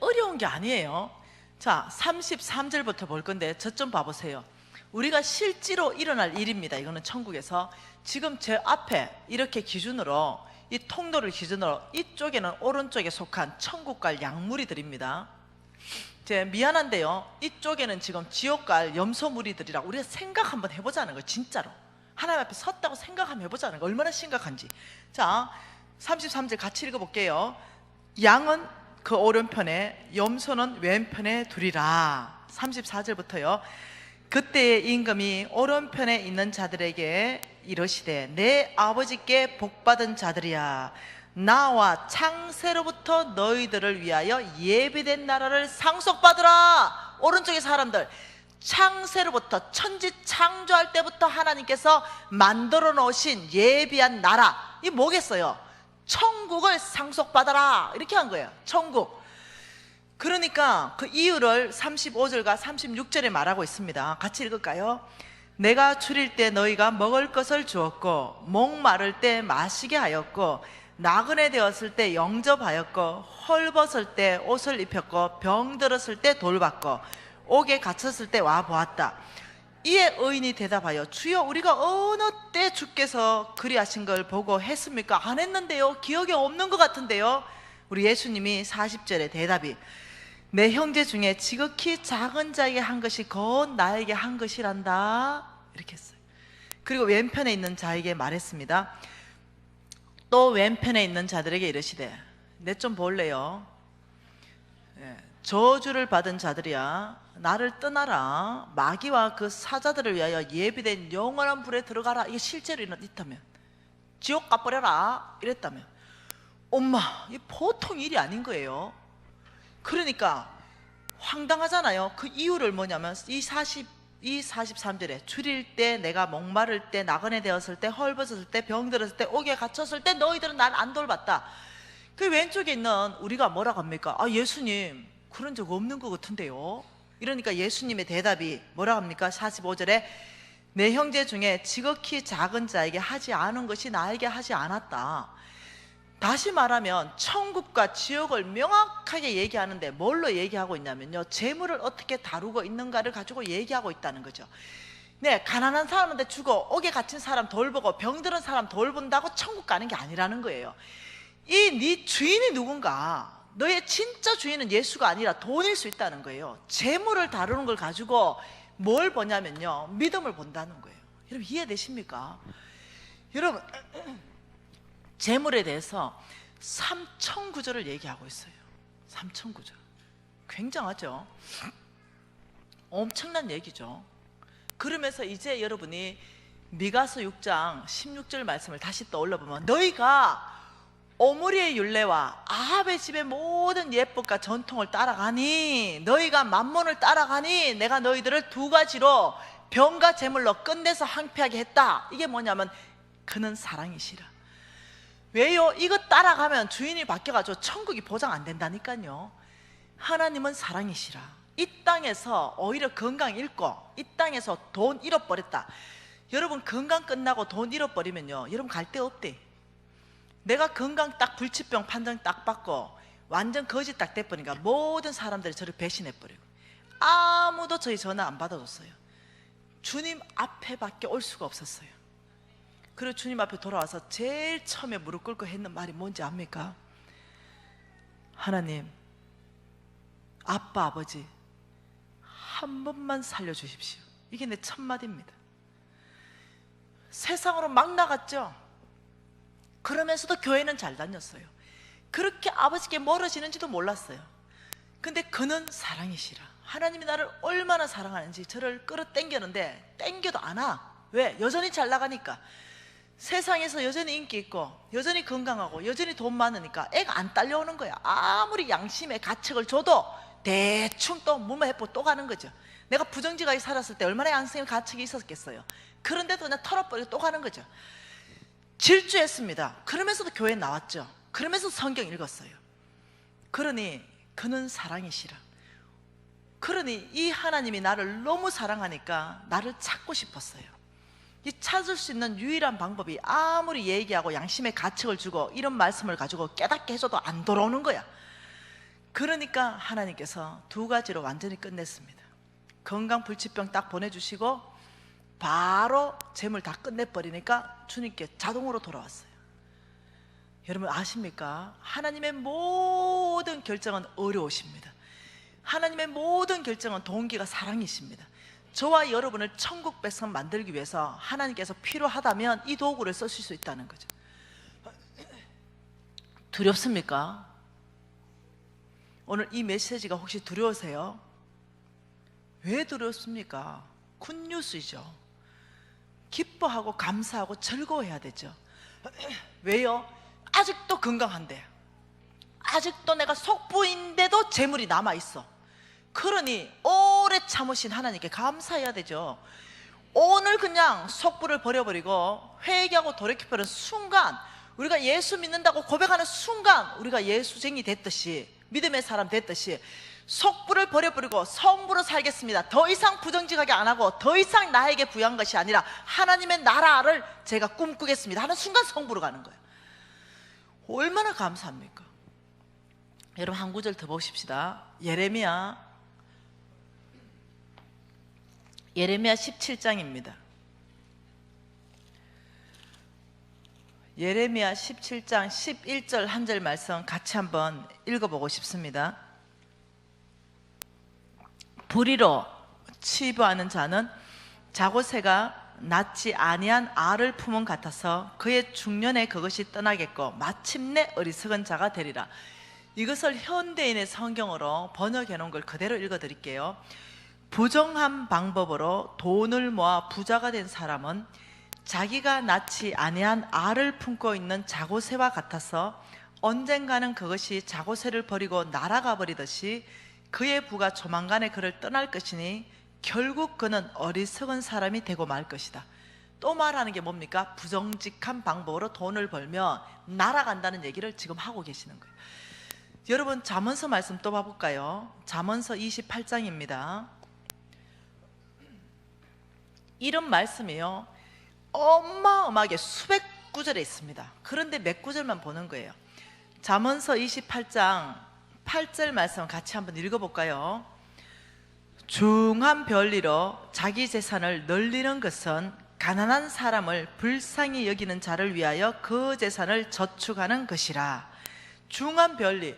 어려운 게 아니에요. 자 33절부터 볼 건데 저 좀 봐보세요. 우리가 실제로 일어날 일입니다. 이거는 천국에서 지금 제 앞에 이렇게 기준으로 이 통로를 기준으로 이쪽에는 오른쪽에 속한 천국 갈 양무리들입니다. 제 미안한데요 이쪽에는 지금 지옥 갈 염소무리들이라고 우리가 생각 한번 해보자는 거예요. 진짜로 하나님 앞에 섰다고 생각 한번 해보자는 거예요. 얼마나 심각한지. 자 33절 같이 읽어볼게요. 양은 그 오른편에 염소는 왼편에 두리라. 34절부터요. 그때의 임금이 오른편에 있는 자들에게 이르시되 내 아버지께 복받은 자들이야 나와 창세로부터 너희들을 위하여 예비된 나라를 상속받으라. 오른쪽의 사람들 창세로부터 천지 창조할 때부터 하나님께서 만들어 놓으신 예비한 나라 이 뭐겠어요? 천국을 상속받아라 이렇게 한 거예요. 천국. 그러니까 그 이유를 35절과 36절에 말하고 있습니다. 같이 읽을까요? 내가 줄일 때 너희가 먹을 것을 주었고 목마를 때 마시게 하였고 나그네 되었을 때 영접하였고 헐벗을 때 옷을 입혔고 병들었을 때 돌봤고 옥에 갇혔을 때 와보았다. 이에 의인이 대답하여 주여 우리가 어느 때 주께서 그리하신 걸 보고 했습니까? 안 했는데요. 기억이 없는 것 같은데요. 우리 예수님이 40절에 대답이 내 형제 중에 지극히 작은 자에게 한 것이 곧 나에게 한 것이란다 이렇게 했어요. 그리고 왼편에 있는 자에게 말했습니다. 또 왼편에 있는 자들에게 이르시되 내 좀 볼래요. 저주를 받은 자들이야 나를 떠나라. 마귀와 그 사자들을 위하여 예비된 영원한 불에 들어가라. 이게 실제로 있다면 지옥 가버려라 이랬다면 엄마 이 보통 일이 아닌 거예요. 그러니까 황당하잖아요. 그 이유를 뭐냐면 이 43절에 줄일 때 내가 목마를 때 나그네 되었을 때 헐벗었을 때 병들었을 때 옥에 갇혔을 때 너희들은 날 안 돌봤다. 그 왼쪽에 있는 우리가 뭐라고 합니까? 아 예수님 그런 적 없는 것 같은데요. 이러니까 예수님의 대답이 뭐라고 합니까? 45절에 내 형제 중에 지극히 작은 자에게 하지 않은 것이 나에게 하지 않았다. 다시 말하면 천국과 지옥을 명확하게 얘기하는데 뭘로 얘기하고 있냐면요 재물을 어떻게 다루고 있는가를 가지고 얘기하고 있다는 거죠. 네, 가난한 사람한테 주고 옥에 갇힌 사람 돌보고 병들은 사람 돌본다고 천국 가는 게 아니라는 거예요. 이 네 주인이 누군가 너의 진짜 주인은 예수가 아니라 돈일 수 있다는 거예요. 재물을 다루는 걸 가지고 뭘 보냐면요 믿음을 본다는 거예요. 여러분 이해되십니까? 여러분 재물에 대해서 삼천구절을 얘기하고 있어요. 삼천구절 굉장하죠? 엄청난 얘기죠. 그러면서 이제 여러분이 미가서 6장 16절 말씀을 다시 떠올려 보면 너희가 오므리의 율례와 아합의 집의 모든 예법과 전통을 따라가니 너희가 만몬을 따라가니 내가 너희들을 두 가지로 병과 재물로 끝내서 항폐하게 했다. 이게 뭐냐면 그는 사랑이시라. 왜요? 이거 따라가면 주인이 바뀌어가지고 천국이 보장 안 된다니까요. 하나님은 사랑이시라. 이 땅에서 오히려 건강 잃고 이 땅에서 돈 잃어버렸다. 여러분 건강 끝나고 돈 잃어버리면요 여러분 갈 데 없대. 내가 건강 딱 불치병 판정 딱 받고 완전 거지 딱 돼버리니까 모든 사람들이 저를 배신해버리고 아무도 저희 전화 안 받아줬어요. 주님 앞에밖에 올 수가 없었어요. 그리고 주님 앞에 돌아와서 제일 처음에 무릎 꿇고 했는 말이 뭔지 압니까? 하나님, 아빠, 아버지 한 번만 살려주십시오. 이게 내 첫마디입니다. 세상으로 막 나갔죠. 그러면서도 교회는 잘 다녔어요. 그렇게 아버지께 멀어지는지도 몰랐어요. 근데 그는 사랑이시라. 하나님이 나를 얼마나 사랑하는지 저를 끌어당겼는데 땡겨도 안 와. 왜? 여전히 잘 나가니까. 세상에서 여전히 인기 있고 여전히 건강하고 여전히 돈 많으니까 애가 안 딸려오는 거야. 아무리 양심의 가책을 줘도 대충 또 무모해보 또 가는 거죠. 내가 부정직하게 살았을 때 얼마나 양심의 가책이 있었겠어요. 그런데도 그냥 털어버리고 또 가는 거죠. 질주했습니다. 그러면서도 교회 나왔죠. 그러면서 성경 읽었어요. 그러니 그는 사랑이 싫어. 그러니 이 하나님이 나를 너무 사랑하니까 나를 찾고 싶었어요. 이 찾을 수 있는 유일한 방법이 아무리 얘기하고 양심의 가책을 주고 이런 말씀을 가지고 깨닫게 해줘도 안 돌아오는 거야. 그러니까 하나님께서 두 가지로 완전히 끝냈습니다. 건강불치병 딱 보내주시고 바로 재물 다 끝내버리니까 주님께 자동으로 돌아왔어요. 여러분 아십니까? 하나님의 모든 결정은 어려우십니다. 하나님의 모든 결정은 동기가 사랑이십니다. 저와 여러분을 천국 백성 만들기 위해서 하나님께서 필요하다면 이 도구를 쓰실 수 있다는 거죠. 두렵습니까? 오늘 이 메시지가 혹시 두려우세요? 왜 두렵습니까? 굿뉴스이죠. 기뻐하고 감사하고 즐거워해야 되죠. 왜요? 아직도 건강한데, 아직도 내가 속부인데도 재물이 남아있어. 그러니 오래 참으신 하나님께 감사해야 되죠. 오늘 그냥 속부를 버려버리고 회개하고 돌이켜버리는 순간, 우리가 예수 믿는다고 고백하는 순간 우리가 예수쟁이 됐듯이, 믿음의 사람 됐듯이 속부를 버려버리고 성부로 살겠습니다. 더 이상 부정직하게 안 하고 더 이상 나에게 부여한 것이 아니라 하나님의 나라를 제가 꿈꾸겠습니다 하는 순간 성부로 가는 거예요. 얼마나 감사합니까? 여러분 한 구절 더 보십시다. 예레미야 17장입니다. 예레미야 17장 11절 한 절 말씀 같이 한번 읽어보고 싶습니다. 불의로 치부하는 자는 자고새가 낳지 아니한 알을 품은 같아서 그의 중년에 그것이 떠나겠고 마침내 어리석은 자가 되리라. 이것을 현대인의 성경으로 번역해 놓은 걸 그대로 읽어 드릴게요. 부정한 방법으로 돈을 모아 부자가 된 사람은 자기가 낳지 아니한 알을 품고 있는 자고새와 같아서 언젠가는 그것이 자고새를 버리고 날아가 버리듯이 그의 부가 조만간에 그를 떠날 것이니 결국 그는 어리석은 사람이 되고 말 것이다. 또 말하는 게 뭡니까? 부정직한 방법으로 돈을 벌면 날아간다는 얘기를 지금 하고 계시는 거예요. 여러분 잠언서 말씀 또 봐볼까요? 잠언서 28장입니다. 이런 말씀이요 어마어마하게 수백 구절에 있습니다. 그런데 몇 구절만 보는 거예요. 잠언서 28장 8절 말씀 같이 한번 읽어볼까요? 중한 별리로 자기 재산을 늘리는 것은 가난한 사람을 불쌍히 여기는 자를 위하여 그 재산을 저축하는 것이라. 중한 별리,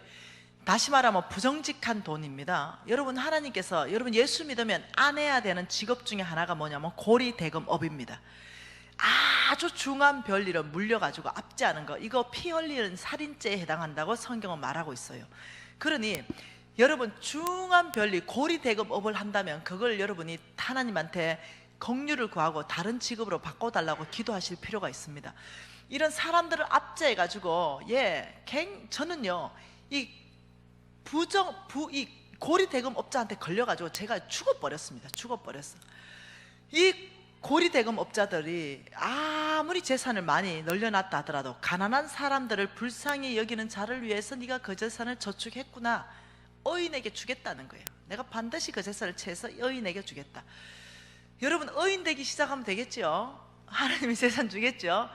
다시 말하면 부정직한 돈입니다. 여러분 하나님께서 여러분 예수 믿으면 안 해야 되는 직업 중에 하나가 뭐냐면 고리대금업입니다. 아주 중한 별리로 물려가지고 압제하는 거, 이거 피 흘리는 살인죄에 해당한다고 성경은 말하고 있어요. 그러니 여러분 중한 별리 고리대금업을 한다면 그걸 여러분이 하나님한테 긍휼을 구하고 다른 직업으로 바꿔달라고 기도하실 필요가 있습니다. 이런 사람들을 압제해가지고 저는요 이 고리대금업자한테 걸려가지고 제가 죽어버렸습니다. 죽어버렸어. 이 고리대금업자들이 아무리 재산을 많이 늘려놨다 하더라도 가난한 사람들을 불쌍히 여기는 자를 위해서 네가 그 재산을 저축했구나, 의인에게 주겠다는 거예요. 내가 반드시 그 재산을 채해서 의인에게 주겠다. 여러분 의인 되기 시작하면 되겠죠. 하나님이 재산 주겠죠.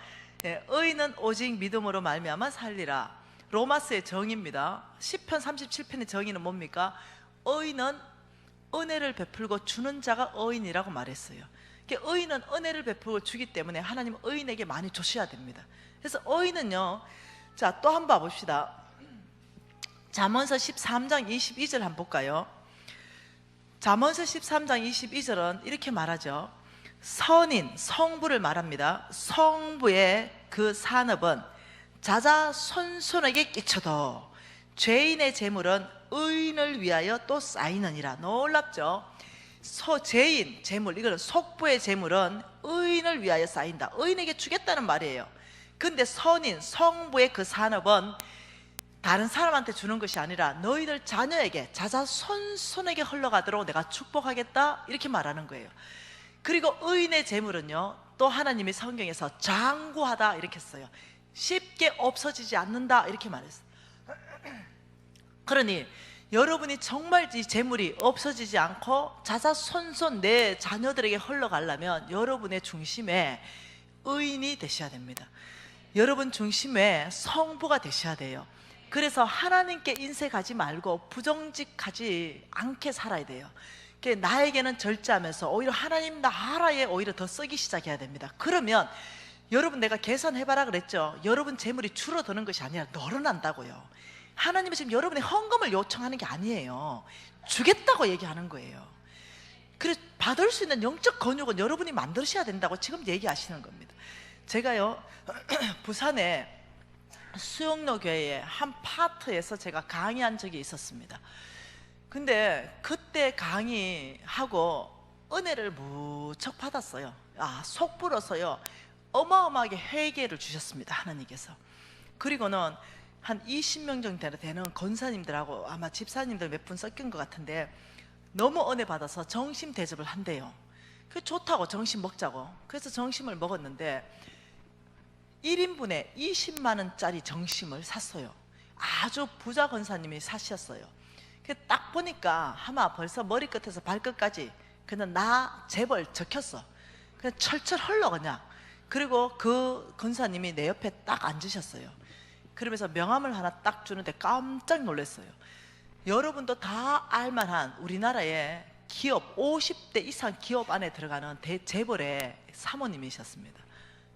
의인은 오직 믿음으로 말미암아 살리라. 로마서의 정의입니다. 시편 37편의 정의는 뭡니까? 의인은 은혜를 베풀고 주는 자가 의인이라고 말했어요. 의인은 은혜를 베풀고 주기 때문에 하나님은 의인에게 많이 주셔야 됩니다. 그래서 의인은요, 자, 또 한번 봐봅시다. 잠언서 13장 22절 한번 볼까요? 잠언서 13장 22절은 이렇게 말하죠. 선인, 성부를 말합니다. 성부의 그 산업은 자자손손에게 끼쳐도 죄인의 재물은 의인을 위하여 또 쌓이느니라. 놀랍죠? 제인, 재물, 이거는 속부의 재물은 의인을 위하여 쌓인다. 의인에게 주겠다는 말이에요. 근데 선인, 성부의 그 산업은 다른 사람한테 주는 것이 아니라 너희들 자녀에게, 자자손손에게 흘러가도록 내가 축복하겠다, 이렇게 말하는 거예요. 그리고 의인의 재물은요, 또 하나님이 성경에서 장구하다 이렇게 써요. 쉽게 없어지지 않는다 이렇게 말했어요. 그러니 여러분이 정말 이 재물이 없어지지 않고 자자손손 내 자녀들에게 흘러가려면 여러분의 중심에 의인이 되셔야 됩니다. 여러분 중심에 성부가 되셔야 돼요. 그래서 하나님께 인색하지 말고 부정직하지 않게 살아야 돼요. 나에게는 절제하면서 오히려 하나님 나라에 오히려 더 쓰기 시작해야 됩니다. 그러면 여러분, 내가 계산해봐라 그랬죠. 여러분 재물이 줄어드는 것이 아니라 늘어난다고요. 하나님은 지금 여러분의 헌금을 요청하는 게 아니에요. 주겠다고 얘기하는 거예요. 그래서 받을 수 있는 영적 근육은 여러분이 만드셔야 된다고 지금 얘기하시는 겁니다. 제가요 부산에 수영로 교회의 한 파트에서 제가 강의한 적이 있었습니다. 근데 그때 강의하고 은혜를 무척 받았어요. 속불어서요 어마어마하게 회개를 주셨습니다, 하나님께서. 그리고는 한 20명 정도 되는 권사님들하고 아마 집사님들 몇 분 섞인 것 같은데 너무 은혜 받아서 정심 대접을 한대요. 그게 좋다고, 정심 먹자고. 그래서 정심을 먹었는데 1인분에 20만 원짜리 정심을 샀어요. 아주 부자 권사님이 사셨어요. 딱 보니까 아마 벌써 머리끝에서 발끝까지 그냥 나 재벌 적혔어. 그냥 철철 흘러 그냥. 그리고 그 권사님이 내 옆에 딱 앉으셨어요. 그러면서 명함을 하나 딱 주는데 깜짝 놀랐어요. 여러분도 다 알만한 우리나라의 기업 50대 이상 기업 안에 들어가는 대재벌의 사모님이셨습니다.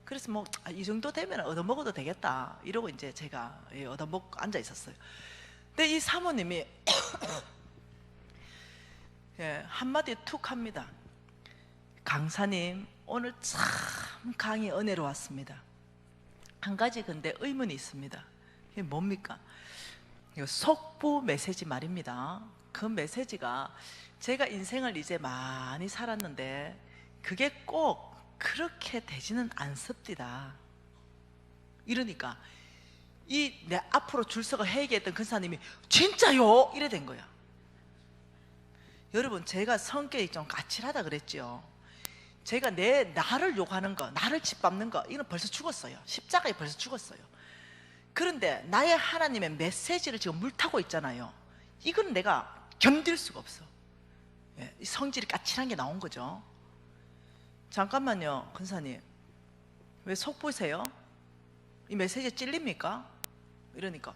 그래서 뭐 이 정도 되면 얻어먹어도 되겠다 이러고 이제 제가 얻어먹고 앉아 있었어요. 근데 이 사모님이 한마디 툭 합니다. 강사님, 오늘 참 강의 은혜로웠습니다. 한 가지 근데 의문이 있습니다. 이게 뭡니까? 이거 속보 메시지 말입니다. 그 메시지가 제가 인생을 이제 많이 살았는데 그게 꼭 그렇게 되지는 않습니다. 이러니까 이 내 앞으로 줄 서가 회개했던 근사님이 진짜요? 이래 된 거야. 여러분, 제가 성격이 좀 까칠하다 그랬죠. 제가 나를 욕하는 거, 나를 짓밟는 거, 이건 벌써 죽었어요. 십자가에 벌써 죽었어요. 그런데 나의 하나님의 메시지를 지금 물타고 있잖아요. 이건 내가 견딜 수가 없어. 이 성질이 까칠한 게 나온 거죠. 잠깐만요, 권사님, 왜 속 보세요? 이 메시지에 찔립니까? 이러니까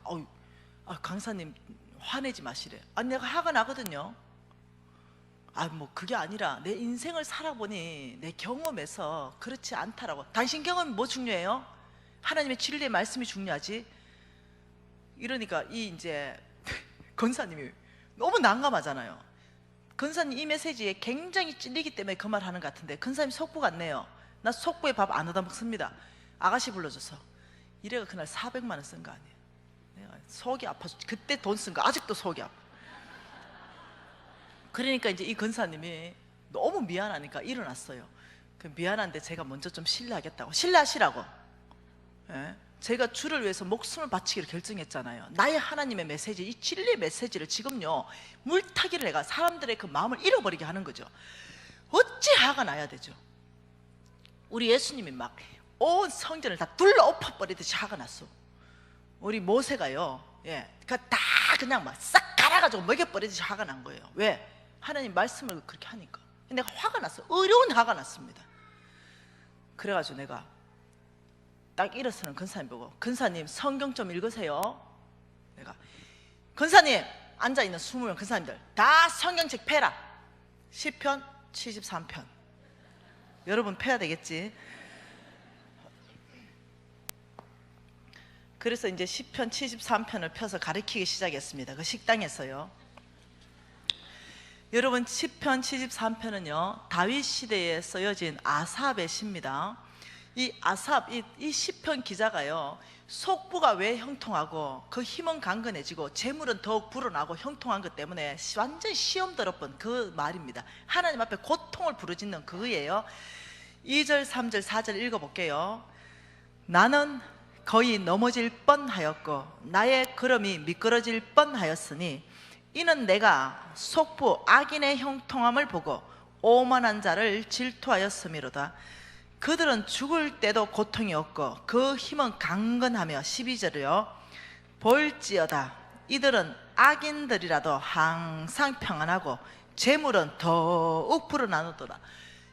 강사님 화내지 마시래. 내가 화가 나거든요. 뭐 그게 아니라 내 인생을 살아보니 내 경험에서 그렇지 않다라고. 당신 경험이 뭐 중요해요? 하나님의 진리의 말씀이 중요하지. 이러니까 이제 권사님이 너무 난감하잖아요. 권사님 이 메시지에 굉장히 찔리기 때문에 그 말 하는 것 같은데, 권사님 속보 같네요. 나 속보에 밥 안 얻어 먹습니다. 아가씨 불러줘서. 이래가 그날 400만 원 쓴 거 아니에요. 내가 속이 아파서 그때 돈 쓴 거 아직도 속이 아파. 그러니까 이제 이 권사님이 너무 미안하니까 일어났어요. 미안한데 제가 먼저 좀 실례하겠다고. 실례하시라고. 제가 주를 위해서 목숨을 바치기로 결정했잖아요. 나의 하나님의 메시지, 이 진리의 메시지를 지금요 물타기를 해가 사람들의 그 마음을 잃어버리게 하는 거죠. 어찌 화가 나야 되죠. 우리 예수님이 막 온 성전을 다 둘러 엎어버리듯이 화가 났어. 우리 모세가요, 다 그냥 막 싹 갈아가지고 먹여버리듯이 화가 난 거예요. 왜? 하나님 말씀을 그렇게 하니까. 내가 화가 났어. 어려운 화가 났습니다. 그래가지고 내가 딱 일어서는 권사님 보고, 권사님 성경 좀 읽으세요. 내가 권사님, 앉아있는 20명 권사님들 다 성경책 펴라. 시편 73편. 여러분 펴야 되겠지. 그래서 이제 시편 73편을 펴서 가르치기 시작했습니다. 그 식당에서요. 여러분, 시편 73편은요 다윗 시대에 쓰여진 아삽의 시입니다. 이 아삽, 이 시편 기자가요, 속부가 왜 형통하고 그 힘은 강건해지고 재물은 더욱 불어나고 형통한 것 때문에 완전 시험 들어본 그 말입니다. 하나님 앞에 고통을 부르짖는 그거예요. 2절, 3절, 4절 읽어볼게요. 나는 거의 넘어질 뻔하였고 나의 걸음이 미끄러질 뻔하였으니 이는 내가 속부 악인의 형통함을 보고 오만한 자를 질투하였음이로다. 그들은 죽을 때도 고통이 없고 그 힘은 강건하며 12절이요 볼지어다 이들은 악인들이라도 항상 평안하고 재물은 더욱 불어나누더라.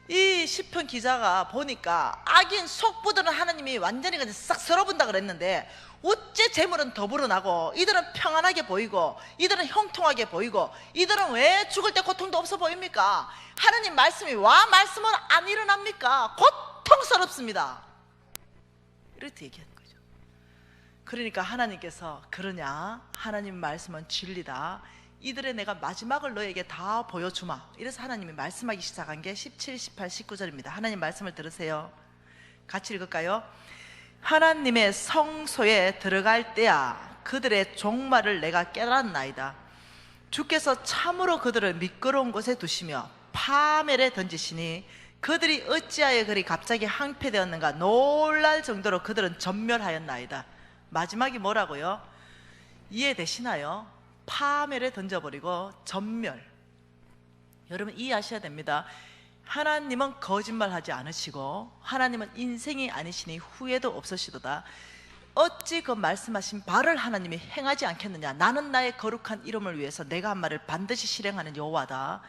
이 시편 기자가 보니까 악인 속부들은 하나님이 완전히 그냥 싹 쓸어본다 그랬는데 어째 재물은 더 불어나고 이들은 평안하게 보이고 이들은 형통하게 보이고 이들은 왜 죽을 때 고통도 없어 보입니까? 하나님 말씀이 와 말씀은 안 일어납니까? 고통스럽습니다. 이렇게 얘기하는 거죠. 그러니까 하나님께서 그러냐? 하나님 말씀은 진리다. 이들의 내가 마지막을 너에게 다 보여주마. 이래서 하나님이 말씀하기 시작한 게 17, 18, 19절입니다. 하나님 말씀을 들으세요. 같이 읽을까요? 하나님의 성소에 들어갈 때야 그들의 종말을 내가 깨달았나이다. 주께서 참으로 그들을 미끄러운 곳에 두시며 파멸에 던지시니 그들이 어찌하여 그리 갑자기 항폐되었는가 놀랄 정도로 그들은 전멸하였나이다. 마지막이 뭐라고요? 이해되시나요? 파멸에 던져버리고 전멸. 여러분 이해하셔야 됩니다. 하나님은 거짓말하지 않으시고 하나님은 인생이 아니시니 후회도 없으시도다. 어찌 그 말씀하신 바를 하나님이 행하지 않겠느냐. 나는 나의 거룩한 이름을 위해서 내가 한 말을 반드시 실행하는 여호와다.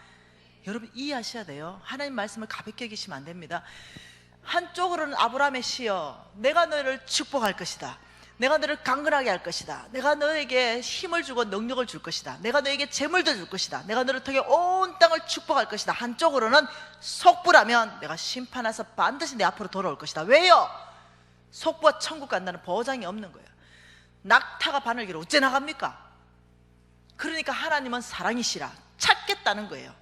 여러분 이해하셔야 돼요. 하나님 말씀을 가볍게 여기시면 안 됩니다. 한쪽으로는 아브라함의 시여 내가 너를 축복할 것이다. 내가 너를 강건하게 할 것이다. 내가 너에게 힘을 주고 능력을 줄 것이다. 내가 너에게 재물도 줄 것이다. 내가 너를 통해 온 땅을 축복할 것이다. 한쪽으로는 속부라면 내가 심판해서 반드시 내 앞으로 돌아올 것이다. 왜요? 속부가 천국 간다는 보장이 없는 거예요. 낙타가 바늘기로 어째 나갑니까? 그러니까 하나님은 사랑이시라 찾겠다는 거예요.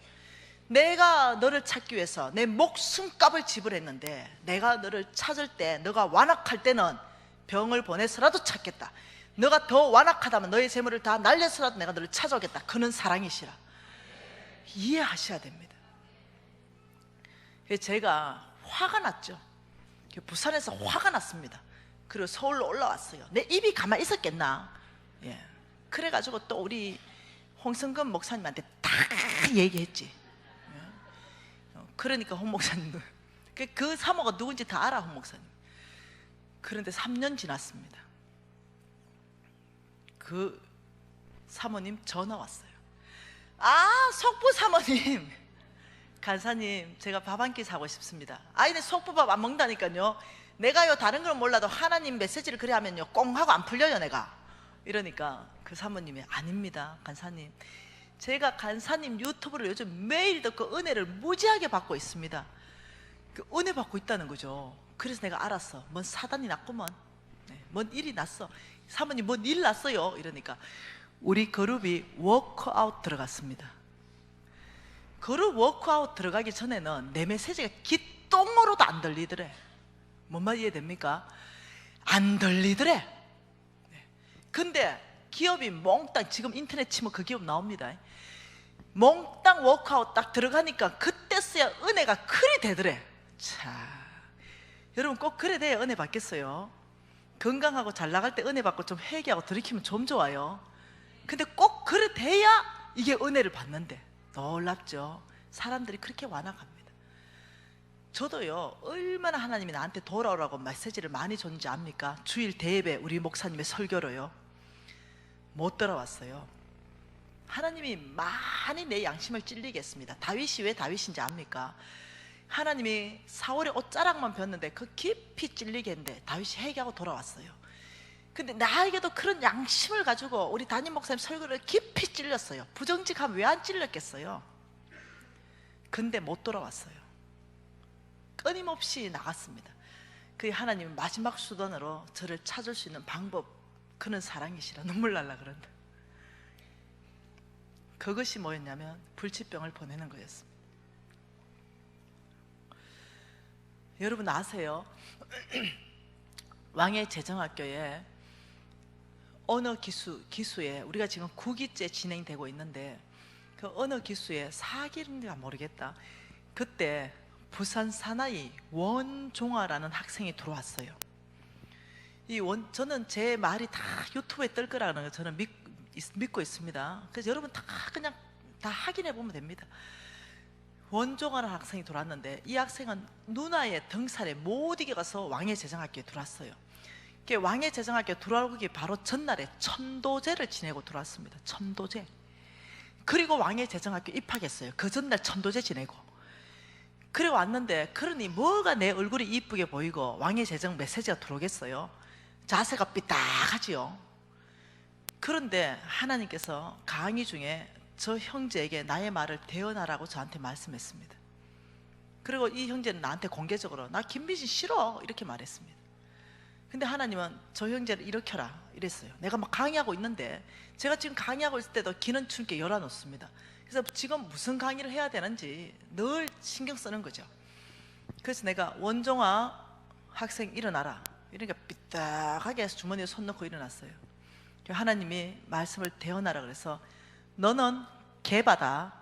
내가 너를 찾기 위해서 내 목숨값을 지불했는데 내가 너를 찾을 때 너가 완악할 때는 병을 보내서라도 찾겠다. 너가 더 완악하다면 너의 재물을 다 날려서라도 내가 너를 찾아오겠다. 그는 사랑이시라. 이해하셔야 됩니다. 제가 화가 났죠. 부산에서 화가 났습니다. 그리고 서울로 올라왔어요. 내 입이 가만히 있었겠나. 예. 그래가지고 또 우리 홍성근 목사님한테 다 얘기했지. 예. 그러니까 홍 목사님도 그 사모가 누군지 다 알아. 홍 목사님. 그런데 3년 지났습니다. 그 사모님 전화 왔어요. 아 속부 사모님, 간사님 제가 밥 한 끼 사고 싶습니다. 아이네 속부밥 안 먹는다니까요. 내가요 다른 건 몰라도 하나님 메시지를 그래 하면요 꽁 하고 안 풀려요 내가. 이러니까 그 사모님이 아닙니다 간사님, 제가 간사님 유튜브를 요즘 매일 듣고 은혜를 무지하게 받고 있습니다. 그 은혜 받고 있다는 거죠. 그래서 내가 알았어. 뭔 사단이 났구먼. 네, 뭔 일이 났어. 사모님 뭔 일 났어요. 이러니까 우리 그룹이 워크아웃 들어갔습니다. 그룹 워크아웃 들어가기 전에는 내 메시지가 기똥으로도 안 들리더래. 뭔 말 이해됩니까? 안 들리더래. 네. 근데 기업이 몽땅 지금 인터넷 치면 그 기업 나옵니다. 몽땅 워크아웃 딱 들어가니까 그때서야 은혜가 그리 되더래. 자, 여러분 꼭 그래 돼야 은혜 받겠어요. 건강하고 잘 나갈 때 은혜 받고 좀 회개하고 돌이키면 좀 좋아요. 근데 꼭 그래 돼야 이게 은혜를 받는데 놀랍죠. 사람들이 그렇게 완악합니다. 저도요 얼마나 하나님이 나한테 돌아오라고 메시지를 많이 줬는지 압니까? 주일 대예배 우리 목사님의 설교로요 못 돌아왔어요. 하나님이 많이 내 양심을 찔리게 했습니다. 다윗이 왜 다윗인지 압니까? 하나님이 사울의 옷자락만 폈는데 그 깊이 찔리게 했는데 다윗이 회개하고 돌아왔어요. 근데 나에게도 그런 양심을 가지고 우리 담임 목사님 설교를 깊이 찔렸어요. 부정직하면 왜 안 찔렸겠어요? 근데 못 돌아왔어요. 끊임없이 나갔습니다. 그 하나님은 마지막 수단으로 저를 찾을 수 있는 방법, 그는 사랑이시라. 눈물 날라 그런다. 그것이 뭐였냐면 불치병을 보내는 거였습니다. 여러분 아세요? 왕의 재정학교에 언어 기수에 우리가 지금 9기째 진행되고 있는데 그 언어 기수에 4기인가 모르겠다. 그때 부산 사나이 원종아라는 학생이 들어왔어요. 저는 제 말이 다 유튜브에 뜰 거라는 거 저는 믿고 있습니다. 그래서 여러분 다 그냥 다 확인해 보면 됩니다. 원종아라는 학생이 들어왔는데 이 학생은 누나의 등살에 못 이겨가서 왕의 재정학교에 들어왔어요. 왕의 재정학교에 들어오기 바로 전날에 천도제를 지내고 들어왔습니다. 천도제. 그리고 왕의 재정학교 입학했어요. 그 전날 천도제 지내고. 그래 왔는데 그러니 뭐가 내 얼굴이 이쁘게 보이고 왕의 재정 메시지가 들어오겠어요? 자세가 삐딱하지요. 그런데 하나님께서 강의 중에 저 형제에게 나의 말을 대언하라고 저한테 말씀했습니다. 그리고 이 형제는 나한테 공개적으로 나 김민신 싫어 이렇게 말했습니다. 근데 하나님은 저 형제를 일으켜라 이랬어요. 내가 막 강의하고 있는데 제가 지금 강의하고 있을 때도 기는 주님께 열어놓습니다. 그래서 지금 무슨 강의를 해야 되는지 늘 신경 쓰는 거죠. 그래서 내가 원종아 학생 일어나라 이러니까 삐딱하게 해서 주머니에 손 넣고 일어났어요. 하나님이 말씀을 대언하라 그래서 너는 개바다,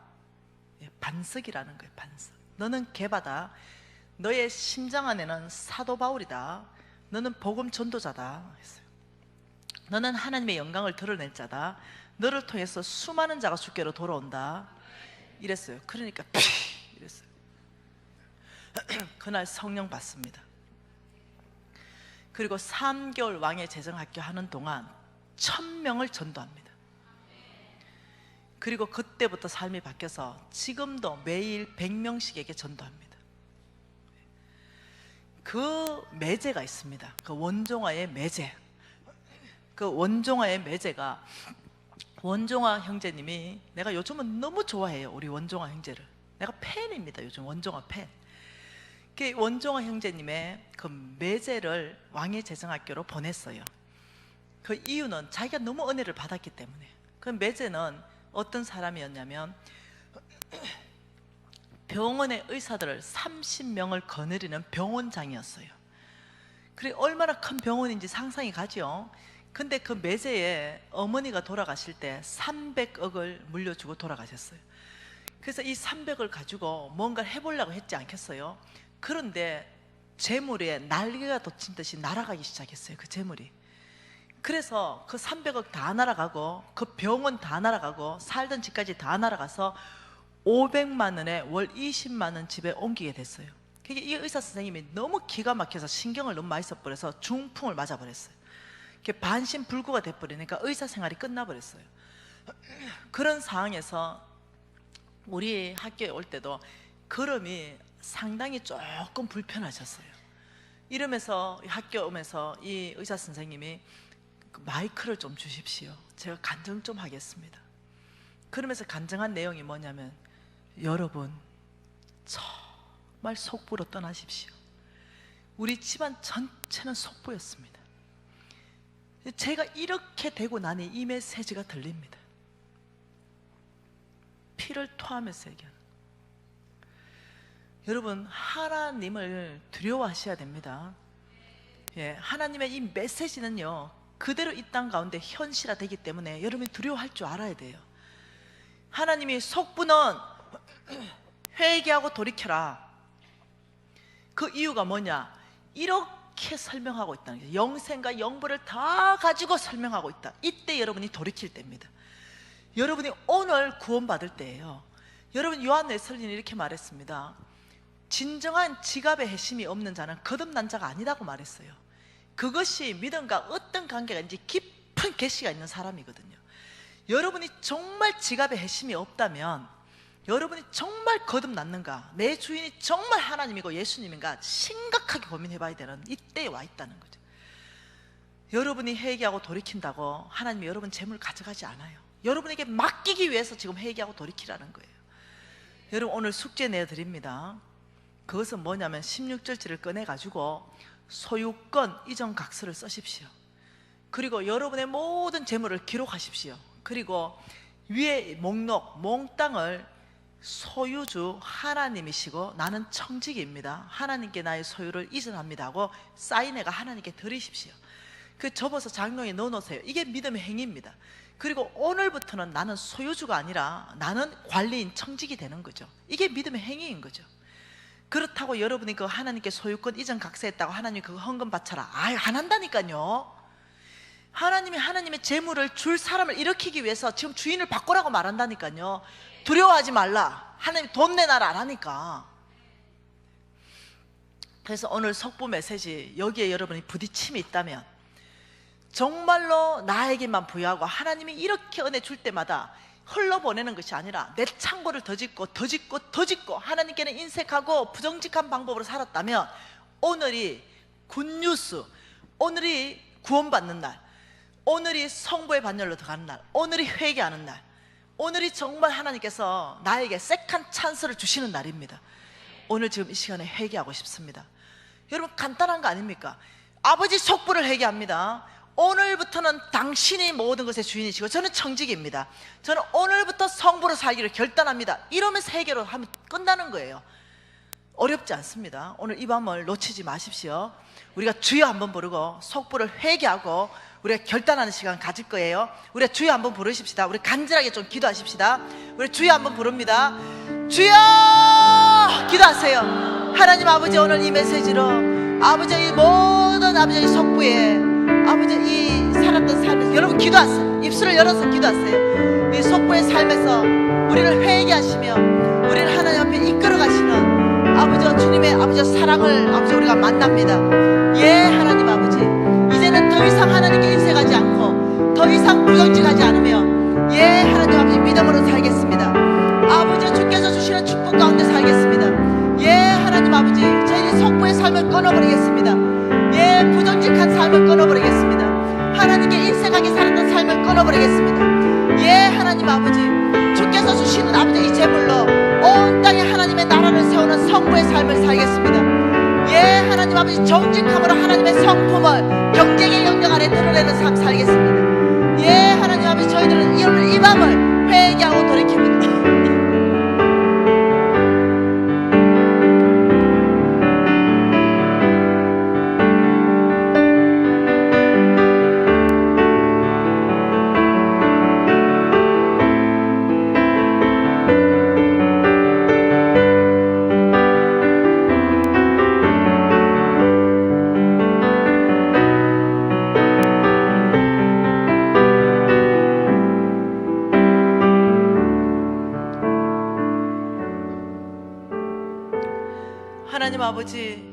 반석이라는 거예요. 반석. 너는 개바다. 너의 심장 안에는 사도 바울이다. 너는 복음 전도자다 했어요. 너는 하나님의 영광을 드러낼 자다. 너를 통해서 수많은 자가 주께로 돌아온다 이랬어요. 그러니까 이랬어요. 그날 성령 받습니다. 그리고 3개월 왕의 재정학교 하는 동안 1000명을 전도합니다. 그리고 그때부터 삶이 바뀌어서 지금도 매일 100명씩에게 전도합니다. 그 매제가 있습니다. 그 원종아의 매제. 그 원종아의 매제가 원종아 형제님이 내가 요즘은 너무 좋아해요. 우리 원종아 형제를. 내가 팬입니다. 요즘 원종아 팬. 그 원종아 형제님의 그 매제를 왕의 재정학교로 보냈어요. 그 이유는 자기가 너무 은혜를 받았기 때문에. 그 매제는 어떤 사람이었냐면 병원의 의사들을 30명을 거느리는 병원장이었어요. 그래 얼마나 큰 병원인지 상상이 가죠. 근데 그 매제에 어머니가 돌아가실 때 300억을 물려주고 돌아가셨어요. 그래서 이 300을 가지고 뭔가를 해보려고 했지 않겠어요? 그런데 재물에 날개가 돋친 듯이 날아가기 시작했어요. 그 재물이. 그래서 그 300억 다 날아가고 그 병원 다 날아가고 살던 집까지 다 날아가서 500만 원에 월 20만 원 집에 옮기게 됐어요. 이 의사 선생님이 너무 기가 막혀서 신경을 너무 많이 써버려서 중풍을 맞아버렸어요. 반신불구가 돼버리니까 의사 생활이 끝나버렸어요. 그런 상황에서 우리 학교에 올 때도 걸음이 상당히 조금 불편하셨어요. 이러면서 학교 오면서 이 의사 선생님이 마이크를 좀 주십시오. 제가 간증 좀 하겠습니다. 그러면서 간증한 내용이 뭐냐면 여러분 정말 속보로 떠나십시오. 우리 집안 전체는 속보였습니다. 제가 이렇게 되고 나니 이 메시지가 들립니다. 피를 토하면서 얘기하는. 여러분 하나님을 두려워하셔야 됩니다. 하나님의 이 메시지는요 그대로 이 땅 가운데 현실화되기 때문에 여러분이 두려워할 줄 알아야 돼요. 하나님이 속부는 회개하고 돌이켜라. 그 이유가 뭐냐? 이렇게 설명하고 있다는 거예요. 영생과 영부를 다 가지고 설명하고 있다. 이때 여러분이 돌이킬 때입니다. 여러분이 오늘 구원받을 때예요. 여러분 요한네설린이 이렇게 말했습니다. 진정한 지갑에 핵심이 없는 자는 거듭난 자가 아니라고 말했어요. 그것이 믿음과 어떤 관계가 있는지 깊은 계시가 있는 사람이거든요. 여러분이 정말 지갑에 핵심이 없다면 여러분이 정말 거듭났는가, 내 주인이 정말 하나님이고 예수님인가 심각하게 고민해 봐야 되는 이때에 와 있다는 거죠. 여러분이 회개하고 돌이킨다고 하나님이 여러분 재물 가져가지 않아요. 여러분에게 맡기기 위해서 지금 회개하고 돌이키라는 거예요. 여러분 오늘 숙제 내드립니다. 그것은 뭐냐면 16절지를 꺼내가지고 소유권 이전 각서를 쓰십시오. 그리고 여러분의 모든 재물을 기록하십시오. 그리고 위에 목록, 몽땅을 소유주 하나님이시고 나는 청지기입니다. 하나님께 나의 소유를 이전합니다 하고 사인회가 하나님께 드리십시오. 그 접어서 장롱에 넣어놓으세요. 이게 믿음의 행위입니다. 그리고 오늘부터는 나는 소유주가 아니라 나는 관리인 청지기 되는 거죠. 이게 믿음의 행위인 거죠. 그렇다고 여러분이 그 하나님께 소유권 이전 각서했다고 하나님이 그거 헌금 바쳐라, 안 한다니까요. 하나님이 하나님의 재물을 줄 사람을 일으키기 위해서 지금 주인을 바꾸라고 말한다니까요. 두려워하지 말라, 하나님 돈 내놔라 안 하니까. 그래서 오늘 속보 메시지, 여기에 여러분이 부딪힘이 있다면 정말로 나에게만 부여하고 하나님이 이렇게 은혜 줄 때마다 흘러보내는 것이 아니라 내 창고를 더 짓고 더 짓고 더 짓고 하나님께는 인색하고 부정직한 방법으로 살았다면 오늘이 굿뉴스, 오늘이 구원받는 날, 오늘이 성부의 반열로 들어가는 날, 오늘이 회개하는 날, 오늘이 정말 하나님께서 나에게 세컨 찬스를 주시는 날입니다. 오늘 지금 이 시간에 회개하고 싶습니다. 여러분 간단한 거 아닙니까? 아버지 속부를 회개합니다. 오늘부터는 당신이 모든 것의 주인이시고 저는 청지기입니다. 저는 오늘부터 성부로 살기를 결단합니다. 이러면서 회개로 하면 끝나는 거예요. 어렵지 않습니다. 오늘 이 밤을 놓치지 마십시오. 우리가 주여 한번 부르고 속부를 회개하고 우리가 결단하는 시간 가질 거예요. 우리가 주여 한번 부르십시다. 우리 간절하게 좀 기도하십시다. 우리 주여 한번 부릅니다. 주여! 기도하세요. 하나님 아버지, 오늘 이 메시지로 아버지 이 모든 아버지 속부에 아버지 이 살았던 삶에서 여러분 기도하세요. 입술을 열어서 기도하세요. 이 속부의 삶에서 우리를 회개하시며 우리를 하나님 앞에 이끌어 가시는 아버지 주님의 아버지 사랑을 아버지 우리가 만납니다. 예, 하나님 아버지, 이제는 더 이상 하나님께 인색하지 않고 더 이상 부정직하지 않으며 예, 하나님 아버지 믿음으로 살겠습니다. 아버지 주께서 주시는 축복 가운데 살겠습니다. 예, 하나님 아버지, 저희 속부의 삶을 끊어버리겠습니다. 예, 부정직한 삶을 끊어버리겠습니다. 하나님께 인색하게 살았던 삶을 끊어버리겠습니다. 예, 하나님 아버지, 주께서 주시는 아버지 이 제물로 온 땅에 하나님의 나라를 세우는 성부의 삶을 살겠습니다. 예, 하나님 아버지, 정직함으로 하나님의 성품을 경쟁의 영역 아래 드러내는 삶 살겠습니다. 예, 하나님 아버지, 저희들은 오늘 이 밤을 회개하고 돌이킵니다. 하나님 아버지,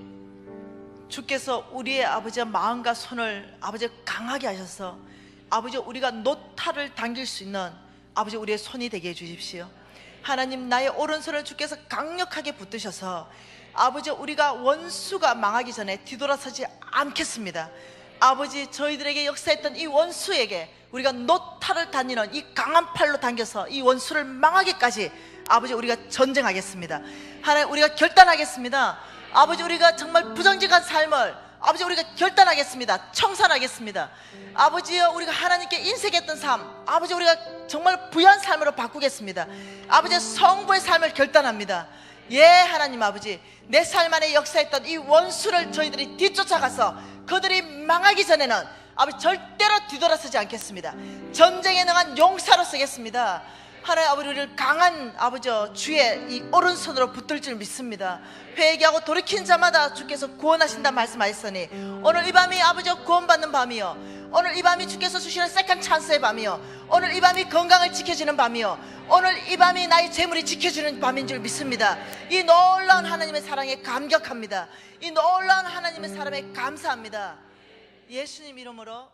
주께서 우리의 아버지의 마음과 손을 아버지 강하게 하셔서 아버지 우리가 노타를 당길 수 있는 아버지 우리의 손이 되게 해주십시오. 하나님, 나의 오른손을 주께서 강력하게 붙드셔서 아버지 우리가 원수가 망하기 전에 뒤돌아서지 않겠습니다. 아버지, 저희들에게 역사했던 이 원수에게 우리가 노타를 다니는 이 강한 팔로 당겨서 이 원수를 망하기까지 아버지 우리가 전쟁하겠습니다. 하나님, 우리가 결단하겠습니다. 아버지, 우리가 정말 부정직한 삶을 아버지 우리가 결단하겠습니다. 청산하겠습니다. 아버지여, 우리가 하나님께 인색했던 삶 아버지 우리가 정말 부유한 삶으로 바꾸겠습니다. 아버지, 성부의 삶을 결단합니다. 예, 하나님 아버지, 내 삶 안에 역사했던 이 원수를 저희들이 뒤쫓아가서 그들이 망하기 전에는 아버지 절대로 뒤돌아서지 않겠습니다. 전쟁에 능한 용사로 쓰겠습니다. 하나님 아버지, 우리를 강한 아버지 주의 이 오른손으로 붙들 줄 믿습니다. 회개하고 돌이킨 자마다 주께서 구원하신다 말씀하셨으니 오늘 이 밤이 아버지 구원받는 밤이요, 오늘 이 밤이 주께서 주시는 세컨 찬스의 밤이요, 오늘 이 밤이 건강을 지켜주는 밤이요, 오늘 이 밤이 나의 재물이 지켜주는 밤인 줄 믿습니다. 이 놀라운 하나님의 사랑에 감격합니다. 이 놀라운 하나님의 사랑에 감사합니다. 예수님 이름으로